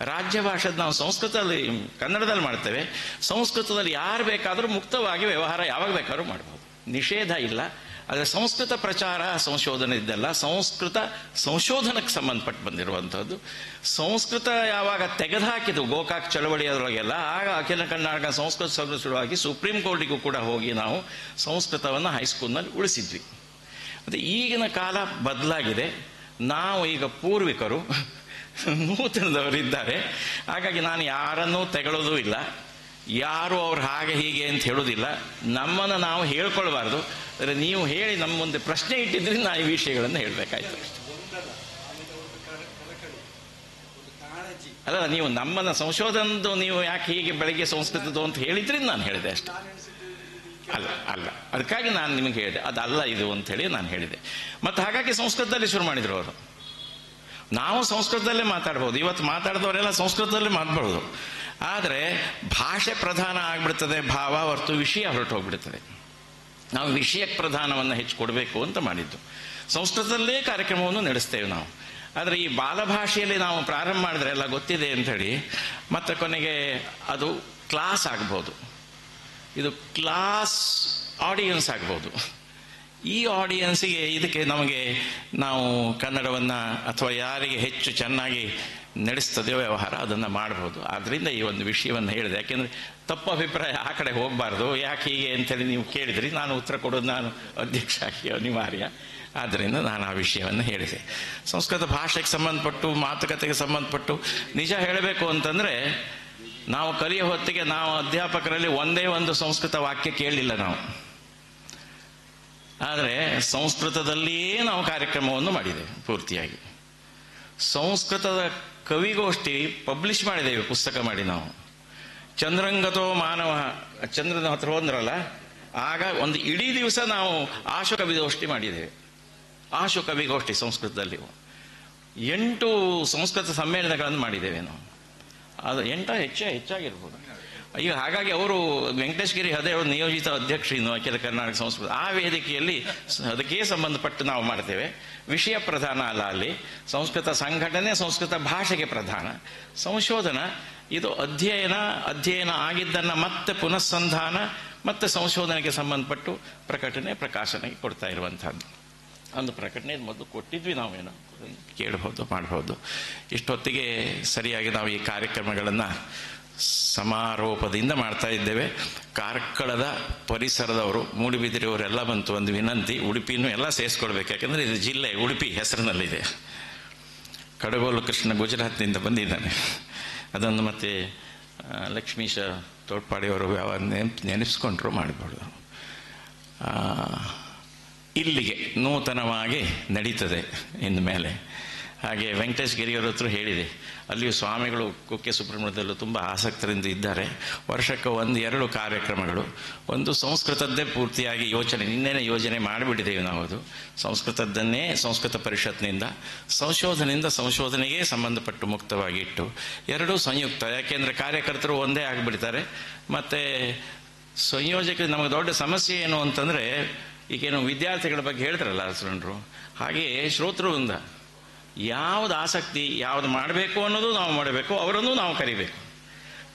ರಾಜ್ಯ ಭಾಷೆದ ನಾವು ಸಂಸ್ಕೃತದಲ್ಲಿ ಕನ್ನಡದಲ್ಲಿ ಮಾಡ್ತೇವೆ. ಸಂಸ್ಕೃತದಲ್ಲಿ ಯಾರು ಬೇಕಾದರೂ ಮುಕ್ತವಾಗಿ ವ್ಯವಹಾರ ಯಾವಾಗ ಬೇಕಾದ್ರೂ ಮಾಡ್ಬೋದು, ನಿಷೇಧ ಇಲ್ಲ. ಆದರೆ ಸಂಸ್ಕೃತ ಪ್ರಚಾರ ಸಂಶೋಧನೆ ಇದ್ದಲ್ಲ, ಸಂಸ್ಕೃತ ಸಂಶೋಧನಕ್ಕೆ ಸಂಬಂಧಪಟ್ಟು ಬಂದಿರುವಂಥದ್ದು. ಸಂಸ್ಕೃತ ಯಾವಾಗ ತೆಗೆದುಹಾಕಿದ್ದು ಗೋಕಾಕ್ ಚಳವಳಿ ಅದರೊಳಗೆಲ್ಲ, ಆಗ ಅಖಿಲ ಕರ್ನಾಟಕ ಸಂಸ್ಕೃತ ಸಭೆ ಶುರುವಾಗಿ ಸುಪ್ರೀಂ ಕೋರ್ಟಿಗೂ ಕೂಡ ಹೋಗಿ ನಾವು ಸಂಸ್ಕೃತವನ್ನು ಹೈಸ್ಕೂಲ್ನಲ್ಲಿ ಉಳಿಸಿದ್ವಿ. ಮತ್ತು ಈಗಿನ ಕಾಲ ಬದಲಾಗಿದೆ. ನಾವು ಈಗ ಪೂರ್ವಿಕರು, ನೂತನದವರಿದ್ದಾರೆ. ಹಾಗಾಗಿ ನಾನು ಯಾರನ್ನೂ ತೆಗಳೋದು ಇಲ್ಲ, ಯಾರು ಅವ್ರು ಹಾಗೆ ಹೀಗೆ ಅಂತ ಹೇಳೋದಿಲ್ಲ. ನಮ್ಮನ್ನು ನಾವು ಹೇಳ್ಕೊಳ್ಬಾರ್ದು. ಅಂದರೆ ನೀವು ಹೇಳಿ ನಮ್ಮ ಮುಂದೆ ಪ್ರಶ್ನೆ ಇಟ್ಟಿದ್ರಿಂದ ನಾವು ಈ ವಿಷಯಗಳನ್ನು ಹೇಳಬೇಕಾಯ್ತು. ಅಲ್ಲ, ನೀವು ನಮ್ಮನ್ನು ಸಂಶೋಧನದು ನೀವು ಯಾಕೆ ಹೀಗೆ ಬೆಳಗ್ಗೆ ಸಂಸ್ಕೃತದ್ದು ಅಂತ ಹೇಳಿದ್ರಿಂದ ನಾನು ಹೇಳಿದೆ ಅಷ್ಟೇ. ಅಲ್ಲ, ಅದಕ್ಕಾಗಿ ನಾನು ನಿಮಗೆ ಹೇಳಿದೆ ಅದಲ್ಲ ಇದು ಅಂತೇಳಿ ನಾನು ಹೇಳಿದೆ. ಮತ್ತು ಹಾಗಾಗಿ ಸಂಸ್ಕೃತದಲ್ಲಿ ಶುರು ಮಾಡಿದ್ರು ಅವರು. ನಾವು ಸಂಸ್ಕೃತದಲ್ಲೇ ಮಾತಾಡ್ಬೋದು, ಇವತ್ತು ಮಾತಾಡಿದವರೆಲ್ಲ ಸಂಸ್ಕೃತದಲ್ಲೇ ಮಾತಾಡ್ಬೋದು. ಆದರೆ ಭಾಷೆ ಪ್ರಧಾನ ಆಗ್ಬಿಡ್ತದೆ, ಭಾವ ಹೊರತು ವಿಷಯ ಹೊರಟು ಹೋಗ್ಬಿಡ್ತದೆ. ನಾವು ವಿಷಯಕ್ಕೆ ಪ್ರಧಾನವನ್ನು ಹೆಚ್ಚು ಕೊಡಬೇಕು ಅಂತ ಮಾಡಿದ್ದು. ಸಂಸ್ಕೃತದಲ್ಲೇ ಕಾರ್ಯಕ್ರಮವನ್ನು ನಡೆಸ್ತೇವೆ ನಾವು. ಆದರೆ ಈ ಬಾಲಭಾಷೆಯಲ್ಲಿ ನಾವು ಪ್ರಾರಂಭ ಮಾಡಿದ್ರೆ ಎಲ್ಲ ಗೊತ್ತಿದೆ ಅಂಥೇಳಿ ಮತ್ತು ಕೊನೆಗೆ ಅದು ಕ್ಲಾಸ್ ಆಗ್ಬೋದು, ಇದು ಕ್ಲಾಸ್ ಆಡಿಯನ್ಸ್ ಆಗ್ಬೋದು. ಈ ಆಡಿಯನ್ಸಿಗೆ ಇದಕ್ಕೆ ನಮಗೆ ನಾವು ಕನ್ನಡವನ್ನು ಅಥವಾ ಯಾರಿಗೆ ಹೆಚ್ಚು ಚೆನ್ನಾಗಿ ನಡೆಸ್ತದೆ ವ್ಯವಹಾರ ಅದನ್ನು ಮಾಡ್ಬೋದು. ಆದ್ದರಿಂದ ಈ ಒಂದು ವಿಷಯವನ್ನು ಹೇಳಿದೆ. ಯಾಕೆಂದರೆ ತಪ್ಪು ಅಭಿಪ್ರಾಯ ಆ ಕಡೆ ಹೋಗಬಾರ್ದು. ಯಾಕೆ ಹೀಗೆ ಅಂತೇಳಿ ನೀವು ಕೇಳಿದ್ರಿ, ನಾನು ಉತ್ತರ ಕೊಡೋದು ನಾನು ಅಧ್ಯಕ್ಷ ಆಗಿ ಅನಿವಾರ್ಯ. ಆದ್ದರಿಂದ ನಾನು ಆ ವಿಷಯವನ್ನು ಹೇಳಿದೆ. ಸಂಸ್ಕೃತ ಭಾಷೆಗೆ ಸಂಬಂಧಪಟ್ಟು, ಮಾತುಕತೆಗೆ ಸಂಬಂಧಪಟ್ಟು ನಿಜ ಹೇಳಬೇಕು ಅಂತಂದರೆ, ನಾವು ಕಲಿಯೋ ಹೊತ್ತಿಗೆ ನಾವು ಅಧ್ಯಾಪಕರಲ್ಲಿ ಒಂದೇ ಒಂದು ಸಂಸ್ಕೃತ ವಾಕ್ಯ ಕೇಳಲಿಲ್ಲ ನಾವು. ಆದರೆ ಸಂಸ್ಕೃತದಲ್ಲಿಯೇ ನಾವು ಕಾರ್ಯಕ್ರಮವನ್ನು ಮಾಡಿದ್ದೇವೆ ಪೂರ್ತಿಯಾಗಿ. ಸಂಸ್ಕೃತದ ಕವಿಗೋಷ್ಠಿ ಪಬ್ಲಿಷ್ ಮಾಡಿದ್ದೇವೆ, ಪುಸ್ತಕ ಮಾಡಿ ನಾವು. ಚಂದ್ರಂಗತೋ ಮಾನವ, ಚಂದ್ರನ ಹತ್ರ ಹೋದ್ರಲ್ಲ, ಆಗ ಒಂದು ಇಡೀ ದಿವಸ ನಾವು ಆಶು ಕವಿಗೋಷ್ಠಿ ಮಾಡಿದ್ದೇವೆ. ಆಶು ಕವಿಗೋಷ್ಠಿ ಸಂಸ್ಕೃತದಲ್ಲಿ 8 ಸಂಸ್ಕೃತ ಸಮ್ಮೇಳನಗಳನ್ನು ಮಾಡಿದ್ದೇವೆ ನಾವು. ಅದು 8 ಹೆಚ್ಚಾಗಿರ್ಬೋದು ಈಗ. ಹಾಗಾಗಿ ಅವರು ವೆಂಕಟೇಶ್ ಗಿರಿ ಹದೇ ಅವರು ನಿಯೋಜಿತ ಅಧ್ಯಕ್ಷರು ಅಖಿಲ ಕರ್ನಾಟಕ ಸಂಸ್ಕೃತ. ಆ ವೇದಿಕೆಯಲ್ಲಿ ಅದಕ್ಕೆ ಸಂಬಂಧಪಟ್ಟು ನಾವು ಮಾಡ್ತೇವೆ. ವಿಷಯ ಪ್ರಧಾನ ಅಲ್ಲ ಅಲ್ಲಿ. ಸಂಸ್ಕೃತ ಸಂಘಟನೆ, ಸಂಸ್ಕೃತ ಭಾಷೆಗೆ ಪ್ರಧಾನ. ಸಂಶೋಧನಾ ಇದು ಅಧ್ಯಯನ ಆಗಿದ್ದನ್ನು ಮತ್ತೆ ಪುನಃಸಂಧಾನ ಮತ್ತು ಸಂಶೋಧನೆಗೆ ಸಂಬಂಧಪಟ್ಟು ಪ್ರಕಾಶನೆಗೆ ಕೊಡ್ತಾ ಇರುವಂಥದ್ದು. ಒಂದು ಪ್ರಕಟಣೆ ಮೊದಲು ಕೊಟ್ಟಿದ್ವಿ ನಾವೇನೋ, ಕೇಳಬಹುದು, ಮಾಡಬಹುದು. ಇಷ್ಟೊತ್ತಿಗೆ ಸರಿಯಾಗಿ ನಾವು ಈ ಕಾರ್ಯಕ್ರಮಗಳನ್ನು ಸಮಾರೋಪದಿಂದ ಮಾಡ್ತಾ ಇದ್ದೇವೆ. ಕಾರ್ಕಳದ ಪರಿಸರದವರು, ಮೂಡುಬಿದಿರೆಯವರೆಲ್ಲ ಬಂತು. ಒಂದು ವಿನಂತಿ, ಉಡುಪಿನೂ ಎಲ್ಲ ಸೇರಿಸ್ಕೊಳ್ಬೇಕು. ಯಾಕಂದರೆ ಇದು ಜಿಲ್ಲೆ ಉಡುಪಿ ಹೆಸರಿನಲ್ಲಿದೆ. ಕಡಗೋಲು ಕೃಷ್ಣ ಗುಜರಾತ್ನಿಂದ ಬಂದಿದ್ದಾನೆ. ಅದನ್ನು ಮತ್ತೆ ಲಕ್ಷ್ಮೀಶ ತೋಡ್ಪಾಡಿಯವರು ನೆನೆಸ್ಕೊಂಡ್ರು ಮಾಡಬಹುದು. ಇಲ್ಲಿಗೆ ನೂತನವಾಗಿ ನಡೀತದೆ ಇನ್ನು ಮೇಲೆ. ಹಾಗೆ ವೆಂಕಟೇಶ್ ಗಿರಿಯವರ ಹತ್ರ ಹೇಳಿದೆ, ಅಲ್ಲಿಯೂ ಸ್ವಾಮಿಗಳು ಕುಕ್ಕೆ ಸುಬ್ರಹ್ಮಣ್ಯದಲ್ಲೂ ತುಂಬ ಆಸಕ್ತರಿಂದ ಇದ್ದಾರೆ. ವರ್ಷಕ್ಕೆ 1-2 ಕಾರ್ಯಕ್ರಮಗಳು. ಒಂದು ಸಂಸ್ಕೃತದ್ದೇ ಪೂರ್ತಿಯಾಗಿ ನಿನ್ನೆನೇ ಯೋಜನೆ ಮಾಡಿಬಿಟ್ಟಿದ್ದೇವೆ ನಾವು. ಅದು ಸಂಸ್ಕೃತದ್ದನ್ನೇ ಸಂಸ್ಕೃತ ಪರಿಷತ್ನಿಂದ ಸಂಶೋಧನೆಗೆ ಸಂಬಂಧಪಟ್ಟು ಮುಕ್ತವಾಗಿ ಇಟ್ಟು, 2 ಸಂಯುಕ್ತ. ಯಾಕೆಂದರೆ ಕಾರ್ಯಕರ್ತರು ಒಂದೇ ಆಗಿಬಿಡ್ತಾರೆ. ಮತ್ತು ಸಂಯೋಜಕರು ನಮಗೆ ದೊಡ್ಡ ಸಮಸ್ಯೆ ಏನು ಅಂತಂದರೆ, ಈಗೇನು ವಿದ್ಯಾರ್ಥಿಗಳ ಬಗ್ಗೆ ಹೇಳ್ತಾರಲ್ಲ ಹಸ್ರಂಡ್ರು, ಹಾಗೆಯೇ ಶ್ರೋತೃವೃಂದ ಯಾವ್ದು ಆಸಕ್ತಿ, ಯಾವ್ದು ಮಾಡಬೇಕು ಅನ್ನೋದು ನಾವು ಮಾಡಬೇಕು, ಅವರನ್ನು ನಾವು ಕರಿಬೇಕು.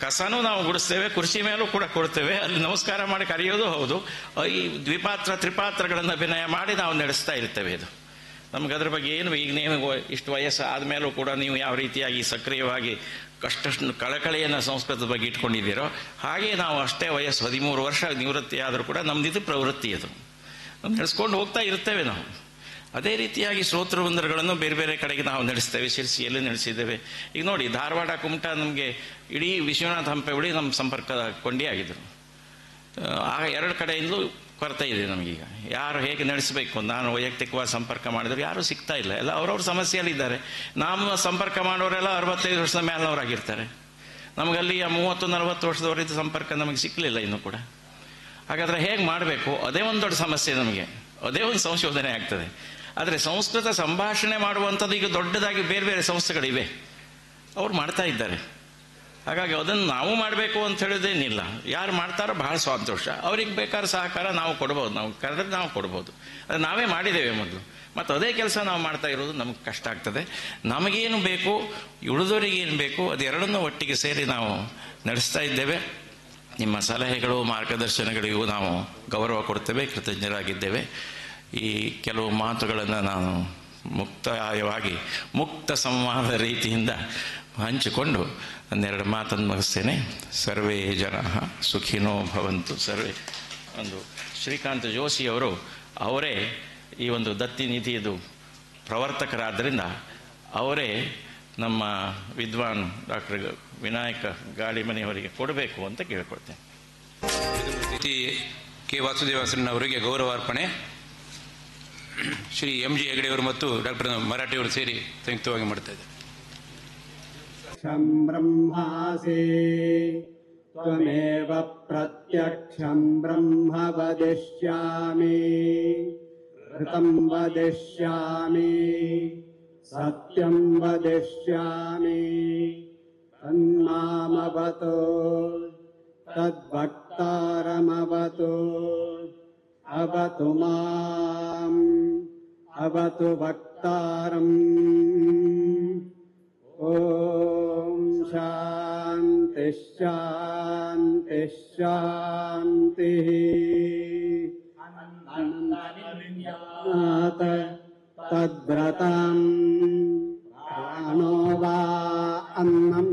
ಕಸನೂ ನಾವು ಗುಡಿಸ್ತೇವೆ, ಕುರ್ಚಿ ಮೇಲೂ ಕೂಡ ಕೊಡ್ತೇವೆ, ಅಲ್ಲಿ ನಮಸ್ಕಾರ ಮಾಡಿ ಕರೆಯೋದು ಹೌದು. ಈ ದ್ವಿಪಾತ್ರ ತ್ರಿಪಾತ್ರಗಳನ್ನು ಅಭಿನಯ ಮಾಡಿ ನಾವು ನಡೆಸ್ತಾ ಇರ್ತೇವೆ. ಇದು ನಮ್ಗೆ ಅದ್ರ ಬಗ್ಗೆ ಏನು, ಈಗ ನೀವು ಇಷ್ಟು ವಯಸ್ಸು ಆದಮೇಲೂ ಕೂಡ ನೀವು ಯಾವ ರೀತಿಯಾಗಿ ಸಕ್ರಿಯವಾಗಿ ಕಷ್ಟಷ್ಟು ಕಳಕಳಿಯನ್ನು ಸಂಸ್ಕೃತದ ಬಗ್ಗೆ ಇಟ್ಕೊಂಡಿದ್ದೀರೋ, ಹಾಗೆ ನಾವು ಅಷ್ಟೇ ವಯಸ್ಸು 13 ವರ್ಷ ನಿವೃತ್ತಿ ಆದರೂ ಕೂಡ ನಮ್ದಿದು ಪ್ರವೃತ್ತಿ. ಅದು ನಡೆಸ್ಕೊಂಡು ಹೋಗ್ತಾ ಇರ್ತೇವೆ ನಾವು. ಅದೇ ರೀತಿಯಾಗಿ ಶ್ರೋತೃವೃಂದಗಳನ್ನು ಬೇರೆ ಬೇರೆ ಕಡೆಗೆ ನಾವು ನಡೆಸ್ತೇವೆ. ಶಿರ್ಸಿಯಲ್ಲಿ ನಡೆಸಿದ್ದೇವೆ. ಈಗ ನೋಡಿ, ಧಾರವಾಡ, ಕುಮಟಾ ನಮಗೆ ಇಡೀ ವಿಶ್ವನಾಥ ಹಂಪೆವಳಿ ನಮ್ಮ ಸಂಪರ್ಕ ಕೊಂಡಿ ಆಗಿದ್ರು. ಆಗ 2 ಕಡೆಯಿಂದಲೂ ಕೊರತೆ ಇದೆ ನಮಗೀಗ. ಯಾರು ಹೇಗೆ ನಡೆಸಬೇಕು, ನಾನು ವೈಯಕ್ತಿಕವಾಗಿ ಸಂಪರ್ಕ ಮಾಡಿದ್ರು ಯಾರೂ ಸಿಗ್ತಾ ಇಲ್ಲ. ಎಲ್ಲ ಅವ್ರವ್ರ ಸಮಸ್ಯೆಯಲ್ಲಿದ್ದಾರೆ. ನಮ್ಮ ಸಂಪರ್ಕ ಮಾಡೋರೆಲ್ಲ 65 ವರ್ಷದ ಮೇಲಿನವರಾಗಿರ್ತಾರೆ. ನಮಗಲ್ಲಿ 30-40 ವರ್ಷದವರಿದ್ದ ಸಂಪರ್ಕ ನಮಗೆ ಸಿಕ್ಕಲಿಲ್ಲ ಇನ್ನೂ ಕೂಡ. ಹಾಗಾದರೆ ಹೇಗೆ ಮಾಡಬೇಕು? ಅದೇ ಒಂದು ದೊಡ್ಡ ಸಮಸ್ಯೆ ನಮಗೆ. ಅದೇ ಒಂದು ಸಂಶೋಧನೆ ಆಗ್ತದೆ. ಆದರೆ ಸಂಸ್ಕೃತ ಸಂಭಾಷಣೆ ಮಾಡುವಂಥದ್ದು ಈಗ ದೊಡ್ಡದಾಗಿ ಬೇರೆ ಬೇರೆ ಸಂಸ್ಥೆಗಳಿವೆ, ಅವ್ರು ಮಾಡ್ತಾ ಇದ್ದಾರೆ. ಹಾಗಾಗಿ ಅದನ್ನು ನಾವು ಮಾಡಬೇಕು ಅಂತ ಹೇಳೋದೇನಿಲ್ಲ. ಯಾರು ಮಾಡ್ತಾರೋ ಬಹಳ ಸಂತೋಷ. ಅವ್ರಿಗೆ ಬೇಕಾದ್ರೆ ಸಹಕಾರ ನಾವು ಕೊಡ್ಬೋದು, ನಾವು ಕರೆದ್ರೆ ನಾವು ಕೊಡ್ಬೋದು. ಅದು ನಾವೇ ಮಾಡಿದ್ದೇವೆ ಮೊದಲು. ಮತ್ತು ಅದೇ ಕೆಲಸ ನಾವು ಮಾಡ್ತಾ ಇರೋದು ನಮಗೆ ಕಷ್ಟ ಆಗ್ತದೆ. ನಮಗೇನು ಬೇಕು, ಉಳಿದವರಿಗೆ ಏನು ಬೇಕು, ಅದೆರಡನ್ನೂ ಒಟ್ಟಿಗೆ ಸೇರಿ ನಾವು ನಡೆಸ್ತಾ ಇದ್ದೇವೆ. ನಿಮ್ಮ ಸಲಹೆಗಳು, ಮಾರ್ಗದರ್ಶನಗಳಿಗೂ ನಾವು ಗೌರವ ಕೊಡ್ತೇವೆ, ಕೃತಜ್ಞರಾಗಿದ್ದೇವೆ. ಈ ಕೆಲವು ಮಾತುಗಳನ್ನು ನಾನು ಮುಕ್ತಾಯವಾಗಿ ಮುಕ್ತ ಸಂವಾದ ರೀತಿಯಿಂದ ಹಂಚಿಕೊಂಡು 12 ಮಾತನ್ನು ಮುಗಿಸ್ತೇನೆ. ಸರ್ವೇ ಜನ ಸುಖಿನೋ ಭವಂತು ಸರ್ವೇ. ಒಂದು ಶ್ರೀಕಾಂತ್ ಜೋಶಿಯವರು ಅವರೇ ಈ ಒಂದು ದತ್ತಿ ನಿಧಿಯದು ಪ್ರವರ್ತಕರಾದ್ದರಿಂದ ಅವರೇ ನಮ್ಮ ವಿದ್ವಾನ್ ಡಾಕ್ಟರ್ ವಿನಾಯಕ ಗಾಳಿಮನೆಯವರಿಗೆ ಕೊಡಬೇಕು ಅಂತ ಕೇಳ್ಕೊಳ್ತೇನೆ. ಕೆ ವಾಸುದೇವಾಸನ್ ಅವರಿಗೆ ಗೌರವಾರ್ಪಣೆ ಶ್ರೀ MG ಹೆಗಡೆಯವರು ಮತ್ತು ಡಾಕ್ಟರ್ ಮರಾಠಿಯವರು ಸೇರಿ ಸಂಯುಕ್ತವಾಗಿ ಮಾಡ್ತಾ ಇದ್ದಾರೆ. ಬ್ರಹ್ಮಾಸಿ ತ್ವಮೇವ ಪ್ರತ್ಯಕ್ಷಂ ಬ್ರಹ್ಮ ವದಿಷ್ಯಾಮಿ ಋತಂ ವದಿಷ್ಯಾಮಿ ಸತ್ಯಂ ವದಿಷ್ಯಾಮಿ ತನ್ಮಾಮವತೋ ತದ್ಭಕ್ತಾರಮವತೋ ಅವತು ಮಾಂ ಅವತು ಭಕ್ತಾರಂ. ಓಂ ಶಾಂತಿ ಶಾಂತಿ ಶಾಂತಿ. ತದ್ವ್ರತಂ ಪ್ರಾಣೋ ವಾ ಅನ್ನಂ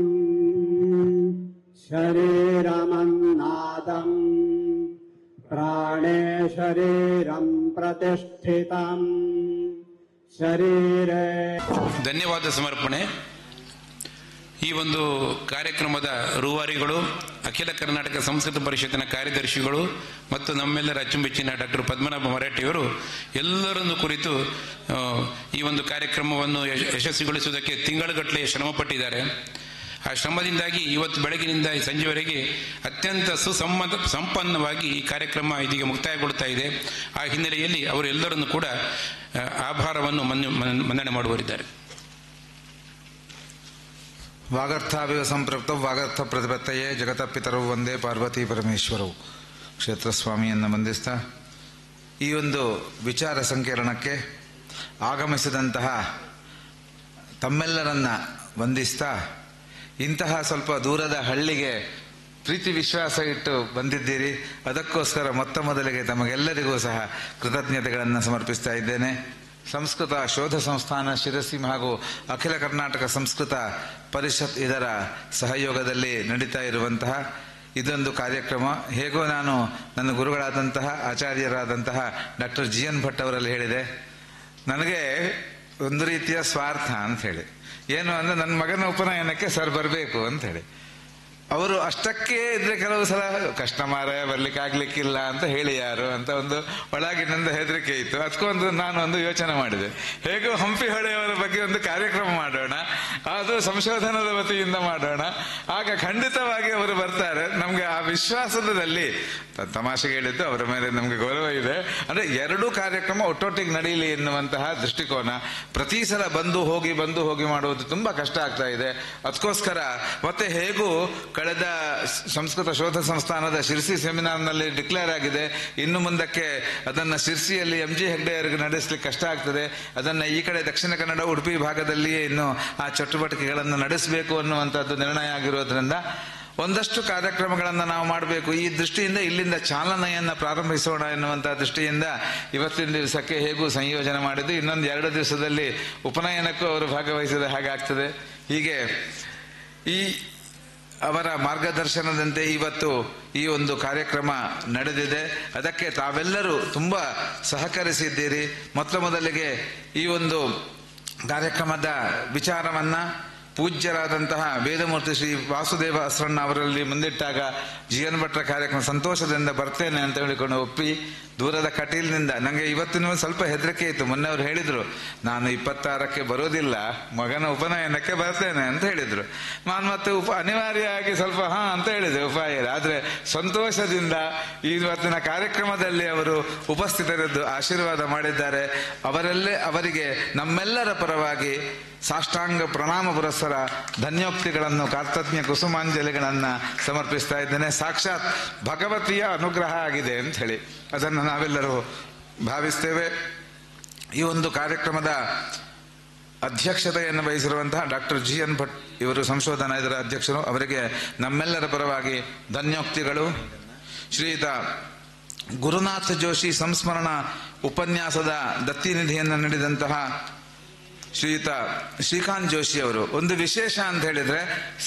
ಶರೀರಮನ್ನಾದಂ ಪ್ರಾಣೇ ಶರೀರಂ ಪ್ರತಿಷ್ಠಿತಂ ಶರೀರೇ. ಧನ್ಯವಾದ ಸಮರ್ಪಣೆ. ಈ ಒಂದು ಕಾರ್ಯಕ್ರಮದ ರೂವಾರಿಗಳು, ಅಖಿಲ ಕರ್ನಾಟಕ ಸಂಸ್ಕೃತ ಪರಿಷತ್ತಿನ ಕಾರ್ಯದರ್ಶಿಗಳು ಮತ್ತು ನಮ್ಮೆಲ್ಲರ ಅಚ್ಚುಮೆಚ್ಚಿನ ಡಾಕ್ಟರ್ ಪದ್ಮನಾಭ ಮರಾಠಿಯವರು ಎಲ್ಲರನ್ನು ಕುರಿತು ಈ ಒಂದು ಕಾರ್ಯಕ್ರಮವನ್ನು ಯಶಸ್ವಿಗೊಳಿಸುವುದಕ್ಕೆ ತಿಂಗಳುಗಟ್ಟಲೆ ಶ್ರಮಪಟ್ಟಿದ್ದಾರೆ. ಆ ಶ್ರಮದಿಂದಾಗಿ ಇವತ್ತು ಬೆಳಗಿನಿಂದ ಈ ಸಂಜೆವರೆಗೆ ಅತ್ಯಂತ ಸಂಪನ್ನವಾಗಿ ಈ ಕಾರ್ಯಕ್ರಮ ಇದೀಗ ಮುಕ್ತಾಯಗೊಳ್ಳುತ್ತಾ ಇದೆ. ಆ ಹಿನ್ನೆಲೆಯಲ್ಲಿ ಅವರು ಎಲ್ಲರನ್ನು ಕೂಡ ಆಭಾರವನ್ನು ಮನ್ನಣೆ ಮಾಡುವರಿದ್ದಾರೆ. ವಾಗರ್ಥಾವಿವ ಸಂಪೃಕ್ತ ವಾಗರ್ಥ ಪ್ರತಿಪತ್ತಯೇ ಜಗತ ಪಿತರವು ಒಂದೇ ಪಾರ್ವತಿ ಪರಮೇಶ್ವರವು. ಕ್ಷೇತ್ರಸ್ವಾಮಿಯನ್ನು ವಂದಿಸ್ತಾ ಈ ಒಂದು ವಿಚಾರ ಸಂಕಿರಣಕ್ಕೆ ಆಗಮಿಸಿದಂತಹ ತಮ್ಮೆಲ್ಲರನ್ನ ವಂದಿಸ್ತಾ, ಇಂತಹ ಸ್ವಲ್ಪ ದೂರದ ಹಳ್ಳಿಗೆ ಪ್ರೀತಿ ವಿಶ್ವಾಸ ಇಟ್ಟು ಬಂದಿದ್ದೀರಿ. ಅದಕ್ಕೋಸ್ಕರ ಮೊತ್ತ ಮೊದಲಿಗೆ ತಮಗೆಲ್ಲರಿಗೂ ಸಹ ಕೃತಜ್ಞತೆಗಳನ್ನು ಸಮರ್ಪಿಸ್ತಾ ಇದ್ದೇನೆ. ಸಂಸ್ಕೃತ ಶೋಧ ಸಂಸ್ಥಾನ ಶಿರಸಿ ಹಾಗೂ ಅಖಿಲ ಕರ್ನಾಟಕ ಸಂಸ್ಕೃತ ಪರಿಷತ್ ಇದರ ಸಹಯೋಗದಲ್ಲಿ ನಡೀತಾ ಇರುವಂತಹ ಇದೊಂದು ಕಾರ್ಯಕ್ರಮ. ಹೇಗೋ ನಾನು ನನ್ನ ಗುರುಗಳಾದಂತಹ ಆಚಾರ್ಯರಾದಂತಹ ಡಾಕ್ಟರ್ GN ಭಟ್ ಅವರಲ್ಲಿ ಹೇಳಿದೆ, ನನಗೆ ಒಂದು ರೀತಿಯ ಸ್ವಾರ್ಥ ಅಂತ ಹೇಳಿ. ಏನು ಅಂದರೆ ನನ್ನ ಮಗನ ಉಪನಯನಕ್ಕೆ ಸರ್ ಬರಬೇಕು ಅಂತ ಹೇಳಿ. ಅವರು ಅಷ್ಟಕ್ಕೆ ಇದ್ರೆ ಕೆಲವು ಸಲ ಕಸ್ಟಮರ್ ಬರ್ಲಿಕ್ಕೆ ಆಗ್ಲಿಕ್ಕಿಲ್ಲ ಅಂತ ಹೇಳಿ ಯಾರು ಅಂತ ಒಂದು ಒಳಗಿನಿಂದ ಹೆದರಿಕೆ ಇತ್ತು. ಅದಕ್ಕೊಂದು ನಾನೊಂದು ಯೋಚನೆ ಮಾಡಿದೆ, ಹೇಗೂ ಹಂಪಿ ಹೊಳೆಯವರ ಬಗ್ಗೆ ಒಂದು ಕಾರ್ಯಕ್ರಮ ಮಾಡೋಣ, ಅದು ಸಂಶೋಧನದ ವತಿಯಿಂದ ಮಾಡೋಣ, ಆಗ ಖಂಡಿತವಾಗಿ ಅವರು ಬರ್ತಾರೆ. ನಮ್ಗೆ ಆ ವಿಶ್ವಾಸದಲ್ಲಿ ತಮಾಷೆಗೆ ಹೇಳಿದ್ದು, ಅವರ ಮೇಲೆ ನಮ್ಗೆ ಗೌರವ ಇದೆ. ಅಂದ್ರೆ ಎರಡೂ ಕಾರ್ಯಕ್ರಮ ಒಟ್ಟೊಟ್ಟಿಗೆ ನಡೀಲಿ ಎನ್ನುವಂತಹ ದೃಷ್ಟಿಕೋನ. ಪ್ರತಿ ಸಲ ಬಂದು ಹೋಗಿ ಮಾಡುವುದು ತುಂಬಾ ಕಷ್ಟ ಆಗ್ತಾ ಇದೆ. ಅದಕ್ಕೋಸ್ಕರ ಮತ್ತೆ ಹೇಗೂ ಕಳೆದ ಸಂಸ್ಕೃತ ಶೋಧ ಸಂಸ್ಥಾನದ ಶಿರ್ಸಿ ಸೆಮಿನಾರ್ನಲ್ಲಿ ಡಿಕ್ಲೇರ್ ಆಗಿದೆ, ಇನ್ನು ಮುಂದಕ್ಕೆ ಅದನ್ನ ಶಿರ್ಸಿಯಲ್ಲಿ MG ಹೆಗ್ಡೆ ಅವರಿಗೆ ನಡೆಸಲಿಕ್ಕೆ ಕಷ್ಟ ಆಗ್ತದೆ. ಅದನ್ನ ಈ ಕಡೆ ದಕ್ಷಿಣ ಕನ್ನಡ ಉಡುಪಿ ಭಾಗದಲ್ಲಿಯೇ ಇನ್ನು ಆ ಚಟುವಟಿಕೆಗಳನ್ನು ನಡೆಸಬೇಕು ಅನ್ನುವಂಥದ್ದು ನಿರ್ಣಯ ಆಗಿರೋದ್ರಿಂದ ಒಂದಷ್ಟು ಕಾರ್ಯಕ್ರಮಗಳನ್ನು ನಾವು ಮಾಡಬೇಕು. ಈ ದೃಷ್ಟಿಯಿಂದ ಇಲ್ಲಿಂದ ಚಾಲನೆಯನ್ನ ಪ್ರಾರಂಭಿಸೋಣ ಎನ್ನುವಂತಹ ದೃಷ್ಟಿಯಿಂದ ಇವತ್ತಿನ ದಿವಸಕ್ಕೆ ಹೇಗೂ ಸಂಯೋಜನೆ ಮಾಡಿದ್ದು. ಇನ್ನೊಂದು 2 ದಿವಸದಲ್ಲಿ ಉಪನಯನಕ್ಕೂ ಅವರು ಭಾಗವಹಿಸಿದ ಹಾಗಾಗ್ತದೆ. ಹೀಗೆ ಈ ಅವರ ಮಾರ್ಗದರ್ಶನದಂತೆ ಇವತ್ತು ಈ ಒಂದು ಕಾರ್ಯಕ್ರಮ ನಡೆದಿದೆ. ಅದಕ್ಕೆ ತಾವೆಲ್ಲರೂ ತುಂಬಾ ಸಹಕರಿಸಿದ್ದೀರಿ. ಮೊದಲಿಗೆ ಈ ಒಂದು ಕಾರ್ಯಕ್ರಮದ ವಿಚಾರವನ್ನ ಪೂಜ್ಯರಾದಂತಹ ವೇದಮೂರ್ತಿ ಶ್ರೀ ವಾಸುದೇವ ಅಸ್ರಣ್ಣ ಅವರಲ್ಲಿ ಮುಂದಿಟ್ಟಾಗ GN ಭಟ್ರ ಕಾರ್ಯಕ್ರಮ ಸಂತೋಷದಿಂದ ಬರ್ತೇನೆ ಅಂತ ಹೇಳಿಕೊಂಡು ಒಪ್ಪಿ ದೂರದ ಕಟೀಲ್ನಿಂದ, ನಂಗೆ ಇವತ್ತಿನ ಸ್ವಲ್ಪ ಹೆದರಿಕೆ ಇತ್ತು. ಮೊನ್ನೆ ಅವ್ರು ಹೇಳಿದ್ರು, ನಾನು 26ಕ್ಕೆ ಬರೋದಿಲ್ಲ, ಮಗನ ಉಪನಯನಕ್ಕೆ ಬರ್ತೇನೆ ಅಂತ ಹೇಳಿದ್ರು. ನಾನು ಮತ್ತೆ ಅನಿವಾರ್ಯವಾಗಿ ಸ್ವಲ್ಪ ಅಂತ ಹೇಳಿದೆ, ಉಪಾಯ ಇಲ್ಲ. ಆದ್ರೆ ಸಂತೋಷದಿಂದ ಇವತ್ತಿನ ಕಾರ್ಯಕ್ರಮದಲ್ಲಿ ಅವರು ಉಪಸ್ಥಿತರಿದ್ದು ಆಶೀರ್ವಾದ ಮಾಡಿದ್ದಾರೆ. ಅವರಿಗೆ ನಮ್ಮೆಲ್ಲರ ಪರವಾಗಿ ಸಾಷ್ಟಾಂಗ ಪ್ರಣಾಮ ಪುರಸ್ಸರ ಧನ್ಯೋಕ್ತಿಗಳನ್ನು, ಕರ್ತಜ್ಞ ಕುಸುಮಾಂಜಲಿಗಳನ್ನ ಸಮರ್ಪಿಸ್ತಾ ಇದ್ದೇನೆ. ಸಾಕ್ಷಾತ್ ಭಗವತಿಯ ಅನುಗ್ರಹ ಆಗಿದೆ ಅಂತ ಹೇಳಿ ಅದನ್ನು ನಾವೆಲ್ಲರೂ ಭಾವಿಸ್ತೇವೆ. ಈ ಒಂದು ಕಾರ್ಯಕ್ರಮದ ಅಧ್ಯಕ್ಷತೆಯನ್ನು ವಹಿಸಿರುವಂತಹ ಡಾಕ್ಟರ್ GN ಭಟ್ ಇವರು ಸಂಶೋಧನಾ ಇದರ ಅಧ್ಯಕ್ಷರು. ಅವರಿಗೆ ನಮ್ಮೆಲ್ಲರ ಪರವಾಗಿ ಧನ್ಯೋಕ್ತಿಗಳು. ಶ್ರೀಯುತ ಗುರುನಾಥ ಜೋಶಿ ಸಂಸ್ಮರಣ ಉಪನ್ಯಾಸದ ದತ್ತಿನಿಧಿಯನ್ನು ನೀಡಿದಂತಹ ಶ್ರೀಯುತ ಶ್ರೀಕಾಂತ್ ಜೋಶಿ ಅವರು, ಒಂದು ವಿಶೇಷ ಅಂತ ಹೇಳಿದ್ರೆ,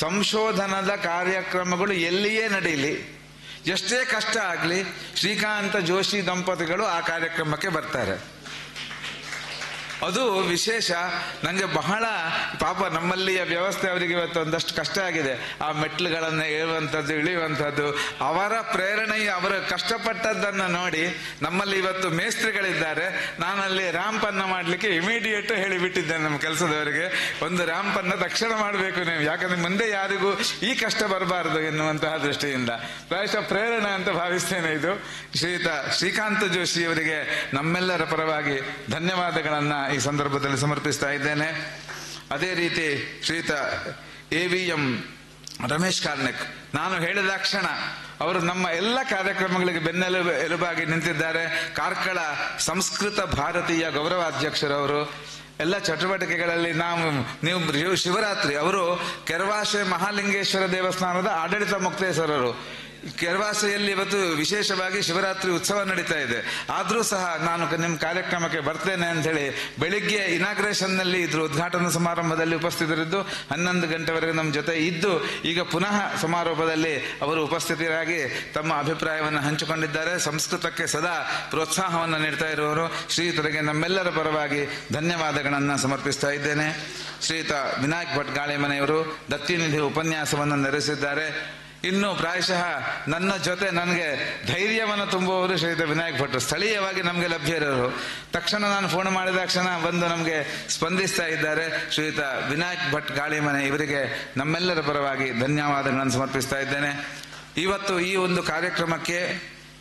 ಸಂಶೋಧನದ ಕಾರ್ಯಕ್ರಮಗಳು ಎಲ್ಲಿಯೇ ನಡೀಲಿ, ಎಷ್ಟೇ ಕಷ್ಟ ಆಗ್ಲಿ, ಶ್ರೀಕಾಂತ ಜೋಶಿ ದಂಪತಿಗಳು ಆ ಕಾರ್ಯಕ್ರಮಕ್ಕೆ ಬರ್ತಾರೆ. ಅದು ವಿಶೇಷ. ನಂಗೆ ಬಹಳ ಪಾಪ ನಮ್ಮಲ್ಲಿಯ ವ್ಯವಸ್ಥೆ ಅವರಿಗೆ ಇವತ್ತು ಒಂದಷ್ಟು ಕಷ್ಟ ಆಗಿದೆ. ಆ ಮೆಟ್ಲುಗಳನ್ನು ಏಳುವಂಥದ್ದು ಇಳಿಯುವಂಥದ್ದು, ಅವರ ಪ್ರೇರಣೆಯ ಅವರು ಕಷ್ಟಪಟ್ಟದ್ದನ್ನು ನೋಡಿ ನಮ್ಮಲ್ಲಿ ಇವತ್ತು ಮೇಸ್ತ್ರಿಗಳಿದ್ದಾರೆ. ನಾನಲ್ಲಿ ರ್ಯಾಂಪನ್ನ ಮಾಡಲಿಕ್ಕೆ ಇಮಿಡಿಯೇಟ್ ಹೇಳಿಬಿಟ್ಟಿದ್ದೇನೆ ನಮ್ಮ ಕೆಲಸದವರಿಗೆ, ಒಂದು ರ್ಯಾಂಪನ್ನ ತಕ್ಷಣ ಮಾಡಬೇಕು ನೀವು, ಯಾಕಂದ್ರೆ ಮುಂದೆ ಯಾರಿಗೂ ಈ ಕಷ್ಟ ಬರಬಾರದು ಎನ್ನುವಂತಹ ದೃಷ್ಟಿಯಿಂದ ಪ್ರಾಯಶಃ ಪ್ರೇರಣೆ ಅಂತ ಭಾವಿಸ್ತೇನೆ. ಇದು ಶ್ರೀಯುತ ಶ್ರೀಕಾಂತ ಜೋಶಿ ಅವರಿಗೆ ನಮ್ಮೆಲ್ಲರ ಪರವಾಗಿ ಧನ್ಯವಾದಗಳನ್ನ ಈ ಸಂದರ್ಭದಲ್ಲಿ ಸಮರ್ಪಿಸ್ತಾ ಇದ್ದೇನೆ. ಅದೇ ರೀತಿ ಶ್ರೀಯುತ AVM ರಮೇಶ್ ಕಾರ್ಣಿಕ್, ನಾನು ಹೇಳಿದ ಕ್ಷಣ ಅವರು ನಮ್ಮ ಎಲ್ಲ ಕಾರ್ಯಕ್ರಮಗಳಿಗೆ ಬೆನ್ನೆಲುಬಾಗಿ ನಿಂತಿದ್ದಾರೆ. ಕಾರ್ಕಳ ಸಂಸ್ಕೃತ ಭಾರತೀಯ ಗೌರವಾಧ್ಯಕ್ಷರವರು. ಎಲ್ಲ ಚಟುವಟಿಕೆಗಳಲ್ಲಿ ನೀವು ಶಿವರಾತ್ರಿ, ಅವರು ಕೆರವಾಸೆ ಮಹಾಲಿಂಗೇಶ್ವರ ದೇವಸ್ಥಾನದ ಆಡಳಿತ ಮುಕ್ತೇಶ್ವರರು. ಕೆರವಾಸೆಯಲ್ಲಿ ಇವತ್ತು ವಿಶೇಷವಾಗಿ ಶಿವರಾತ್ರಿ ಉತ್ಸವ ನಡೀತಾ ಇದೆ. ಆದ್ರೂ ಸಹ ನಾನು ನಿಮ್ಮ ಕಾರ್ಯಕ್ರಮಕ್ಕೆ ಬರ್ತೇನೆ ಅಂತ ಹೇಳಿ ಬೆಳಿಗ್ಗೆ ಇನಾಗ್ರೇಷನ್ ನಲ್ಲಿ ಇದ್ರು, ಉದ್ಘಾಟನಾ ಸಮಾರಂಭದಲ್ಲಿ ಉಪಸ್ಥಿತರಿದ್ದು 11 ಗಂಟೆವರೆಗೆ ನಮ್ಮ ಜೊತೆ ಇದ್ದು, ಈಗ ಪುನಃ ಸಮಾರೋಪದಲ್ಲಿ ಅವರು ಉಪಸ್ಥಿತರಾಗಿ ತಮ್ಮ ಅಭಿಪ್ರಾಯವನ್ನು ಹಂಚಿಕೊಂಡಿದ್ದಾರೆ. ಸಂಸ್ಕೃತಕ್ಕೆ ಸದಾ ಪ್ರೋತ್ಸಾಹವನ್ನು ನೀಡ್ತಾ ಇರುವವರು ಶ್ರೀಯುತರಿಗೆ ನಮ್ಮೆಲ್ಲರ ಪರವಾಗಿ ಧನ್ಯವಾದಗಳನ್ನು ಸಮರ್ಪಿಸ್ತಾ ಇದ್ದೇನೆ. ಶ್ರೀಯುತ ವಿನಾಯಕ್ ಭಟ್ ಗಾಳಿಮನೆಯವರು ದತ್ತಿನಿಧಿ ಉಪನ್ಯಾಸವನ್ನು ನಡೆಸಿದ್ದಾರೆ. ಇನ್ನು ಪ್ರಾಯಶಃ ನನ್ನ ಜೊತೆ ನನಗೆ ಧೈರ್ಯವನ್ನು ತುಂಬುವವರು ಶ್ರೀಯುತ ವಿನಾಯಕ್ ಭಟ್, ಸ್ಥಳೀಯವಾಗಿ ನಮಗೆ ಲಭ್ಯರಿವರು. ತಕ್ಷಣ ನಾನು ಫೋನ್ ಮಾಡಿದ ತಕ್ಷಣ ಬಂದು ನಮಗೆ ಸ್ಪಂದಿಸ್ತಾ ಇದ್ದಾರೆ. ಶ್ರೀಯುತ ವಿನಾಯಕ್ ಭಟ್ ಗಾಳಿಮನೆ ಇವರಿಗೆ ನಮ್ಮೆಲ್ಲರ ಪರವಾಗಿ ಧನ್ಯವಾದಗಳನ್ನು ಸಮರ್ಪಿಸ್ತಾ ಇದ್ದೇನೆ. ಇವತ್ತು ಈ ಒಂದು ಕಾರ್ಯಕ್ರಮಕ್ಕೆ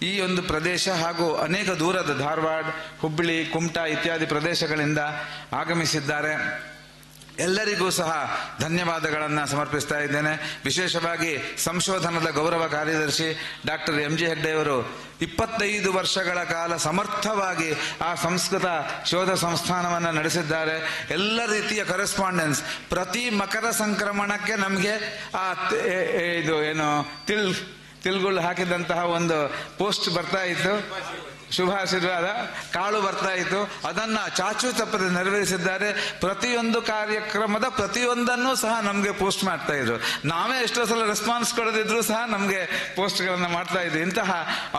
ಈ ಒಂದು ಪ್ರದೇಶ ಹಾಗೂ ಅನೇಕ ದೂರದ ಧಾರವಾಡ, ಹುಬ್ಬಳ್ಳಿ, ಕುಮಟಾ ಇತ್ಯಾದಿ ಪ್ರದೇಶಗಳಿಂದ ಆಗಮಿಸಿದ್ದಾರೆ. ಎಲ್ಲರಿಗೂ ಸಹ ಧನ್ಯವಾದಗಳನ್ನು ಸಮರ್ಪಿಸ್ತಾ ಇದ್ದೇನೆ. ವಿಶೇಷವಾಗಿ ಸಂಶೋಧನದ ಗೌರವ ಕಾರ್ಯದರ್ಶಿ ಡಾಕ್ಟರ್ MG ಹೆಗ್ಡೆಯವರು 25 ವರ್ಷಗಳ ಕಾಲ ಸಮರ್ಥವಾಗಿ ಆ ಸಂಸ್ಕೃತ ಶೋಧ ಸಂಸ್ಥಾನವನ್ನು ನಡೆಸಿದ್ದಾರೆ. ಎಲ್ಲ ರೀತಿಯ ಕರೆಸ್ಪಾಂಡೆನ್ಸ್, ಪ್ರತಿ ಮಕರ ಸಂಕ್ರಮಣಕ್ಕೆ ನಮಗೆ ಆ ಇದು ಏನು ತಿಲ್ಗುಳು ಹಾಕಿದಂತಹ ಒಂದು ಪೋಸ್ಟ್ ಬರ್ತಾ ಇತ್ತು. ಶುಭಾಶೀರ್ವಾದ ಕಾಳು ಬರ್ತಾ ಇತ್ತು, ಅದನ್ನ ಚಾಚು ತಪ್ಪದೆ ನೆರವೇರಿಸಿದ್ದಾರೆ. ಪ್ರತಿಯೊಂದು ಕಾರ್ಯಕ್ರಮದ ಪ್ರತಿಯೊಂದನ್ನು ಸಹ ನಮಗೆ ಪೋಸ್ಟ್ ಮಾಡ್ತಾ ಇದ್ರು. ನಾವೇ ಎಷ್ಟೋ ಸಲ ರೆಸ್ಪಾನ್ಸ್ ಕೊಡದಿದ್ರು ಸಹ ನಮಗೆ ಪೋಸ್ಟ್ಗಳನ್ನ ಮಾಡ್ತಾ ಇದ್ವಿ. ಇಂತಹ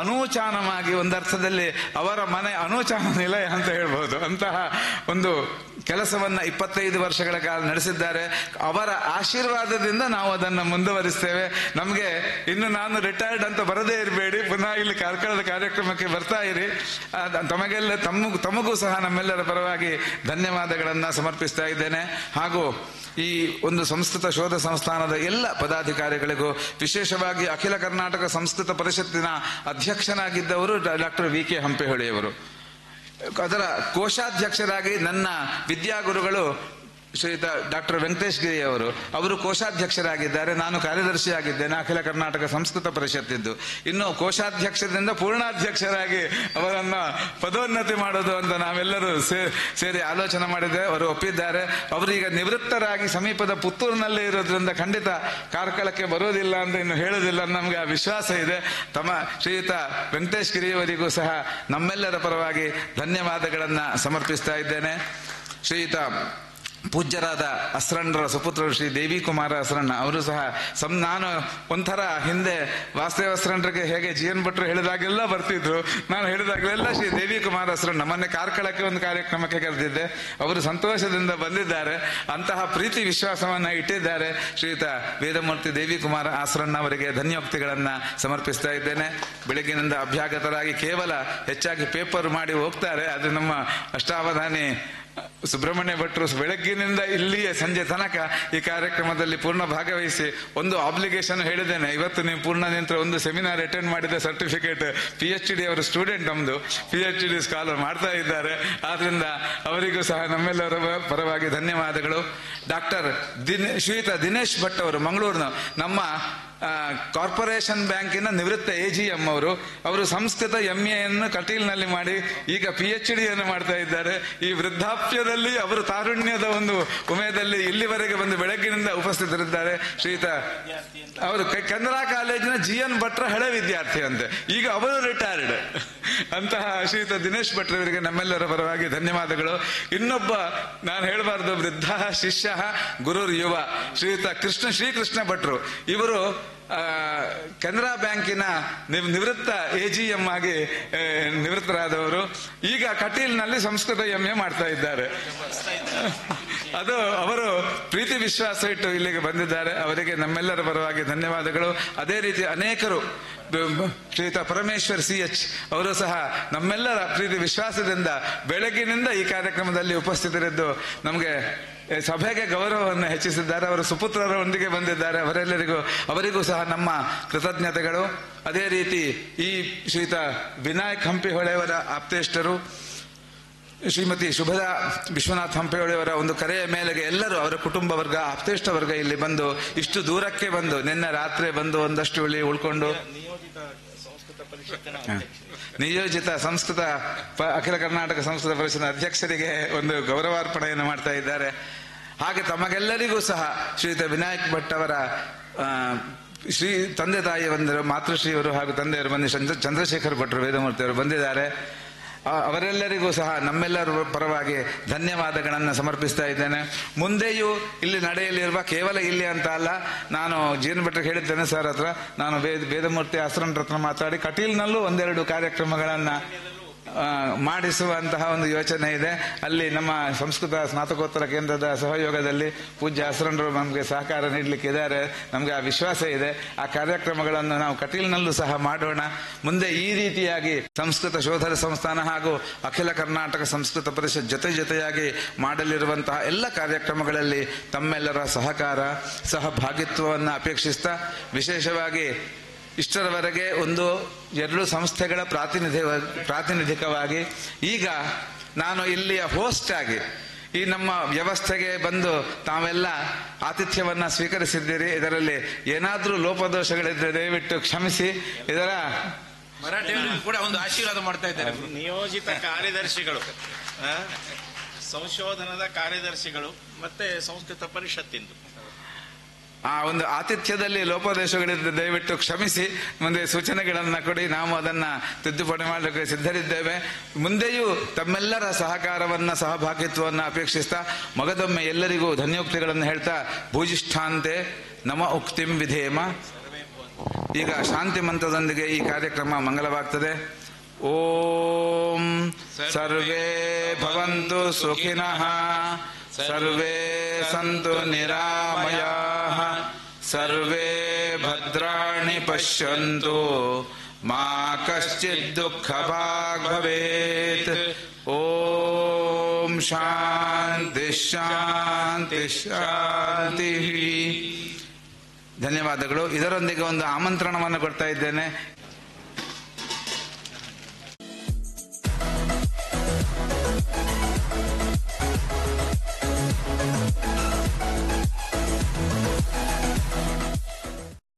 ಅನೂಚಾನವಾಗಿ ಒಂದರ್ಥದಲ್ಲಿ ಅವರ ಮನೆ ಅನೂಚಾನ ನಿಲಯ ಅಂತ ಹೇಳ್ಬಹುದು. ಅಂತಹ ಒಂದು ಕೆಲಸವನ್ನ 25 ವರ್ಷಗಳ ಕಾಲ ನಡೆಸಿದ್ದಾರೆ. ಅವರ ಆಶೀರ್ವಾದದಿಂದ ನಾವು ಅದನ್ನು ಮುಂದುವರಿಸ್ತೇವೆ. ನಮಗೆ ಇನ್ನು ನಾನು ರಿಟೈರ್ಡ್ ಅಂತ ಬರದೇ ಇರಬೇಡಿ, ಪುನಃ ಇಲ್ಲಿ ಕಾರ್ಕಳದ ಕಾರ್ಯಕ್ರಮಕ್ಕೆ ಬರ್ತಾ ಇರಿ. ತಮಗೆಲ್ಲ ತಮಗೂ ಸಹ ನಮ್ಮೆಲ್ಲರ ಪರವಾಗಿ ಧನ್ಯವಾದಗಳನ್ನ ಸಮರ್ಪಿಸ್ತಾ ಇದ್ದೇನೆ. ಹಾಗೂ ಈ ಒಂದು ಸಂಸ್ಕೃತ ಶೋಧ ಸಂಸ್ಥಾನದ ಎಲ್ಲ ಪದಾಧಿಕಾರಿಗಳಿಗೂ, ವಿಶೇಷವಾಗಿ ಅಖಿಲ ಕರ್ನಾಟಕ ಸಂಸ್ಕೃತ ಪರಿಷತ್ತಿನ ಅಧ್ಯಕ್ಷನಾಗಿದ್ದವರು ಡಾಕ್ಟರ್ ವಿ ಕೆ ಹಂಪೆಹೊಳಿಯವರು. ಅದರ ಕೋಶಾಧ್ಯಕ್ಷರಾಗಿ ನನ್ನ ವಿದ್ಯಾಗುರುಗಳು ಶ್ರೀಯುತ ಡಾಕ್ಟರ್ ವೆಂಕಟೇಶ್ ಗಿರಿ ಅವರು ಕೋಶಾಧ್ಯಕ್ಷರಾಗಿದ್ದಾರೆ. ನಾನು ಕಾರ್ಯದರ್ಶಿಯಾಗಿದ್ದೇನೆ ಅಖಿಲ ಕರ್ನಾಟಕ ಸಂಸ್ಕೃತ ಪರಿಷತ್ತಿದ್ದು. ಇನ್ನು ಕೋಶಾಧ್ಯಕ್ಷರಿಂದ ಪೂರ್ಣಾಧ್ಯಕ್ಷರಾಗಿ ಅವರನ್ನ ಪದೋನ್ನತಿ ಮಾಡೋದು ಅಂತ ನಾವೆಲ್ಲರೂ ಸೇರಿ ಆಲೋಚನೆ ಮಾಡಿದ್ದೇವೆ. ಅವರು ಒಪ್ಪಿದ್ದಾರೆ. ಅವರೀಗ ನಿವೃತ್ತರಾಗಿ ಸಮೀಪದ ಪುತ್ತೂರಿನಲ್ಲೇ ಇರೋದ್ರಿಂದ ಖಂಡಿತ ಕಾರ್ಕಳಕ್ಕೆ ಬರೋದಿಲ್ಲ ಅಂತ ಇನ್ನು ಹೇಳೋದಿಲ್ಲ, ನಮ್ಗೆ ಆ ವಿಶ್ವಾಸ ಇದೆ. ತಮ್ಮ ಶ್ರೀಯುತ ವೆಂಕಟೇಶ್ ಗಿರಿಯವರಿಗೂ ಸಹ ನಮ್ಮೆಲ್ಲರ ಪರವಾಗಿ ಧನ್ಯವಾದಗಳನ್ನ ಸಮರ್ಪಿಸ್ತಾ ಇದ್ದೇನೆ. ಶ್ರೀಯುತ ಪೂಜ್ಯರಾದ ಅಸ್ರಂಡ್ರ ಸುಪುತ್ರರು ಶ್ರೀ ದೇವಿ ಕುಮಾರ ಅಸ್ರಣ್ಣ ಅವರು ಸಹ ನಾನು ಒಂಥರ ಹಿಂದೆ ವಾಸುದೇವ ಅಸ್ರಂಡ್ರಿಗೆ ಹೇಗೆ ಜಿ.ಎನ್. ಭಟ್ರು ಹೇಳಿದಾಗೆಲ್ಲ ಬರ್ತಿದ್ರು, ನಾನು ಹೇಳಿದಾಗಲೆಲ್ಲ ಶ್ರೀ ದೇವಿ ಕುಮಾರ ಅಸ್ರಣ್ಣ. ಮೊನ್ನೆ ಕಾರ್ಕಳಕ್ಕೆ ಒಂದು ಕಾರ್ಯಕ್ರಮಕ್ಕೆ ಕರೆದಿದ್ದೆ, ಅವರು ಸಂತೋಷದಿಂದ ಬಂದಿದ್ದಾರೆ. ಅಂತಹ ಪ್ರೀತಿ ವಿಶ್ವಾಸವನ್ನ ಇಟ್ಟಿದ್ದಾರೆ. ಶ್ರೀಯುತ ವೇದಮೂರ್ತಿ ದೇವಿ ಕುಮಾರ ಆಸ್ರಣ್ಣ ಅವರಿಗೆ ಧನ್ಯೋಕ್ತಿಗಳನ್ನ ಸಮರ್ಪಿಸ್ತಾ ಇದ್ದೇನೆ. ಬೆಳಗ್ಗಿನಿಂದ ಅಭ್ಯಾಗತರಾಗಿ ಕೇವಲ ಹೆಚ್ಚಾಗಿ ಪೇಪರ್ ಮಾಡಿ ಹೋಗ್ತಾರೆ. ಅದು ನಮ್ಮ ಅಷ್ಟಾವಧಾನಿ ಸುಬ್ರಹ್ಮಣ್ಯ ಭಟ್ರು ಬೆಳಗ್ಗಿನಿಂದ ಇಲ್ಲಿಯೇ ಸಂಜೆ ತನಕ ಈ ಕಾರ್ಯಕ್ರಮದಲ್ಲಿ ಪೂರ್ಣ ಭಾಗವಹಿಸಿ ಒಂದು ಆಬ್ಲಿಗೇಷನ್ ಹೇಳಿದ್ದೇನೆ. ಇವತ್ತು ನೀವು ಪೂರ್ಣ ನಿಂತರ ಒಂದು ಸೆಮಿನಾರ್ ಅಟೆಂಡ್ ಮಾಡಿದ ಸರ್ಟಿಫಿಕೇಟ್ PhD ಅವರ ಸ್ಟೂಡೆಂಟ್, ನಮ್ದು PhD ಸ್ಕಾಲರ್ ಮಾಡ್ತಾ ಇದ್ದಾರೆ. ಆದ್ರಿಂದ ಅವರಿಗೂ ಸಹ ನಮ್ಮೆಲ್ಲರ ಪರವಾಗಿ ಧನ್ಯವಾದಗಳು. ಡಾಕ್ಟರ್ ಶ್ರೀಯುತ ದಿನೇಶ್ ಭಟ್ ಅವರು ಮಂಗಳೂರಿನ ನಮ್ಮ ಕಾರ್ಪೊರೇಷನ್ ಬ್ಯಾಂಕಿನ ನಿವೃತ್ತ AGM ಅವರು ಸಂಸ್ಕೃತ MA ಯನ್ನು ಕಟೀಲ್ನಲ್ಲಿ ಮಾಡಿ ಈಗ PhD ಯನ್ನು ಮಾಡ್ತಾ ಇದ್ದಾರೆ. ಈ ವೃದ್ಧಾಪ್ಯದಲ್ಲಿ ಅವರು ತಾರುಣ್ಯದ ಒಂದು ಉಮೇದಲ್ಲಿ ಇಲ್ಲಿವರೆಗೆ ಬಂದು ಬೆಳಗ್ಗಿನಿಂದ ಉಪಸ್ಥಿತರಿದ್ದಾರೆ. ಶ್ರೀಯುತ ಅವರು ಕೆನರಾ ಕಾಲೇಜಿನ G.N. ಭಟ್ರ ಹಳೆ ವಿದ್ಯಾರ್ಥಿ ಅಂತೆ, ಈಗ ಅವರು ರಿಟೈರ್ಡ್. ಅಂತಹ ಶ್ರೀಯುತ ದಿನೇಶ್ ಭಟ್ರವರಿಗೆ ನಮ್ಮೆಲ್ಲರ ಪರವಾಗಿ ಧನ್ಯವಾದಗಳು. ಇನ್ನೊಬ್ಬ ನಾನು ಹೇಳಬಾರ್ದು, ವೃದ್ಧ ಶಿಷ್ಯ ಗುರುರ್ ಯುವ ಶ್ರೀಯುತ ಶ್ರೀಕೃಷ್ಣ ಭಟ್ರು. ಇವರು ಕೆನರಾ ಬ್ಯಾಂಕಿನ ನಿವೃತ್ತ AGM ಆಗಿ ನಿವೃತ್ತರಾದವರು. ಈಗ ಕಟೀಲ್ನಲ್ಲಿ ಸಂಸ್ಕೃತ MA ಮಾಡ್ತಾ ಇದ್ದಾರೆ. ಅದು ಅವರು ಪ್ರೀತಿ ವಿಶ್ವಾಸ ಇಟ್ಟು ಇಲ್ಲಿಗೆ ಬಂದಿದ್ದಾರೆ. ಅವರಿಗೆ ನಮ್ಮೆಲ್ಲರ ಪರವಾಗಿ ಧನ್ಯವಾದಗಳು. ಅದೇ ರೀತಿ ಅನೇಕರು, ಶ್ರೀಯುತ ಪರಮೇಶ್ವರ್ CH ಅವರು ಸಹ ನಮ್ಮೆಲ್ಲರ ಪ್ರೀತಿ ವಿಶ್ವಾಸದಿಂದ ಬೆಳಗಿನಿಂದ ಈ ಕಾರ್ಯಕ್ರಮದಲ್ಲಿ ಉಪಸ್ಥಿತರಿದ್ದು ನಮಗೆ ಸಭೆಗೆ ಗೌರವವನ್ನು ಹೆಚ್ಚಿಸಿದ್ದಾರೆ. ಅವರು ಸುಪುತ್ರರೊಂದಿಗೆ ಬಂದಿದ್ದಾರೆ. ಅವರಿಗೂ ಸಹ ನಮ್ಮ ಕೃತಜ್ಞತೆಗಳು. ಅದೇ ರೀತಿ ಈ ಶ್ರೀಯುತ ವಿನಾಯಕ್ ಹಂಪಿಹೊಳೆಯವರ ಆಪ್ತೇಷ್ಟರು ಶ್ರೀಮತಿ ಶುಭದಾ ವಿಶ್ವನಾಥ್ ಹಂಪಿಹೊಳೆಯವರ ಒಂದು ಕರೆಯ ಮೇಲೆಗೆ ಎಲ್ಲರೂ ಅವರ ಕುಟುಂಬ ವರ್ಗ, ಆಪ್ತೇಷ್ಟ ವರ್ಗ ಇಲ್ಲಿ ಬಂದು ಇಷ್ಟು ದೂರಕ್ಕೆ ಬಂದು ನಿನ್ನೆ ರಾತ್ರಿ ಬಂದು ಒಂದಷ್ಟು ಉಳ್ಕೊಂಡು ನಿಯೋಜಿತ ಸಂಸ್ಕೃತ ಅಖಿಲ ಕರ್ನಾಟಕ ಸಂಸ್ಕೃತ ಪರಿಷತ್ನ ಅಧ್ಯಕ್ಷರಿಗೆ ಒಂದು ಗೌರವಾರ್ಪಣೆಯನ್ನು ಮಾಡ್ತಾ ಇದ್ದಾರೆ. ಹಾಗೆ ತಮಗೆಲ್ಲರಿಗೂ ಸಹ ಶ್ರೀಯುತ ವಿನಾಯಕ್ ಭಟ್ ಅವರ ಶ್ರೀ ತಂದೆ ತಾಯಿ ಬಂದರು, ಮಾತೃಶ್ರೀಯವರು ಹಾಗೂ ತಂದೆಯವರು ಬಂದು ಚಂದ್ರಶೇಖರ್ ಭಟ್ರು ವೇದಮೂರ್ತಿ ಅವರು ಬಂದಿದ್ದಾರೆ. ಅವರೆಲ್ಲರಿಗೂ ಸಹ ನಮ್ಮೆಲ್ಲರ ಪರವಾಗಿ ಧನ್ಯವಾದಗಳನ್ನು ಸಮರ್ಪಿಸ್ತಾ ಇದ್ದೇನೆ. ಮುಂದೆಯೂ ಇಲ್ಲಿ ನಡೆಯಲಿರುವ ಕೇವಲ ಇಲ್ಲಿ ಅಂತ ಅಲ್ಲ, ನಾನು G.N. ಭಟ್ರಿಗೆ ಹೇಳಿದ್ದೇನೆ ಸರ್ ಹತ್ರ, ನಾನು ವೇದಮೂರ್ತಿ ಆಶ್ರಮದ ಹತ್ರ ಮಾತಾಡಿ ಕಟೀಲ್ನಲ್ಲೂ ಒಂದೆರಡು ಕಾರ್ಯಕ್ರಮಗಳನ್ನು ಮಾಡಿಸುವಂತಹ ಒಂದು ಯೋಚನೆ ಇದೆ. ಅಲ್ಲಿ ನಮ್ಮ ಸಂಸ್ಕೃತ ಸ್ನಾತಕೋತ್ತರ ಕೇಂದ್ರದ ಸಹಯೋಗದಲ್ಲಿ ಪೂಜ್ಯ ಆಸರಣರು ನಮಗೆ ಸಹಕಾರ ನೀಡಲಿಕ್ಕೆ ಇದ್ದಾರೆ. ನಮಗೆ ಆ ವಿಶ್ವಾಸ ಇದೆ. ಆ ಕಾರ್ಯಕ್ರಮಗಳನ್ನು ನಾವು ಕಟೀಲ್ನಲ್ಲೂ ಸಹ ಮಾಡೋಣ. ಮುಂದೆ ಈ ರೀತಿಯಾಗಿ ಸಂಸ್ಕೃತ ಶೋಧನ ಸಂಸ್ಥಾನ ಹಾಗೂ ಅಖಿಲ ಕರ್ನಾಟಕ ಸಂಸ್ಕೃತ ಪರಿಷತ್ ಜೊತೆಯಾಗಿ ಮಾಡಲಿರುವಂತಹ ಎಲ್ಲ ಕಾರ್ಯಕ್ರಮಗಳಲ್ಲಿ ತಮ್ಮೆಲ್ಲರ ಸಹಕಾರ ಸಹಭಾಗಿತ್ವವನ್ನು ಅಪೇಕ್ಷಿಸ್ತಾ, ವಿಶೇಷವಾಗಿ ಇಷ್ಟರವರೆಗೆ 1-2 ಸಂಸ್ಥೆಗಳ ಪ್ರಾತಿನಿಧಿಕವಾಗಿ ಈಗ ನಾನು ಇಲ್ಲಿಯ ಹೋಸ್ಟ್ ಆಗಿ ಈ ನಮ್ಮ ವ್ಯವಸ್ಥೆಗೆ ಬಂದು ತಾವೆಲ್ಲ ಆತಿಥ್ಯವನ್ನ ಸ್ವೀಕರಿಸಿದ್ದೀರಿ. ಇದರಲ್ಲಿ ಏನಾದ್ರೂ ಲೋಪದೋಷಗಳಿದ್ರೆ ದಯವಿಟ್ಟು ಕ್ಷಮಿಸಿ. ಇದರ ಮರಾಠಿಯಲ್ಲಿ ಕೂಡ ಒಂದು ಆಶೀರ್ವಾದ ಮಾಡ್ತಾ ಇದ್ದಾರೆ. ನಿಯೋಜಿತ ಕಾರ್ಯದರ್ಶಿಗಳು, ಸಂಶೋಧನದ ಕಾರ್ಯದರ್ಶಿಗಳು ಮತ್ತೆ ಸಂಸ್ಕೃತ ಪರಿಷತ್ತಿಂದು ಆ ಒಂದು ಆತಿಥ್ಯದಲ್ಲಿ ಲೋಪದೇಶಗಳಿದ್ದ ದಯವಿಟ್ಟು ಕ್ಷಮಿಸಿ, ಮುಂದೆ ಸೂಚನೆಗಳನ್ನು ಕೊಡಿ, ನಾವು ಅದನ್ನ ತಿದ್ದುಪಡಿ ಮಾಡಲಿಕ್ಕೆ ಸಿದ್ಧರಿದ್ದೇವೆ. ಮುಂದೆಯೂ ತಮ್ಮೆಲ್ಲರ ಸಹಕಾರವನ್ನ, ಸಹಭಾಗಿತ್ವವನ್ನು ಅಪೇಕ್ಷಿಸ್ತಾ ಮಗದೊಮ್ಮೆ ಎಲ್ಲರಿಗೂ ಧನ್ಯೋಕ್ತಿಗಳನ್ನು ಹೇಳ್ತಾ ಭೂಜಿಷ್ಠಾಂತೆ ನಮ ಉಕ್ತಿಂ ವಿಧೇಮ. ಈಗ ಶಾಂತಿ ಮಂತ್ರದೊಂದಿಗೆ ಈ ಕಾರ್ಯಕ್ರಮ ಮಂಗಲವಾಗ್ತದೆ. ಓಂ ಸರ್ವೇ ಭವಂತು ಸುಖಿನಃ, ಸರ್ವೇ ಸಂತು ನಿರಾಮಯಾಃ, ಸರ್ವೇ ಭದ್ರಾಣಿ ಪಶ್ಯಂತು, ಮಾ ಕಶ್ಚಿತ್ ದುಃಖಭಾಗ್ ಭವೇತ್. ಓಂ ಶಾಂತಿ ಶಾಂತಿ ಶಾಂತಿ. ಧನ್ಯವಾದಗಳು. ಇದರೊಂದಿಗೆ ಒಂದು ಆಮಂತ್ರಣವನ್ನು ಕೊಡ್ತಾ ಇದ್ದೇನೆ.